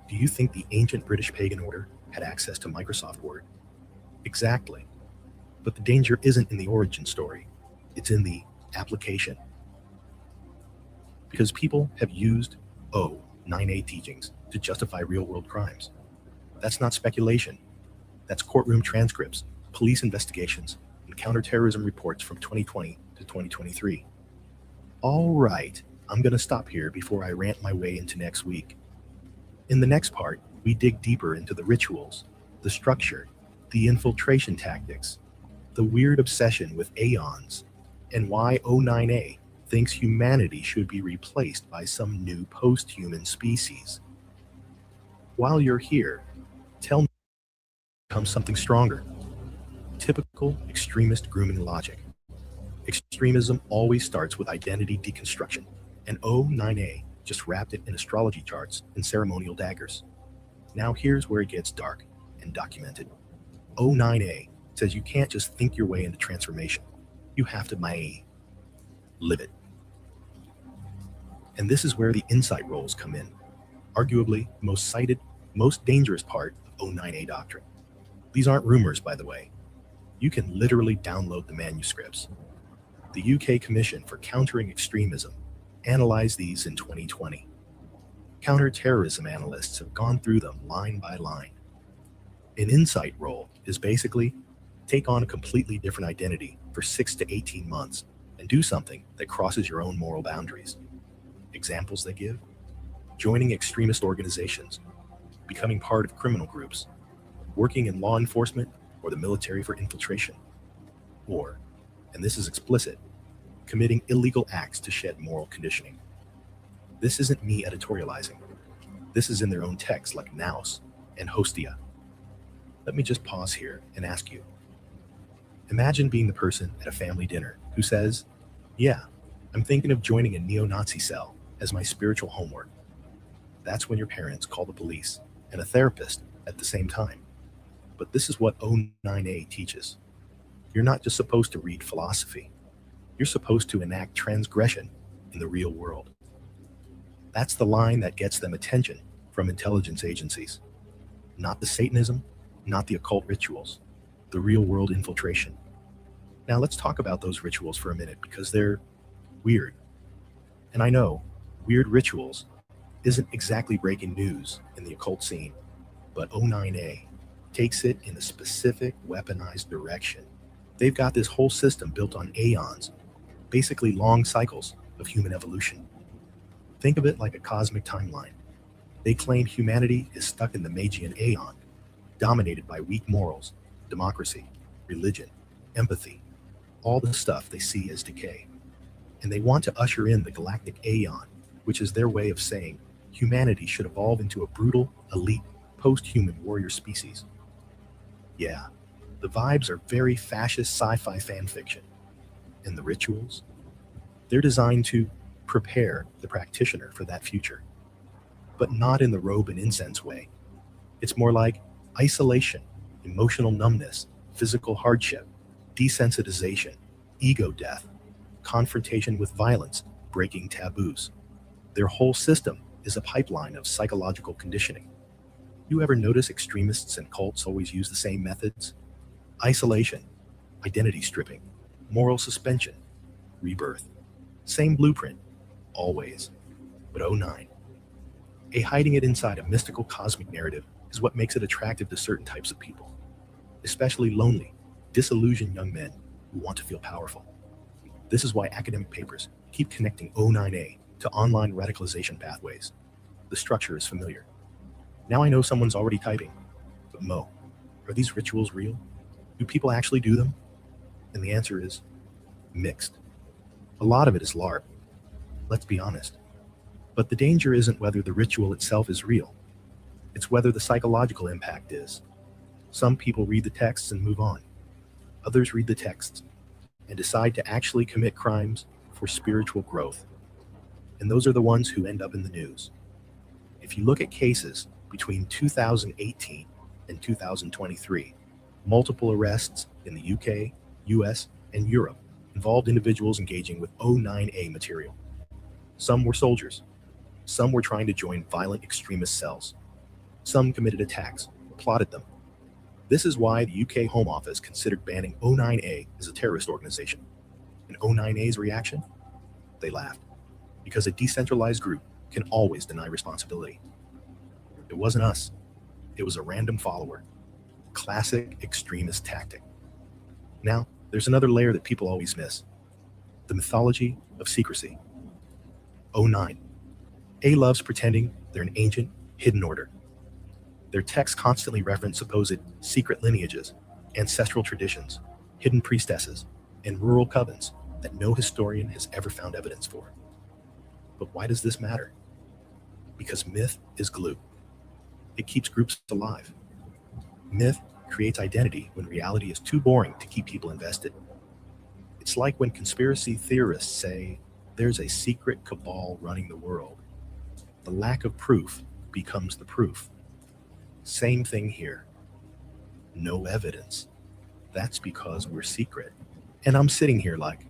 do you think the ancient British pagan order had access to Microsoft Word? Exactly. But the danger isn't in the origin story. It's in the application. Because people have used O9A teachings to justify real-world crimes. That's not speculation. That's courtroom transcripts, police investigations, and counterterrorism reports from 2020 to 2023. All right, I'm going to stop here before I rant my way into next week. In the next part, we dig deeper into the rituals, the structure, the infiltration tactics, the weird obsession with aeons, and why O9A thinks humanity should be replaced by some new post-human species. While you're here, tell me become something stronger. Typical extremist grooming logic. Extremism always starts with identity deconstruction, and O9A just wrapped it in astrology charts and ceremonial daggers. Now here's where it gets dark and documented. O9A says you can't just think your way into transformation. You have to live it. And this is where the insight roles come in. Arguably, most cited, most dangerous part of O9A doctrine. These aren't rumors, by the way. You can literally download the manuscripts. The UK Commission for Countering Extremism analyzed these in 2020. Counterterrorism analysts have gone through them line by line. An insight role is basically take on a completely different identity for 6 to 18 months and do something that crosses your own moral boundaries. Examples they give: joining extremist organizations, becoming part of criminal groups, working in law enforcement or the military for infiltration, or, and this is explicit, committing illegal acts to shed moral conditioning. This isn't me editorializing. This is in their own texts like Naus and Hostia. Let me just pause here and ask you. Imagine being the person at a family dinner who says, yeah, I'm thinking of joining a neo-Nazi cell as my spiritual homework. That's when your parents call the police and a therapist at the same time. But this is what O9A teaches. You're not just supposed to read philosophy. You're supposed to enact transgression in the real world. That's the line that gets them attention from intelligence agencies. Not the Satanism, not the occult rituals, the real world infiltration. Now let's talk about those rituals for a minute because they're weird. And I know weird rituals isn't exactly breaking news in the occult scene, but O9A takes it in a specific weaponized direction. They've got this whole system built on aeons, basically long cycles of human evolution. Think of it like a cosmic timeline. They claim humanity is stuck in the Magian aeon, dominated by weak morals, democracy, religion, empathy, all the stuff they see as decay. And they want to usher in the galactic aeon, which is their way of saying humanity should evolve into a brutal, elite, post-human warrior species. Yeah, the vibes are very fascist sci-fi fan fiction. And the rituals? They're designed to prepare the practitioner for that future. But not in the robe and incense way. It's more like isolation, emotional numbness, physical hardship, desensitization, ego death, confrontation with violence, breaking taboos. Their whole system is a pipeline of psychological conditioning. You ever notice extremists and cults always use the same methods? Isolation, identity stripping, moral suspension, rebirth. Same blueprint, always. But oh nine. Hiding it inside a mystical cosmic narrative is what makes it attractive to certain types of people, especially lonely, disillusioned young men who want to feel powerful. This is why academic papers keep connecting O9A to online radicalization pathways. The structure is familiar. Now I know someone's already typing, but Mo, are these rituals real? Do people actually do them? And the answer is mixed. A lot of it is LARP. Let's be honest. But the danger isn't whether the ritual itself is real. It's whether the psychological impact is. Some people read the texts and move on. Others read the texts and decide to actually commit crimes for spiritual growth. And those are the ones who end up in the news. If you look at cases between 2018 and 2023, multiple arrests in the UK, US, and Europe involved individuals engaging with O9A material. Some were soldiers. Some were trying to join violent extremist cells. Some committed attacks, plotted them. This is why the UK Home Office considered banning O9A as a terrorist organization. And O9A's reaction? They laughed. Because a decentralized group can always deny responsibility. It wasn't us. It was a random follower. Classic extremist tactic. Now, there's another layer that people always miss. The mythology of secrecy. O9. A loves pretending they're an ancient, hidden order. Their texts constantly reference supposed secret lineages, ancestral traditions, hidden priestesses, and rural covens that no historian has ever found evidence for. But why does this matter? Because myth is glue. It keeps groups alive. Myth creates identity when reality is too boring to keep people invested. It's like when conspiracy theorists say there's a secret cabal running the world. The lack of proof becomes the proof. Same thing here. No evidence. That's because we're secret. And I'm sitting here like,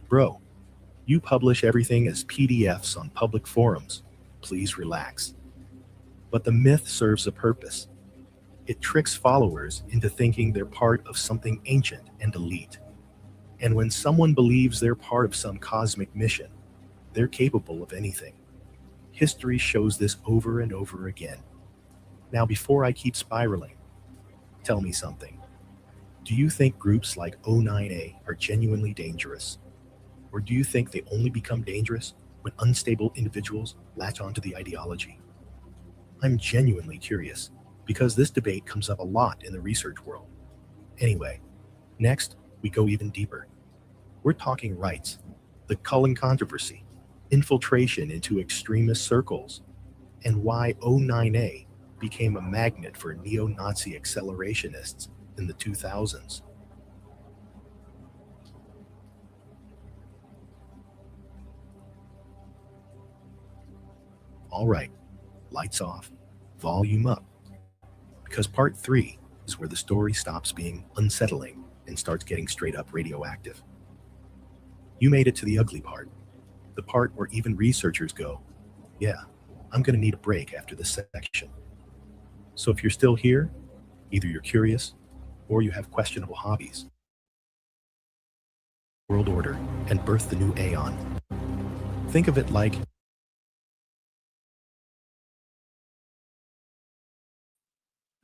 bro, you publish everything as PDFs on public forums. Please relax. But the myth serves a purpose. It tricks followers into thinking they're part of something ancient and elite. And when someone believes they're part of some cosmic mission, they're capable of anything. History shows this over and over again. Now, before I keep spiraling, tell me something. Do you think groups like O9A are genuinely dangerous? Or do you think they only become dangerous when unstable individuals latch onto the ideology? I'm genuinely curious, because this debate comes up a lot in the research world. Anyway, next, we go even deeper. We're talking rights, the Cullen controversy, infiltration into extremist circles, and why O9A became a magnet for neo-Nazi accelerationists in the 2000s. All right, lights off, volume up, because part 3 is where the story stops being unsettling and starts getting straight up radioactive. You made it to the ugly part, the part where even researchers go, yeah, I'm going to need a break after this section. So if you're still here, either you're curious or you have questionable hobbies. World order and birth the new Aeon. Think of it like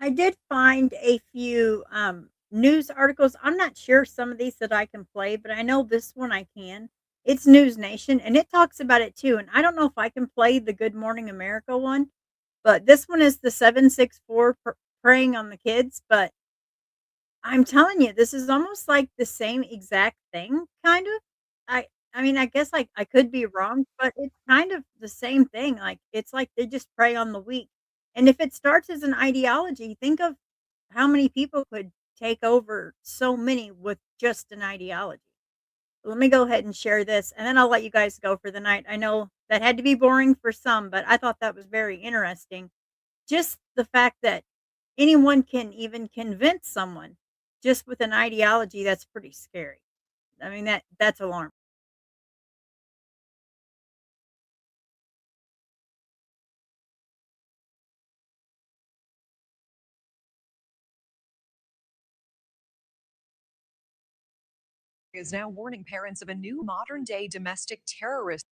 I did find a few news articles. I'm not sure some of these that I can play, but I know this one I can. It's News Nation, and it talks about it too. And I don't know if I can play the Good Morning America one, but this one is the 764 preying on the kids. But I'm telling you, this is almost like the same exact thing, kind of. I mean, I guess I could be wrong, but it's kind of the same thing. Like it's like they just prey on the weak. And if it starts as an ideology, think of how many people could take over so many with just an ideology. Let me go ahead and share this, and then I'll let you guys go for the night. I know that had to be boring for some, but I thought that was very interesting. Just the fact that anyone can even convince someone just with an ideology that's pretty scary. I mean, that's alarming. Is now warning parents of a new modern day domestic terrorist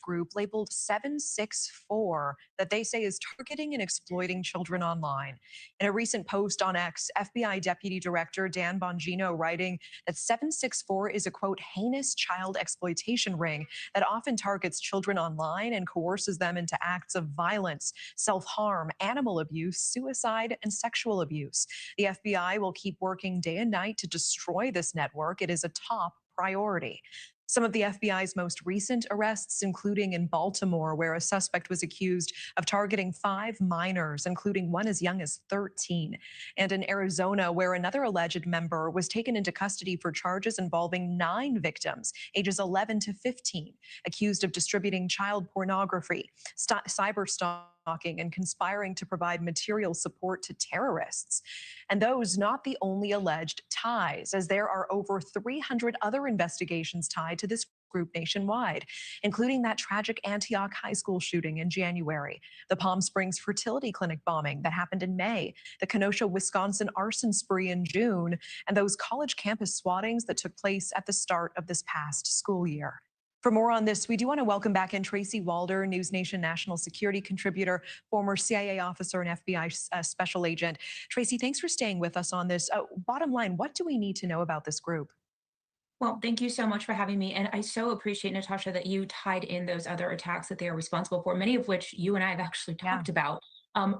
group labeled 764 that they say is targeting and exploiting children online. In a recent post on X, FBI Deputy Director Dan Bongino writing that 764 is a quote heinous child exploitation ring that often targets children online and coerces them into acts of violence, self-harm, animal abuse, suicide, and sexual abuse. The FBI will keep working day and night to destroy this network. It is a top priority. Some of the FBI's most recent arrests, including in Baltimore, where a suspect was accused of targeting 5 minors, including one as young as 13, and in Arizona, where another alleged member was taken into custody for charges involving 9 victims, ages 11 to 15, accused of distributing child pornography, cyber stalking, and conspiring to provide material support to terrorists. And those not the only alleged ties, as there are over 300 other investigations tied to this group nationwide, including that tragic Antioch High School shooting in January, the Palm Springs fertility clinic bombing that happened in May, the Kenosha, Wisconsin arson spree in June, and those college campus swattings that took place at the start of this past school year. For more on this, we do want to welcome back in Tracy Walder, News Nation national security contributor, former CIA officer and FBI special agent. Tracy, thanks for staying with us on this. Bottom line, what do we need to know about this group? Well, thank you so much for having me. And I so appreciate, Natasha, that you tied in those other attacks that they are responsible for, many of which you and I have actually talked about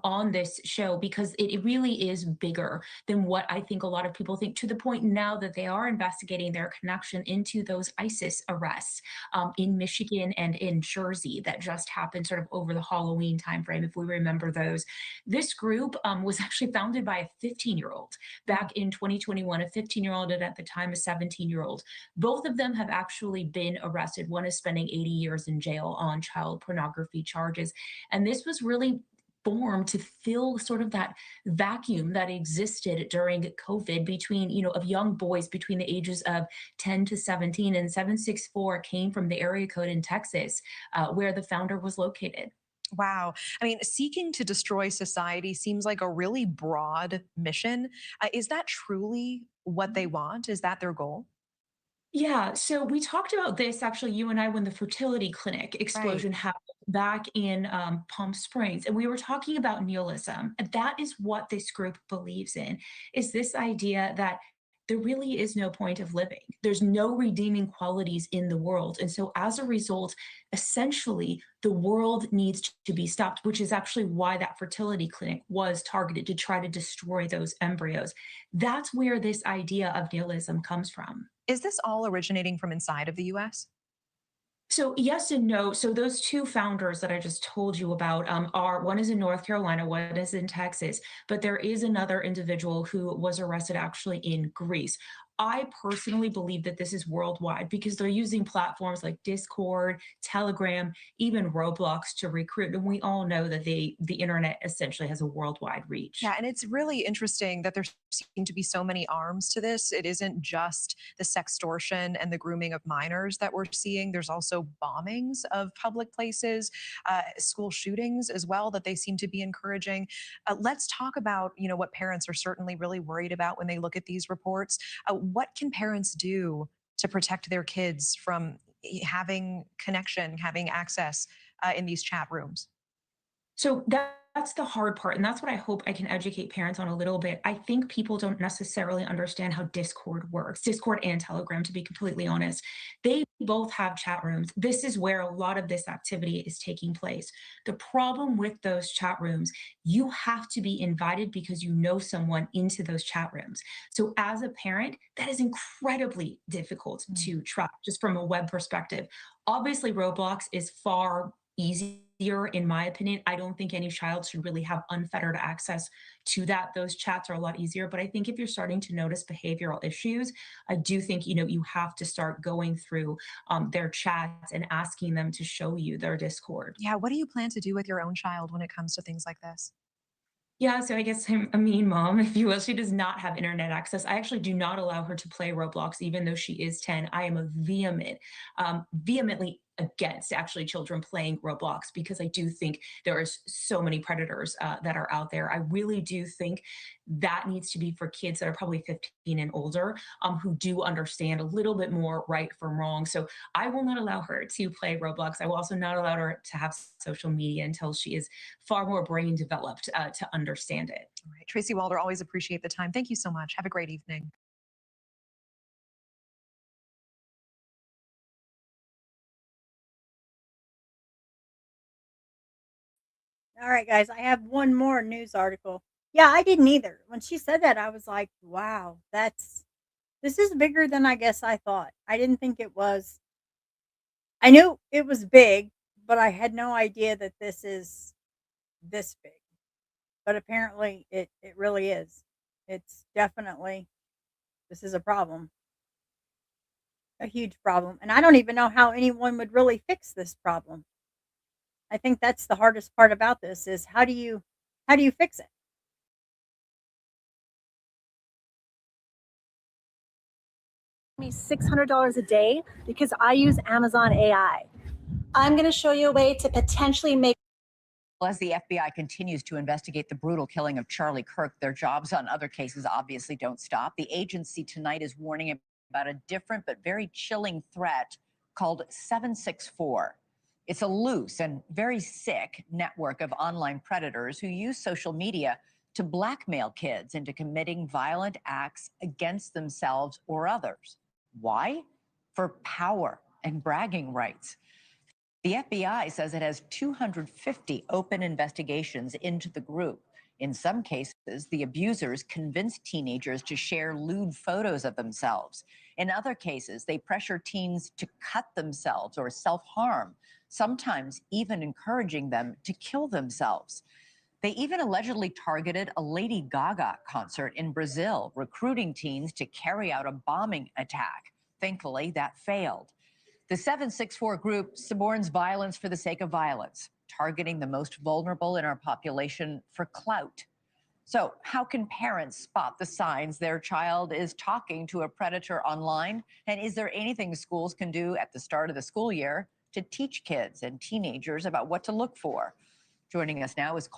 on this show, because it really is bigger than what I think a lot of people think, to the point now that they are investigating their connection into those ISIS arrests in Michigan and in Jersey that just happened sort of over the Halloween timeframe, if we remember those. This group was actually founded by a 15-year-old back in 2021, a 15-year-old and at the time a 17-year-old. Both of them have actually been arrested. One is spending 80 years in jail on child pornography charges. And this was really formed to fill sort of that vacuum that existed during COVID between, of young boys between the ages of 10 to 17. And 764 came from the area code in Texas, where the founder was located. Wow. I mean, seeking to destroy society seems like a really broad mission. Is that truly what they want? Is that their goal? Yeah, so we talked about this actually, you and I, when the fertility clinic Right. explosion happened back in Palm Springs, and we were talking about nihilism. And that is what this group believes in, is this idea that there really is no point of living. There's no redeeming qualities in the world. And so as a result, essentially, the world needs to be stopped, which is actually why that fertility clinic was targeted, to try to destroy those embryos. That's where this idea of nihilism comes from. Is this all originating from inside of the US? So yes and no. So those two founders that I just told you about are, one is in North Carolina, one is in Texas, but there is another individual who was arrested actually in Greece. I personally believe that this is worldwide because they're using platforms like Discord, Telegram, even Roblox to recruit. And we all know that the internet essentially has a worldwide reach. Yeah, and it's really interesting that there seem to be so many arms to this. It isn't just the sextortion and the grooming of minors that we're seeing. There's also bombings of public places, school shootings as well that they seem to be encouraging. Let's talk about, what parents are certainly really worried about when they look at these reports. What can parents do to protect their kids from having connection, having access in these chat rooms? So that's the hard part. And that's what I hope I can educate parents on a little bit. I think people don't necessarily understand how Discord works, Discord and Telegram, to be completely honest. They both have chat rooms. This is where a lot of this activity is taking place. The problem with those chat rooms, you have to be invited because you know someone into those chat rooms. So as a parent, that is incredibly difficult to track just from a web perspective. Obviously, Roblox is far easier, in my opinion. I don't think any child should really have unfettered access to that. Those chats are a lot easier. But I think if you're starting to notice behavioral issues, I do think, you have to start going through their chats and asking them to show you their Discord. Yeah, what do you plan to do with your own child when it comes to things like this? Yeah, so I guess I'm a mean mom, if you will. She does not have internet access. I actually do not allow her to play Roblox, even though she is 10. I am a vehemently against actually children playing Roblox because I do think there are so many predators that are out there. I really do think that needs to be for kids that are probably 15 and older, who do understand a little bit more right from wrong. So I will not allow her to play Roblox. I will also not allow her to have social media until she is far more brain developed to understand it. All right. Tracy Walder, always appreciate the time. Thank you so much. Have a great evening. All right, guys, I have one more news article. Yeah, I didn't either. When she said that, I was like, wow, this is bigger than I guess I thought. I didn't think it was. I knew it was big, but I had no idea that this is this big. But apparently it really is. It's definitely this is a problem, a huge problem. And I don't even know how anyone would really fix this problem. I think that's the hardest part about this is how do you fix it? Me $600 a day because I use Amazon AI. I'm going to show you a way to potentially make. As the FBI continues to investigate the brutal killing of Charlie Kirk, their jobs on other cases obviously don't stop. The agency tonight is warning about a different but very chilling threat called 764. It's a loose and very sick network of online predators who use social media to blackmail kids into committing violent acts against themselves or others. Why? For power and bragging rights. The FBI says it has 250 open investigations into the group. In some cases, the abusers convinced teenagers to share lewd photos of themselves. In other cases, they pressure teens to cut themselves or self-harm, sometimes even encouraging them to kill themselves. They even allegedly targeted a Lady Gaga concert in Brazil, recruiting teens to carry out a bombing attack. Thankfully, that failed. The 764 group suborns violence for the sake of violence, targeting the most vulnerable in our population for clout. So, how can parents spot the signs their child is talking to a predator online? And is there anything schools can do at the start of the school year to teach kids and teenagers about what to look for? Joining us now is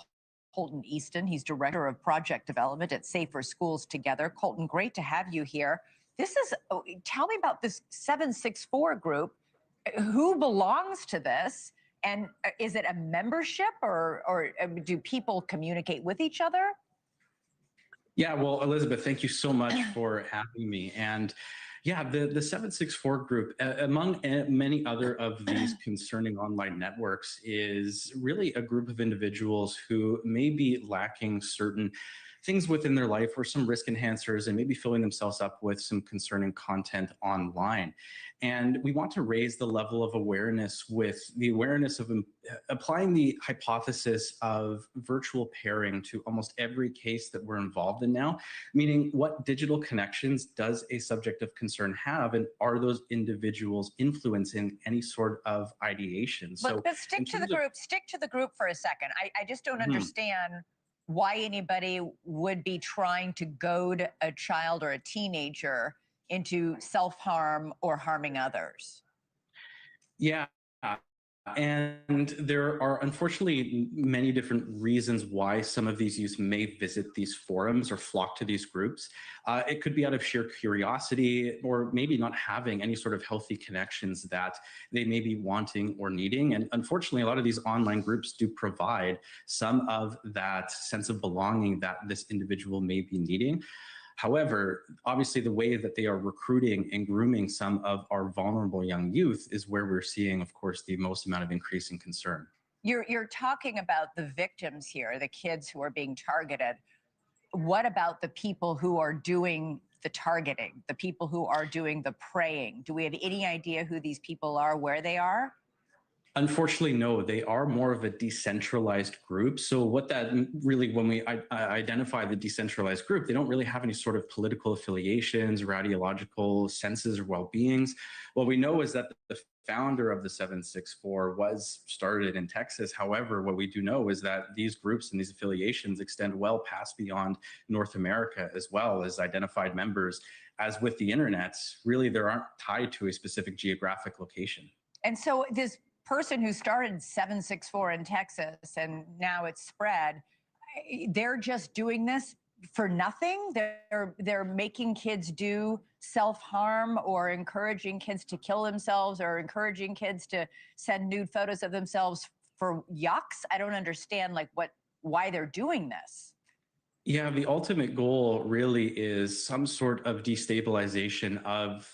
Colton Easton. He's director of project development at Safer Schools Together. Colton, great to have you here. Tell me about this 764 group. Who belongs to this? And is it a membership or do people communicate with each other? Yeah, well, Elizabeth, thank you so much for having me. And yeah, the 764 group, among many other of these concerning online networks, is really a group of individuals who may be lacking certain things within their life or some risk enhancers and maybe filling themselves up with some concerning content online. And we want to raise the level of awareness with the awareness of applying the hypothesis of virtual pairing to almost every case that we're involved in now, meaning what digital connections does a subject of concern have, and are those individuals influencing any sort of ideation? But stick to the group for a second. I just don't understand why anybody would be trying to goad a child or a teenager into self-harm or harming others. Yeah. And there are unfortunately many different reasons why some of these youth may visit these forums or flock to these groups. It could be out of sheer curiosity or maybe not having any sort of healthy connections that they may be wanting or needing. And unfortunately, a lot of these online groups do provide some of that sense of belonging that this individual may be needing. However, obviously the way that they are recruiting and grooming some of our vulnerable young youth is where we're seeing, of course, the most amount of increasing concern. You're talking about the victims here, the kids who are being targeted. What about the people who are doing the targeting, the people who are doing the preying? Do we have any idea who these people are, where they are? Unfortunately, no, they are more of a decentralized group. So what that really, when we identify the decentralized group, they don't really have any sort of political affiliations or ideological senses or well-beings. What we know is that the founder of the 764 was started in Texas. However, what we do know is that these groups and these affiliations extend well past beyond North America, as well as identified members. As with the internet, really, they aren't tied to a specific geographic location. And so this person who started 764 in Texas and now it's spread, they're just doing this for nothing. They're making kids do self-harm or encouraging kids to kill themselves or encouraging kids to send nude photos of themselves for yucks. I don't understand why they're doing this. Yeah, the ultimate goal really is some sort of destabilization of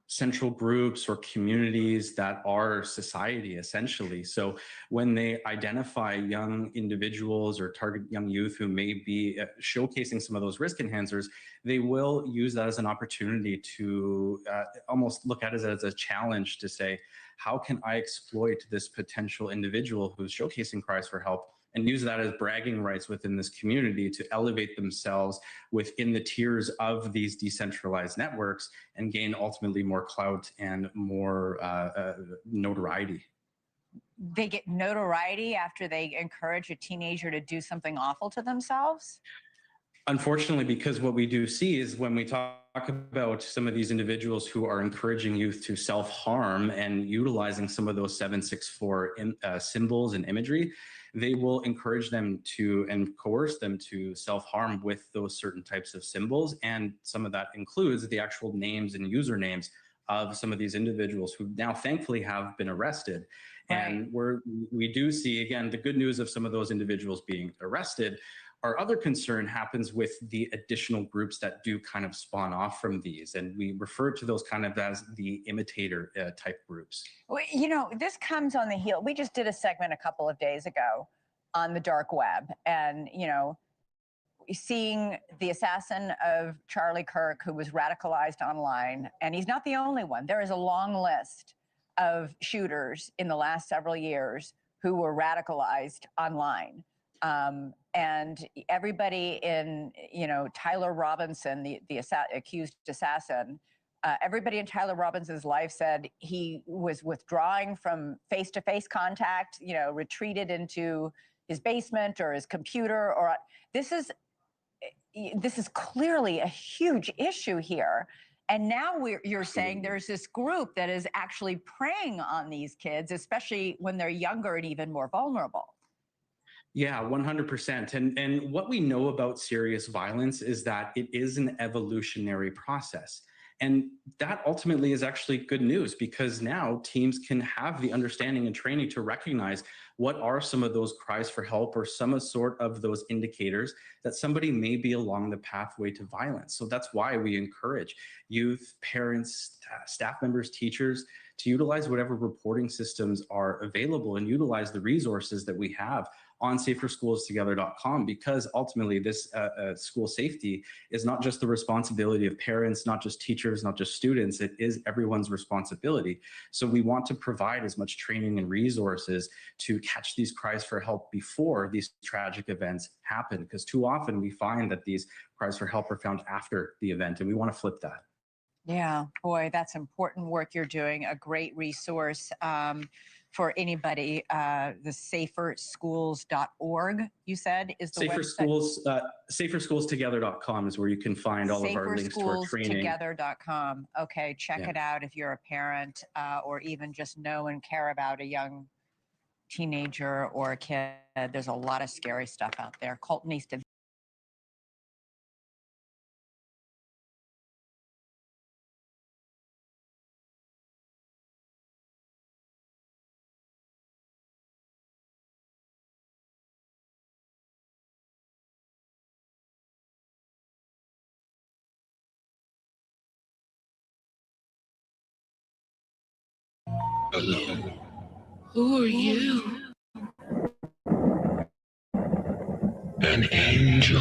central groups or communities that are society, essentially. So when they identify young individuals or target young youth who may be showcasing some of those risk enhancers, they will use that as an opportunity to almost look at it as a challenge to say, how can I exploit this potential individual who's showcasing cries for help, and use that as bragging rights within this community to elevate themselves within the tiers of these decentralized networks and gain ultimately more clout and more notoriety. They get notoriety after they encourage a teenager to do something awful to themselves? Unfortunately, because what we do see is when we talk about some of these individuals who are encouraging youth to self-harm and utilizing some of those 764 symbols and imagery, they will encourage them to and coerce them to self-harm with those certain types of symbols. And some of that includes the actual names and usernames of some of these individuals who now thankfully have been arrested. Right. And we do see, again, the good news of some of those individuals being arrested. Our other concern happens with the additional groups that do kind of spawn off from these. And we refer to those kind of as the imitator type groups. Well, you know, this comes on the heel. We just did a segment a couple of days ago on the dark web. And, you know, seeing the assassin of Charlie Kirk, who was radicalized online, and he's not the only one. There is a long list of shooters in the last several years who were radicalized online. And everybody in, you know, Tyler Robinson, the accused assassin, everybody in Tyler Robinson's life said he was withdrawing from face-to-face contact, you know, retreated into his basement or his computer. Or this is clearly a huge issue here. And now you're saying there's this group that is actually preying on these kids, especially when they're younger and even more vulnerable. Yeah, 100%. And what we know about serious violence is that it is an evolutionary process. And that ultimately is actually good news, because now teams can have the understanding and training to recognize what are some of those cries for help or some sort of those indicators that somebody may be along the pathway to violence. So that's why we encourage youth, parents, staff members, teachers to utilize whatever reporting systems are available and utilize the resources that we have on saferschoolstogether.com, because ultimately this school safety is not just the responsibility of parents, not just teachers, not just students, it is everyone's responsibility. So we want to provide as much training and resources to catch these cries for help before these tragic events happen, because too often we find that these cries for help are found after the event, and we want to flip that. Yeah, boy, that's important work you're doing, a great resource. For anybody, the saferschools.org, you said, is the website? Saferschoolstogether.com is where you can find all of our links to our training. Saferschoolstogether.com. Okay, check it out if you're a parent or even just know and care about a young teenager or a kid. There's a lot of scary stuff out there. Colton needs to Hello. Who are you? An angel.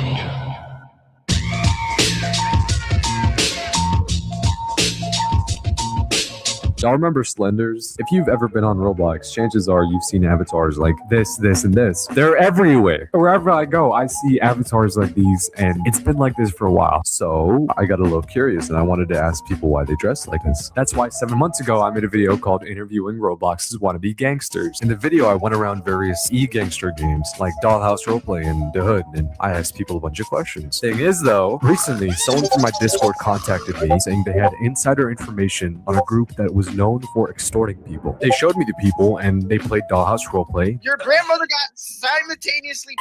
Y'all remember Slenders? If you've ever been on Roblox, chances are you've seen avatars like this, this, and this. They're everywhere. Wherever I go, I see avatars like these, and it's been like this for a while. So I got a little curious, and I wanted to ask people why they dress like this. That's why 7 months ago, I made a video called Interviewing Roblox's Wannabe Gangsters. In the video, I went around various e-gangster games like Dollhouse Roleplay and The Hood, and I asked people a bunch of questions. Thing is, though, recently, someone from my Discord contacted me saying they had insider information on a group that was known for extorting people. They showed me the people, and they played Dollhouse Roleplay. Your grandmother got simultaneously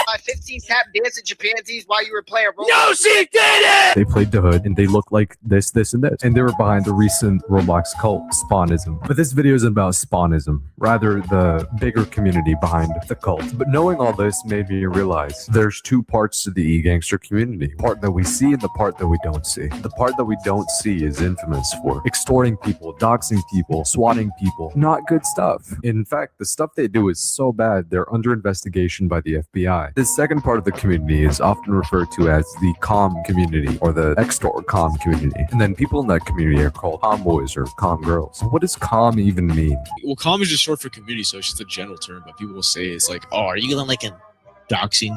by 15 tap dancing chimpanzees while you were playing Roblox. No, she did it! They played The Hood, and they looked like this, this, and this. And they were behind the recent Roblox cult, Spawnism. But this video isn't about Spawnism, rather the bigger community behind the cult. But knowing all this made me realize there's two parts to the e-gangster community. The part that we see and the part that we don't see. The part that we don't see is infamous for extorting people, doxing people, swatting people. Not good stuff. In fact, the stuff they do is so bad, they're under investigation by the FBI. This second part of the community is often referred to as the comm community or the extort comm community. And then people in that community are called comm boys or comm girls. What does comm even mean? Well, comm is just short for community, so it's just a general term, but people will say it's like, oh, are you gonna like a doxing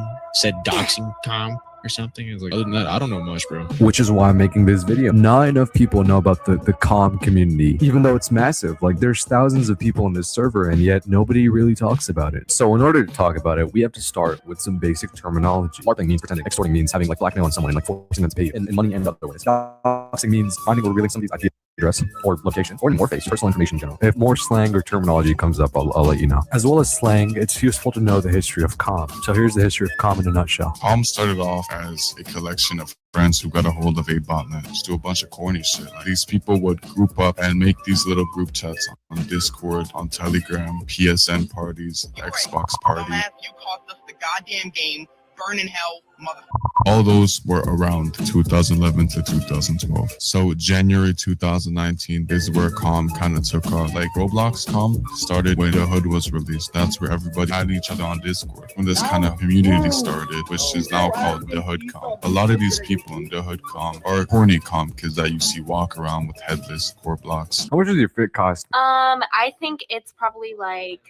comm or something? It's like, other than that, I don't know much, bro. Which is why I'm making this video. Not enough people know about the comm community, even though it's massive. Like, there's thousands of people on this server, and yet nobody really talks about it. So in order to talk about it, we have to start with some basic terminology. LARPing means pretending. Extorting means having like blackmail on someone and like forcing them to pay in money and other ways. Doxing means finding or revealing somebody's IP address or location or more face, personal information in general. If more slang or terminology comes up, I'll let you know. As well as slang, it's useful to know the history of comm. So here's the history of comm in a nutshell. Comm started off as a collection of friends who got a hold of a botnet, just do a bunch of corny shit. These people would group up and make these little group chats on Discord, on Telegram, PSN parties, Xbox party. You cost us the goddamn game. Burn in hell, mother. All those were around 2011 to 2012. So January 2019 is where comm kind of took off. Like Roblox comm started when The Hood was released. That's where everybody had each other on Discord. When this kind of community started, which is now called The Hood comm. A lot of these people in The Hood comm are corny comm kids that you see walk around with headless core blocks. How much does your fit cost? I think it's probably like,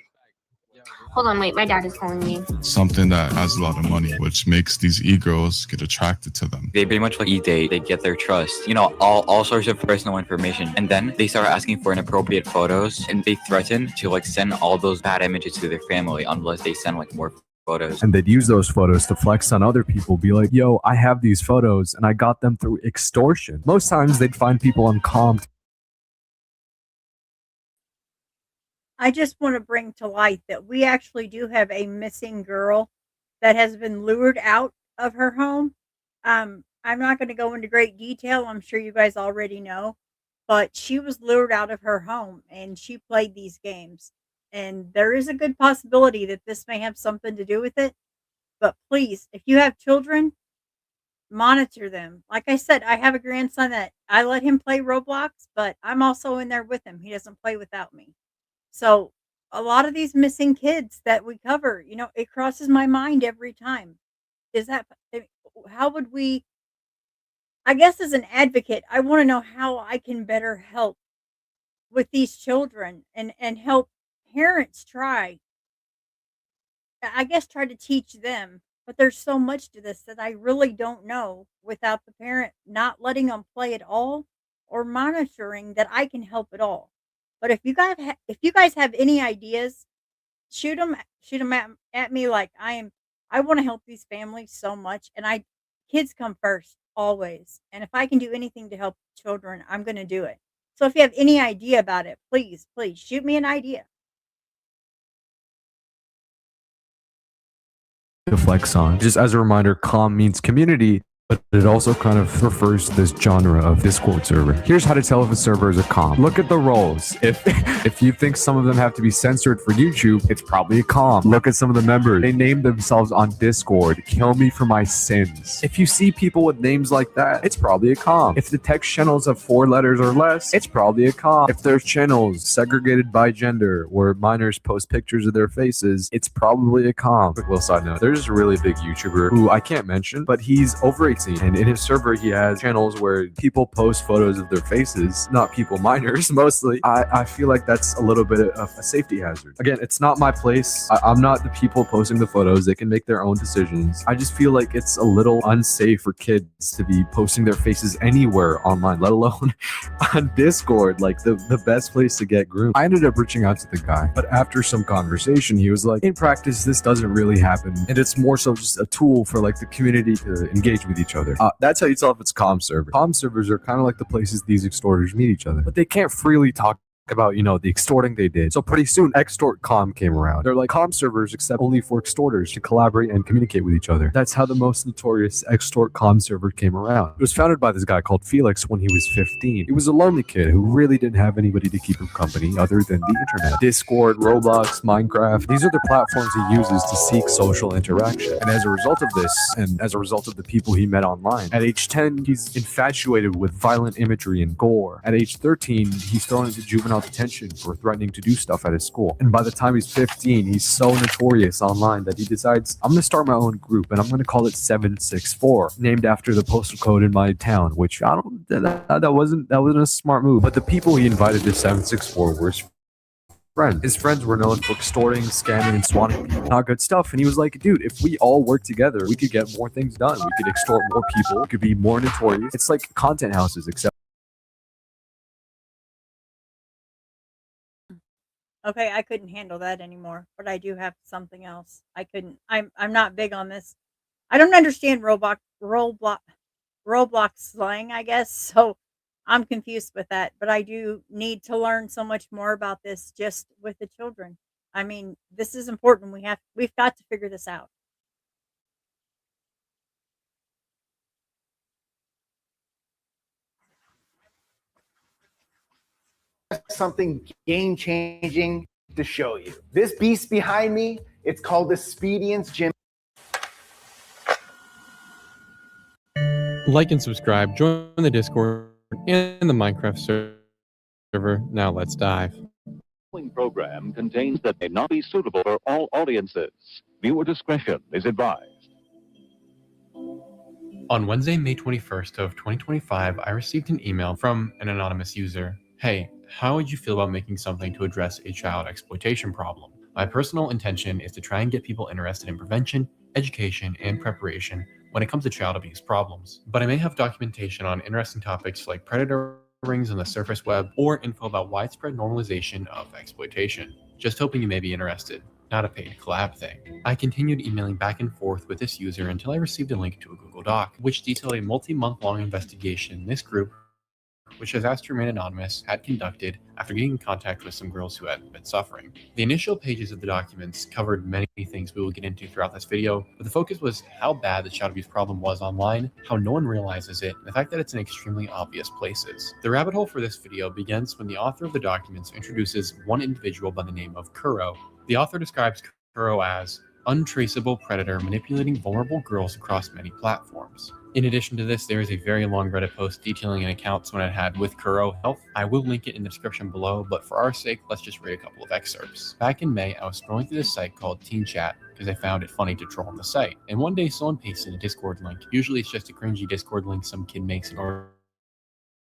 hold on, wait, my dad is calling me. Something that has a lot of money, which makes these e-girls get attracted to them. They pretty much like e-date, they get their trust, you know, all sorts of personal information. And then they start asking for inappropriate photos, and they threaten to like send all those bad images to their family unless they send like more photos. And they'd use those photos to flex on other people, be like, yo, I have these photos and I got them through extortion. Most times they'd find people on comm. I just want to bring to light that we actually do have a missing girl that has been lured out of her home. I'm not going to go into great detail. I'm sure you guys already know, but she was lured out of her home and she played these games. And there is a good possibility that this may have something to do with it. But please, if you have children, monitor them. Like I said, I have a grandson that I let him play Roblox, but I'm also in there with him. He doesn't play without me. So a lot of these missing kids that we cover, you know, it crosses my mind every time. Is that, how would we, I guess as an advocate, I want to know how I can better help with these children and help parents try to teach them. But there's so much to this that I really don't know without the parent not letting them play at all or monitoring that I can help at all. But if you guys have any ideas, shoot them at me. Like I want to help these families so much, and kids come first always. And if I can do anything to help children, I'm going to do it. So if you have any idea about it, please shoot me an idea. To flex on. Just as a reminder, comm means community, but it also kind of refers to this genre of Discord server. Here's how to tell if a server is a comm. Look at the roles. If you think some of them have to be censored for YouTube, it's probably a comm. Look at some of the members. They named themselves on Discord, "Kill me for my sins." If you see people with names like that, it's probably a comm. If the text channels have 4 letters or less, it's probably a comm. If there's channels segregated by gender where minors post pictures of their faces, it's probably a comm. Quick little side note, there's a really big YouTuber who I can't mention, but he's over a great scene. And in his server, he has channels where people post photos of their faces, not people minors mostly. I feel like that's a little bit of a safety hazard. Again, it's not my place. I'm not the people posting the photos. They can make their own decisions. I just feel like it's a little unsafe for kids to be posting their faces anywhere online, let alone on Discord, like the best place to get groomed. I ended up reaching out to the guy, but after some conversation, he was like, in practice, this doesn't really happen. And it's more so just a tool for like the community to engage with each other. That's how you tell if it's comm server. Comm servers are kind of like the places these extorters meet each other, but they can't freely talk about, the extorting they did. So pretty soon, Extort.com came around. They're like comm servers, except only for extorters to collaborate and communicate with each other. That's how the most notorious Extort.com server came around. It was founded by this guy called Felix when he was 15. He was a lonely kid who really didn't have anybody to keep him company other than the internet. Discord, Roblox, Minecraft, these are the platforms he uses to seek social interaction. And as a result of this, and as a result of the people he met online, at age 10, he's infatuated with violent imagery and gore. At age 13, he's thrown into juvenile detention for threatening to do stuff at his school. And by the time he's 15, he's so notorious online that he decides, I'm going to start my own group and I'm going to call it 764, named after the postal code in my town, which that wasn't a smart move. But the people he invited to 764 were his friends. His friends were known for extorting, scamming, and swatting people. Not good stuff. And he was like, dude, if we all work together, we could get more things done. We could extort more people. We could be more notorious. It's like content houses, except Okay, I couldn't handle that anymore, but I do have something else. I'm not big on this. I don't understand Roblox slang, I guess. So I'm confused with that, but I do need to learn so much more about this just with the children. I mean, this is important. We've got to figure this out. Something game-changing to show you. This beast behind me, it's called Expedience Gym. Like and subscribe, join the Discord and the Minecraft server. Now let's dive. The following program contains that may not be suitable for all audiences. Viewer discretion is advised. On Wednesday, May 21st of 2025, I received an email from an anonymous user. Hey, how would you feel about making something to address a child exploitation problem? My personal intention is to try and get people interested in prevention, education, and preparation when it comes to child abuse problems. But I may have documentation on interesting topics like predator rings on the surface web or info about widespread normalization of exploitation. Just hoping you may be interested. Not a paid collab thing. I continued emailing back and forth with this user until I received a link to a Google Doc, which detailed a multi-month-long investigation this group, which has asked to remain anonymous, had conducted after getting in contact with some girls who had been suffering. The initial pages of the documents covered many things we will get into throughout this video, but the focus was how bad the child abuse problem was online, how no one realizes it, and the fact that it's in extremely obvious places. The rabbit hole for this video begins when the author of the documents introduces one individual by the name of Kuro. The author describes Kuro as untraceable predator manipulating vulnerable girls across many platforms. In addition to this, there is a very long Reddit post detailing an account someone had had with Kuro Health. I will link it in the description below, but for our sake, let's just read a couple of excerpts. Back in May, I was scrolling through this site called Teen Chat because I found it funny to troll on the site. And one day someone pasted a Discord link. Usually it's just a cringy Discord link some kid makes in order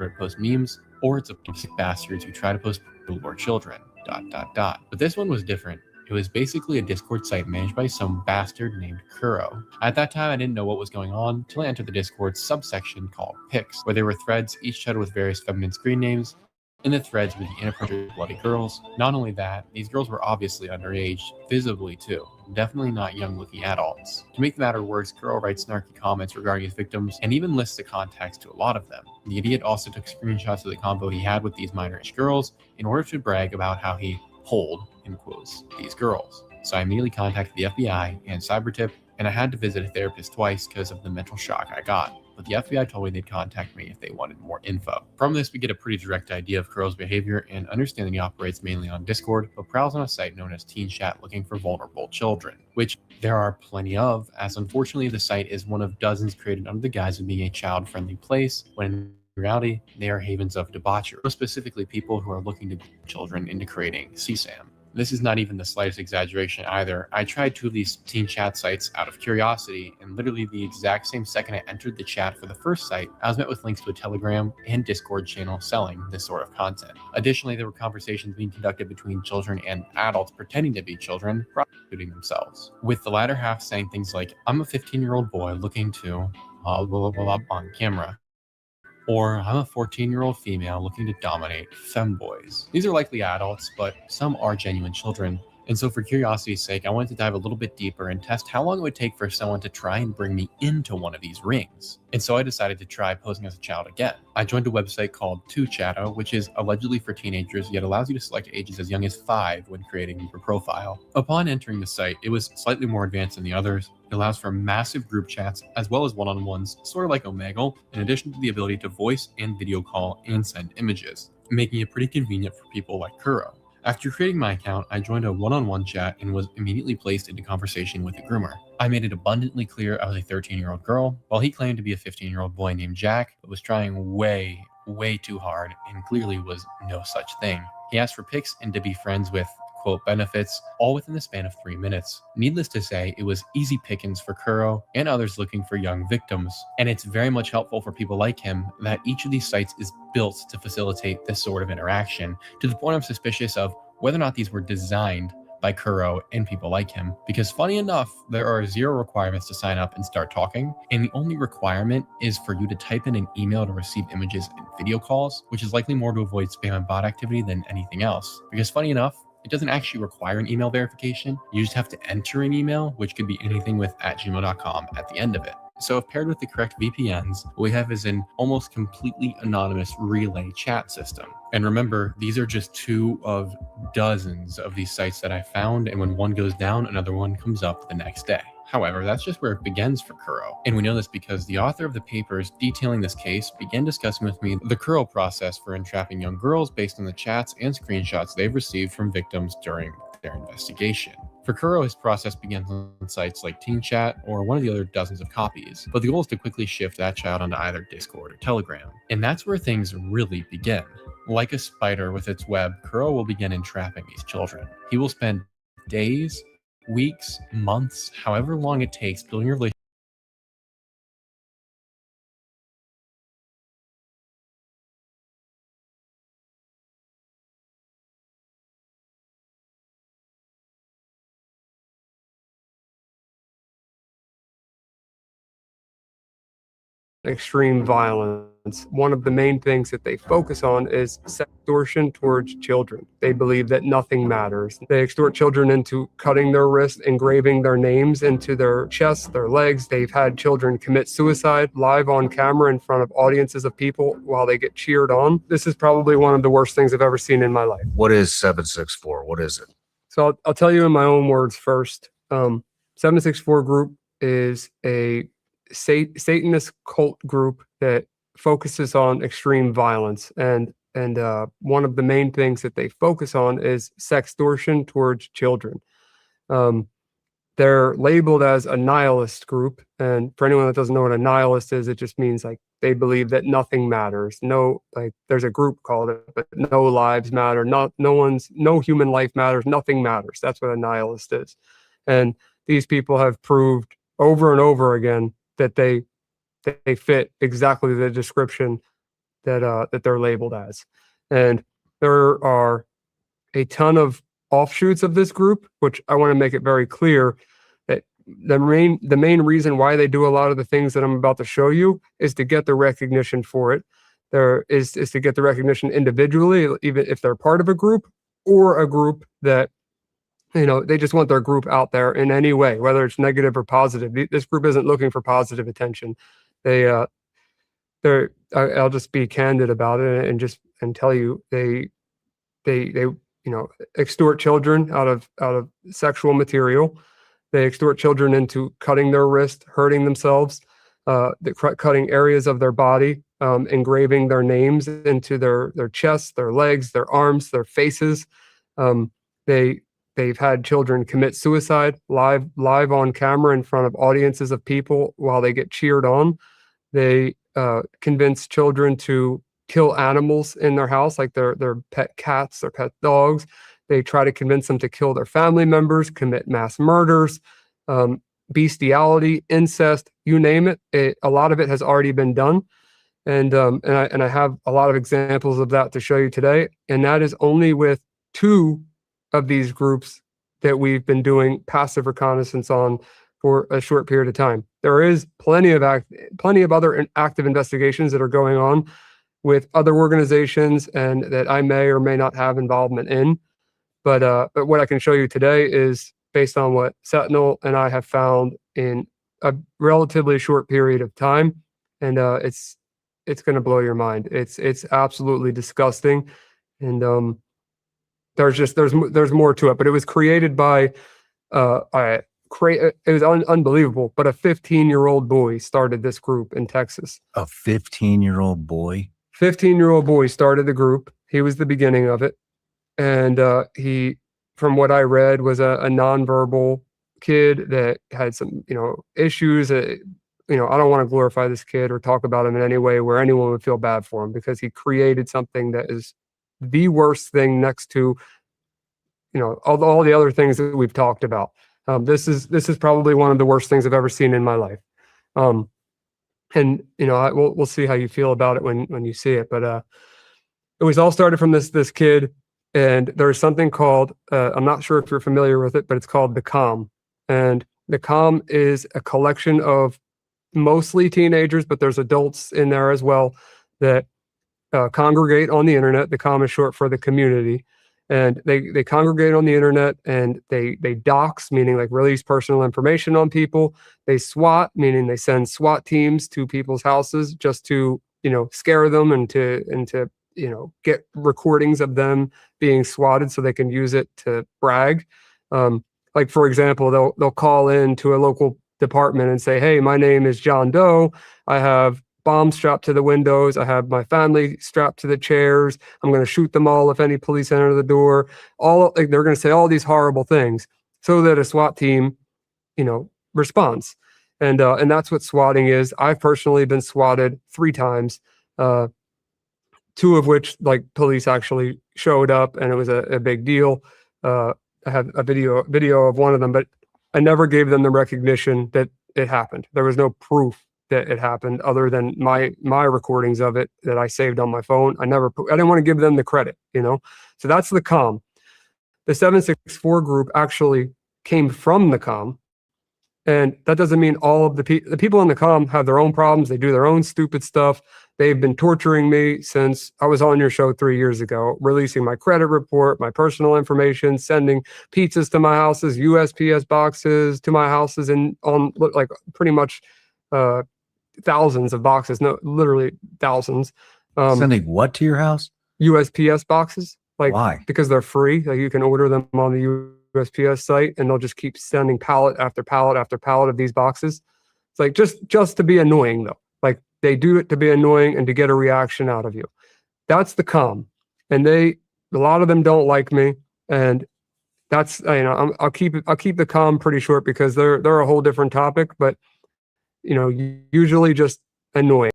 to post memes, or it's a bunch of bastards who try to post or children, ... But this one was different. It was basically a Discord site managed by some bastard named Kuro. At that time, I didn't know what was going on until I entered the Discord subsection called Pics, where there were threads, each titled with various feminine screen names. In the threads were the inappropriate bloody girls. Not only that, these girls were obviously underage, visibly too. Definitely not young-looking adults. To make the matter worse, Kuro writes snarky comments regarding his victims and even lists the contacts to a lot of them. The idiot also took screenshots of the convo he had with these minorish girls in order to brag about how he pulled, in quotes, these girls. So I immediately contacted the FBI and CyberTip, and I had to visit a therapist twice because of the mental shock I got. But the FBI told me they'd contact me if they wanted more info. From this, we get a pretty direct idea of Kuro's behavior and understanding he operates mainly on Discord, but prowls on a site known as Teen Chat looking for vulnerable children, which there are plenty of, as unfortunately the site is one of dozens created under the guise of being a child-friendly place, when in reality, they are havens of debauchery, specifically people who are looking to get children into creating CSAM. This is not even the slightest exaggeration either. I tried two of these teen chat sites out of curiosity, and literally the exact same second I entered the chat for the first site, I was met with links to a Telegram and Discord channel selling this sort of content. Additionally, there were conversations being conducted between children and adults pretending to be children, prostituting themselves, with the latter half saying things like, "I'm a 15-year-old boy looking to blah, blah, blah, blah, on camera," or "I'm a 14-year-old female looking to dominate femboys." These are likely adults, but some are genuine children. And so for curiosity's sake, I wanted to dive a little bit deeper and test how long it would take for someone to try and bring me into one of these rings. And so I decided to try posing as a child again. I joined a website called 2Chatto, which is allegedly for teenagers, yet allows you to select ages as young as 5 when creating your profile. Upon entering the site, it was slightly more advanced than the others. It allows for massive group chats as well as one-on-ones, sort of like Omegle, in addition to the ability to voice and video call and send images, making it pretty convenient for people like Kuro. After creating my account, I joined a one-on-one chat and was immediately placed into conversation with a groomer. I made it abundantly clear I was a 13-year-old girl, while he claimed to be a 15-year-old boy named Jack, but was trying way too hard and clearly was no such thing. He asked for pics and to be friends with, quote, benefits, all within the span of 3 minutes. Needless to say, it was easy pickings for Kuro and others looking for young victims. And it's very much helpful for people like him that each of these sites is built to facilitate this sort of interaction, to the point I'm suspicious of whether or not these were designed by Kuro and people like him. Because funny enough, there are 0 requirements to sign up and start talking, and the only requirement is for you to type in an email to receive images and video calls, which is likely more to avoid spam and bot activity than anything else. Because funny enough, it doesn't actually require an email verification. You just have to enter an email, which could be anything with @gmail.com at the end of it. So if paired with the correct VPNs, what we have is an almost completely anonymous relay chat system. And remember, these are just 2 of dozens of these sites that I found, and when one goes down, another one comes up the next day. However, that's just where it begins for Kuro. And we know this because the author of the papers detailing this case began discussing with me the Kuro process for entrapping young girls based on the chats and screenshots they've received from victims during their investigation. For Kuro, his process begins on sites like Teen Chat or one of the other dozens of copies, but the goal is to quickly shift that child onto either Discord or Telegram. And that's where things really begin. Like a spider with its web, Kuro will begin entrapping these children. He will spend days, weeks, months, however long it takes building a relationship extreme violence. One of the main things that they focus on is extortion towards children. They believe that nothing matters. They extort children into cutting their wrists, engraving their names into their chests, their legs. They've had children commit suicide live on camera in front of audiences of people while they get cheered on. This is probably one of the worst things I've ever seen in my life. What is 764? What is it? So I'll tell you in my own words first. 764 Group is a Satanist cult group that focuses on extreme violence, and one of the main things that they focus on is sextortion towards children. They're labeled as a nihilist group, and for anyone that doesn't know what a nihilist is, it just means like they believe that nothing matters. No, like there's a group called it, but no lives matter. No human life matters. Nothing matters. That's what a nihilist is, and these people have proved over and over again that they fit exactly the description that they're labeled as. And there are a ton of offshoots of this group, which I want to make it very clear that the main reason why they do a lot of the things that I'm about to show you is to get the recognition for it. There is to get the recognition individually, even if they're part of a group or a group that, you know, they just want their group out there in any way, whether it's negative or positive. This group isn't looking for positive attention. I'll just be candid about it and tell you they extort children out of sexual material. They extort children into cutting their wrist, hurting themselves, cutting areas of their body, engraving their names into their chests, their legs, their arms, their faces. They've had children commit suicide live on camera in front of audiences of people while they get cheered on. They convince children to kill animals in their house, like their pet cats, their pet dogs. They try to convince them to kill their family members, commit mass murders, bestiality, incest, you name it. A lot of it has already been done. And I have a lot of examples of that to show you today. And that is only with 2 of these groups that we've been doing passive reconnaissance on for a short period of time. There is plenty of other active investigations that are going on with other organizations and that I may or may not have involvement in. But what I can show you today is based on what Sentinel and I have found in a relatively short period of time, and it's going to blow your mind. It's absolutely disgusting, and there's more to it. But it was created by it was unbelievable. But a 15-year-old boy started this group in Texas. A 15-year-old boy. 15-year-old boy started the group. He was the beginning of it. And he, from what I read, was a nonverbal kid that had some, issues. I don't want to glorify this kid or talk about him in any way where anyone would feel bad for him, because he created something that is the worst thing next to, all the other things that we've talked about. This is probably one of the worst things I've ever seen in my life. And we'll see how you feel about it when you see it. But it was all started from this kid. And there's something called, I'm not sure if you're familiar with it, but it's called the COM. And the COM is a collection of mostly teenagers, but there's adults in there as well that congregate on the internet. The COM is short for the community. And they congregate on the internet, and they dox, meaning like release personal information on people. They SWAT, meaning they send SWAT teams to people's houses just to, scare them and to get recordings of them being swatted so they can use it to brag. Like, for example, they'll call in to a local department and say, "Hey, my name is John Doe. I have bombs strapped to the windows. I have my family strapped to the chairs. I'm going to shoot them all if any police enter the door." They're going to say all these horrible things so that a SWAT team, responds. And that's what swatting is. I've personally been swatted 3 times. 2 of which, like, police actually showed up, and it was a big deal. I have a video of one of them, but I never gave them the recognition that it happened. There was no proof that it happened other than my recordings of it that I saved on my phone. I didn't want to give them the credit, So that's the COM. The 764 group actually came from the COM. And that doesn't mean all of the people in the COM have their own problems. They do their own stupid stuff. They've been torturing me since I was on your show 3 years ago, releasing my credit report, my personal information, sending pizzas to my houses, USPS boxes to my houses, and on like pretty much thousands of boxes. No, literally thousands. Sending what to your house? USPS boxes. Like, why? Because they're free. Like, you can order them on the USPS site, and they'll just keep sending pallet after pallet after pallet of these boxes. It's like just to be annoying, though. Like, they do it to be annoying and to get a reaction out of you. That's the COM, and a lot of them don't like me, and that's I'll keep the COM pretty short because they're a whole different topic, but usually just annoying.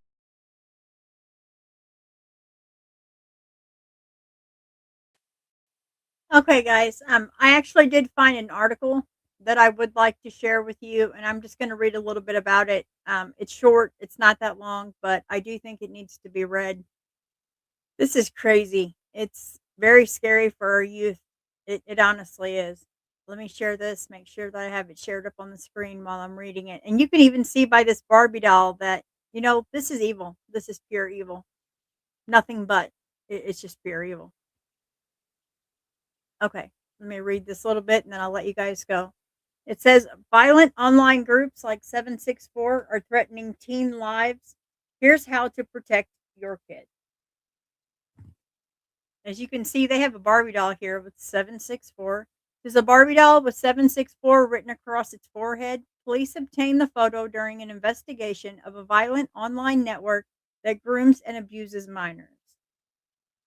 Okay, guys. I actually did find an article that I would like to share with you, and I'm just going to read a little bit about it. It's short, it's not that long, but I do think it needs to be read. This is crazy. It's very scary for our youth. It honestly is. Let me share this, make sure that I have it shared up on the screen while I'm reading it. And you can even see by this Barbie doll that, this is evil. This is pure evil. Nothing but. It's just pure evil. Okay, let me read this a little bit and then I'll let you guys go. It says, violent online groups like 764 are threatening teen lives. Here's how to protect your kid. As you can see, they have a Barbie doll here with 764. There's a Barbie doll with 764 written across its forehead. Police obtained the photo during an investigation of a violent online network that grooms and abuses minors.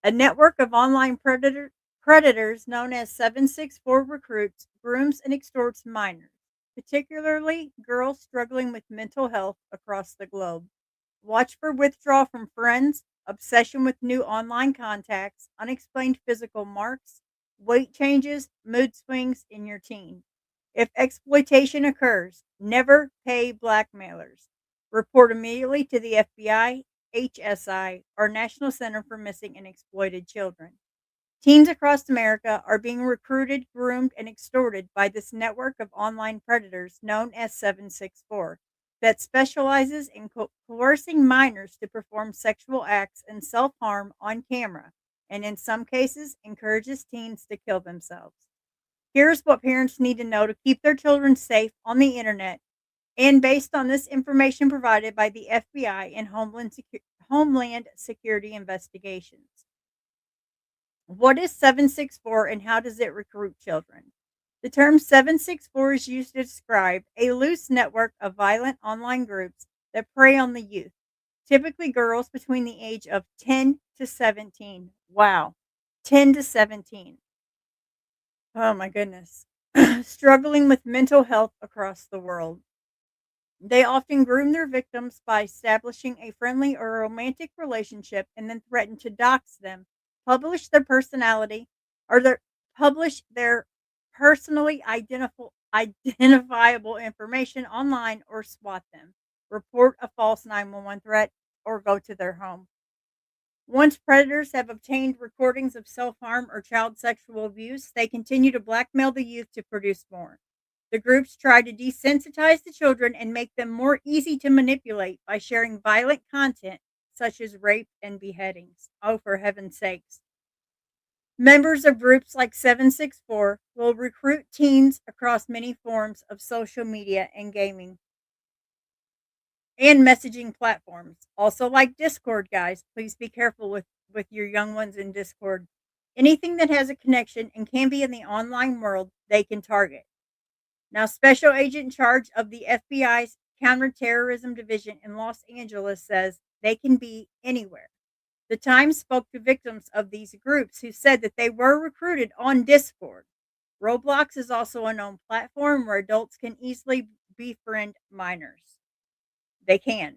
A network of online predators known as 764 recruits, grooms, and extorts minors, particularly girls struggling with mental health across the globe. Watch for withdrawal from friends, obsession with new online contacts, unexplained physical marks, weight changes, mood swings in your teen. If exploitation occurs, never pay blackmailers. Report immediately to the FBI, HSI, or National Center for Missing and Exploited Children. Teens across America are being recruited, groomed, and extorted by this network of online predators known as 764 that specializes in coercing minors to perform sexual acts and self harm on camera, and in some cases, encourages teens to kill themselves. Here's what parents need to know to keep their children safe on the internet, and based on this information provided by the FBI and Homeland Security investigations. What is 764 and how does it recruit children? The term 764 is used to describe a loose network of violent online groups that prey on the youth, typically girls between the age of 10 to 17. Wow, 10 to 17. Oh my goodness. Struggling with mental health across the world. They often groom their victims by establishing a friendly or romantic relationship and then threaten to dox them, publish their personality, or publish their personally identifiable information online or swat them, report a false 911 threat, or go to their home. Once predators have obtained recordings of self-harm or child sexual abuse, they continue to blackmail the youth to produce more. The groups try to desensitize the children and make them more easy to manipulate by sharing violent content such as rape and beheadings. Oh, for heaven's sakes. Members of groups like 764 will recruit teens across many forms of social media and gaming and messaging platforms. Also like Discord, guys. Please be careful with your young ones in Discord. Anything that has a connection and can be in the online world, they can target. Now, Special Agent in charge of the FBI's Counterterrorism Division in Los Angeles says they can be anywhere. The Times spoke to victims of these groups who said that they were recruited on Discord. Roblox is also a known platform where adults can easily befriend minors. They can.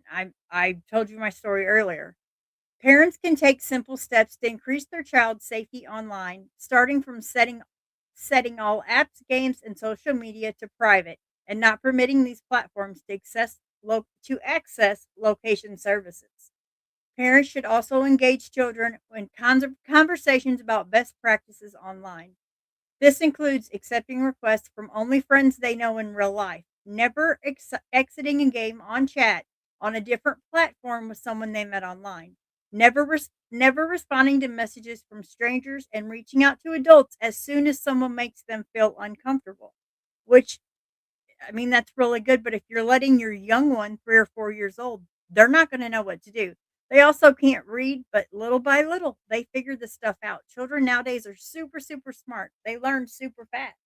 I told you my story earlier. Parents can take simple steps to increase their child's safety online, starting from setting all apps, games, and social media to private and not permitting these platforms to access location services. Parents should also engage children in conversations about best practices online. This includes accepting requests from only friends they know in real life, never exiting a game on chat on a different platform with someone they met online, never responding to messages from strangers, and reaching out to adults as soon as someone makes them feel uncomfortable. Which, I mean, that's really good, but if you're letting your young one, 3 or 4 years old, they're not going to know what to do. They also can't read, but little by little, they figure this stuff out. Children nowadays are super, super smart. They learn super fast.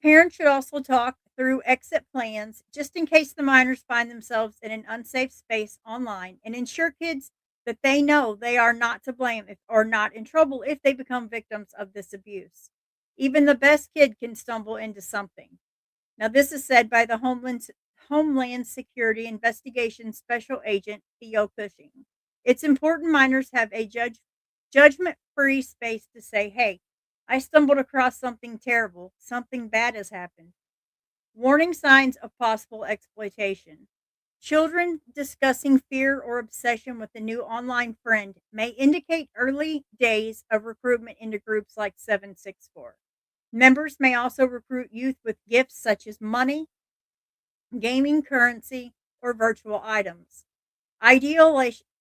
Parents should also talk through exit plans just in case the minors find themselves in an unsafe space online, and ensure kids that they know they are not to blame or not in trouble if they become victims of this abuse. Even the best kid can stumble into something. Now, this is said by the Homeland Security Investigation Special Agent Theo Cushing. It's important minors have a judgment-free space to say, hey, I stumbled across something terrible. Something bad has happened. Warning signs of possible exploitation. Children discussing fear or obsession with a new online friend may indicate early days of recruitment into groups like 764. Members may also recruit youth with gifts such as money, gaming currency, or virtual items.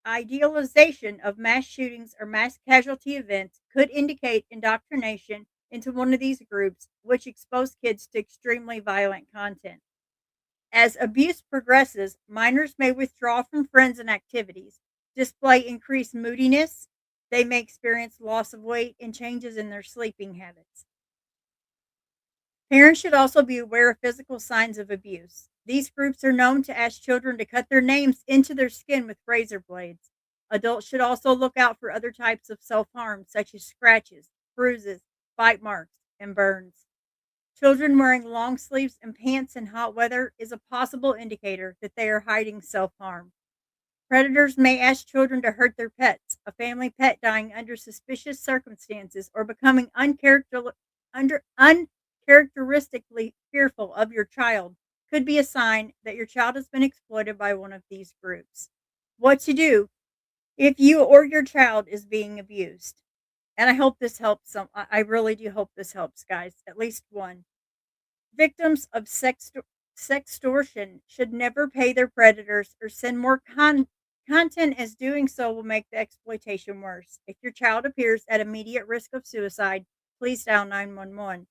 Idealization of mass shootings or mass casualty events could indicate indoctrination into one of these groups, which expose kids to extremely violent content. As abuse progresses, minors may withdraw from friends and activities, display increased moodiness, they may experience loss of weight and changes in their sleeping habits. Parents should also be aware of physical signs of abuse. These groups are known to ask children to cut their names into their skin with razor blades. Adults should also look out for other types of self-harm, such as scratches, bruises, bite marks, and burns. Children wearing long sleeves and pants in hot weather is a possible indicator that they are hiding self-harm. Predators may ask children to hurt their pets. A family pet dying under suspicious circumstances or becoming uncharacteristically fearful of your child could be a sign that your child has been exploited by one of these groups. What to do if you or your child is being abused. And I hope this helps some. I really do hope this helps, guys. At least one. Victims of sextortion should never pay their predators or send more content, as doing so will make the exploitation worse. If your child appears at immediate risk of suicide, please dial 911.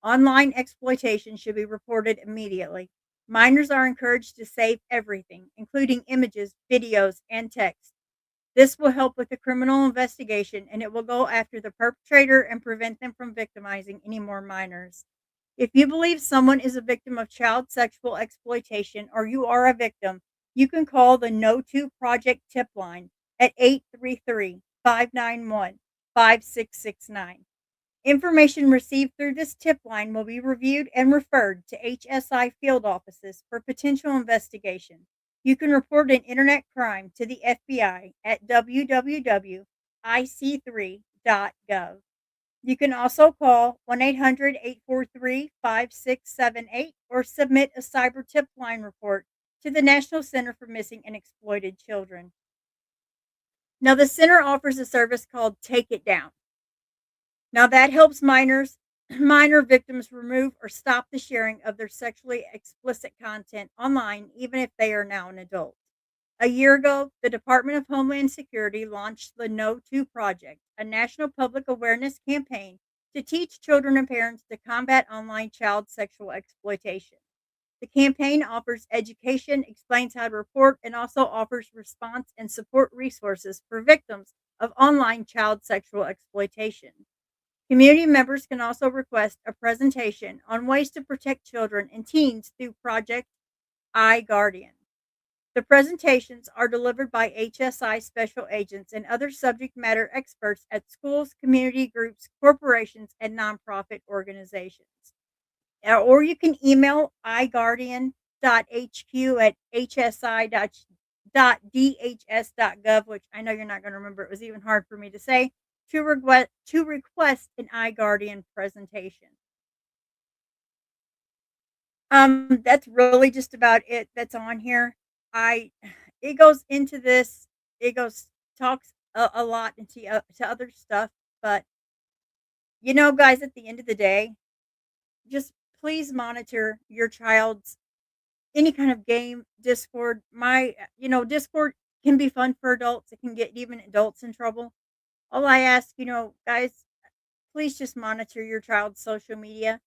Online exploitation should be reported immediately. Minors are encouraged to save everything, including images, videos, and text. This will help with the criminal investigation, and it will go after the perpetrator and prevent them from victimizing any more minors. If you believe someone is a victim of child sexual exploitation or you are a victim, you can call the No 2 Project tip line at 833-591-5669. Information received through this tip line will be reviewed and referred to HSI field offices for potential investigation. You can report an internet crime to the FBI at www.ic3.gov. You can also call 1-800-843-5678 or submit a cyber tip line report to the National Center for Missing and Exploited Children. Now, the center offers a service called Take It Down. Now, that helps minor victims remove or stop the sharing of their sexually explicit content online, even if they are now an adult. A year ago, the Department of Homeland Security launched the No 2 Project, a national public awareness campaign to teach children and parents to combat online child sexual exploitation. The campaign offers education, explains how to report, and also offers response and support resources for victims of online child sexual exploitation. Community members can also request a presentation on ways to protect children and teens through Project iGuardian. The presentations are delivered by HSI special agents and other subject matter experts at schools, community groups, corporations, and nonprofit organizations. Or you can email iGuardian.hq@hsi.dhs.gov, which I know you're not going to remember. It was even hard for me to say, to request an iGuardian presentation. That's really just about it that's on here. It goes into this, talks a lot into to other stuff, but you know, guys, at the end of the day, just please monitor your child's any kind of game. Discord, Discord can be fun for adults. It can get even adults in trouble. All I ask, guys, please just monitor your child's social media.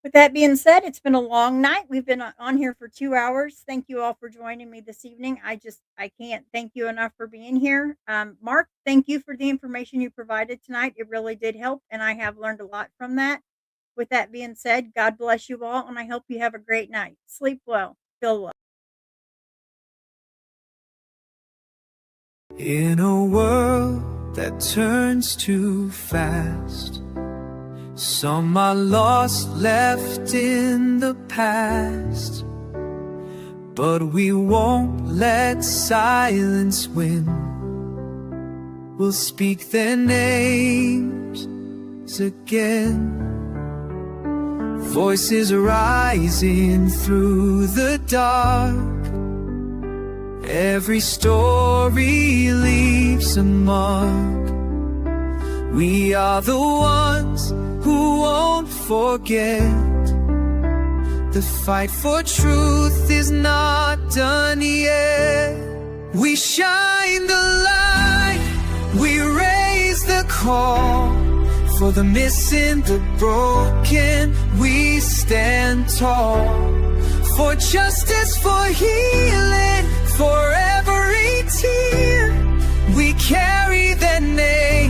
With that being said, it's been a long night. We've been on here for 2 hours. Thank you all for joining me this evening. I can't thank you enough for being here. Mark, thank you for the information you provided tonight. It really did help, and I have learned a lot from that. With that being said, God bless you all, and I hope you have a great night. Sleep well. Feel well. In a world that turns too fast, some are lost, left in the past, but we won't let silence win. We'll speak their names again. Voices rising through the dark. Every story leaves a mark. We are the ones who won't forget. The fight for truth is not done yet. We shine the light, we raise the call. For the missing, the broken, we stand tall. For justice, for healing, for every tear, we carry their name.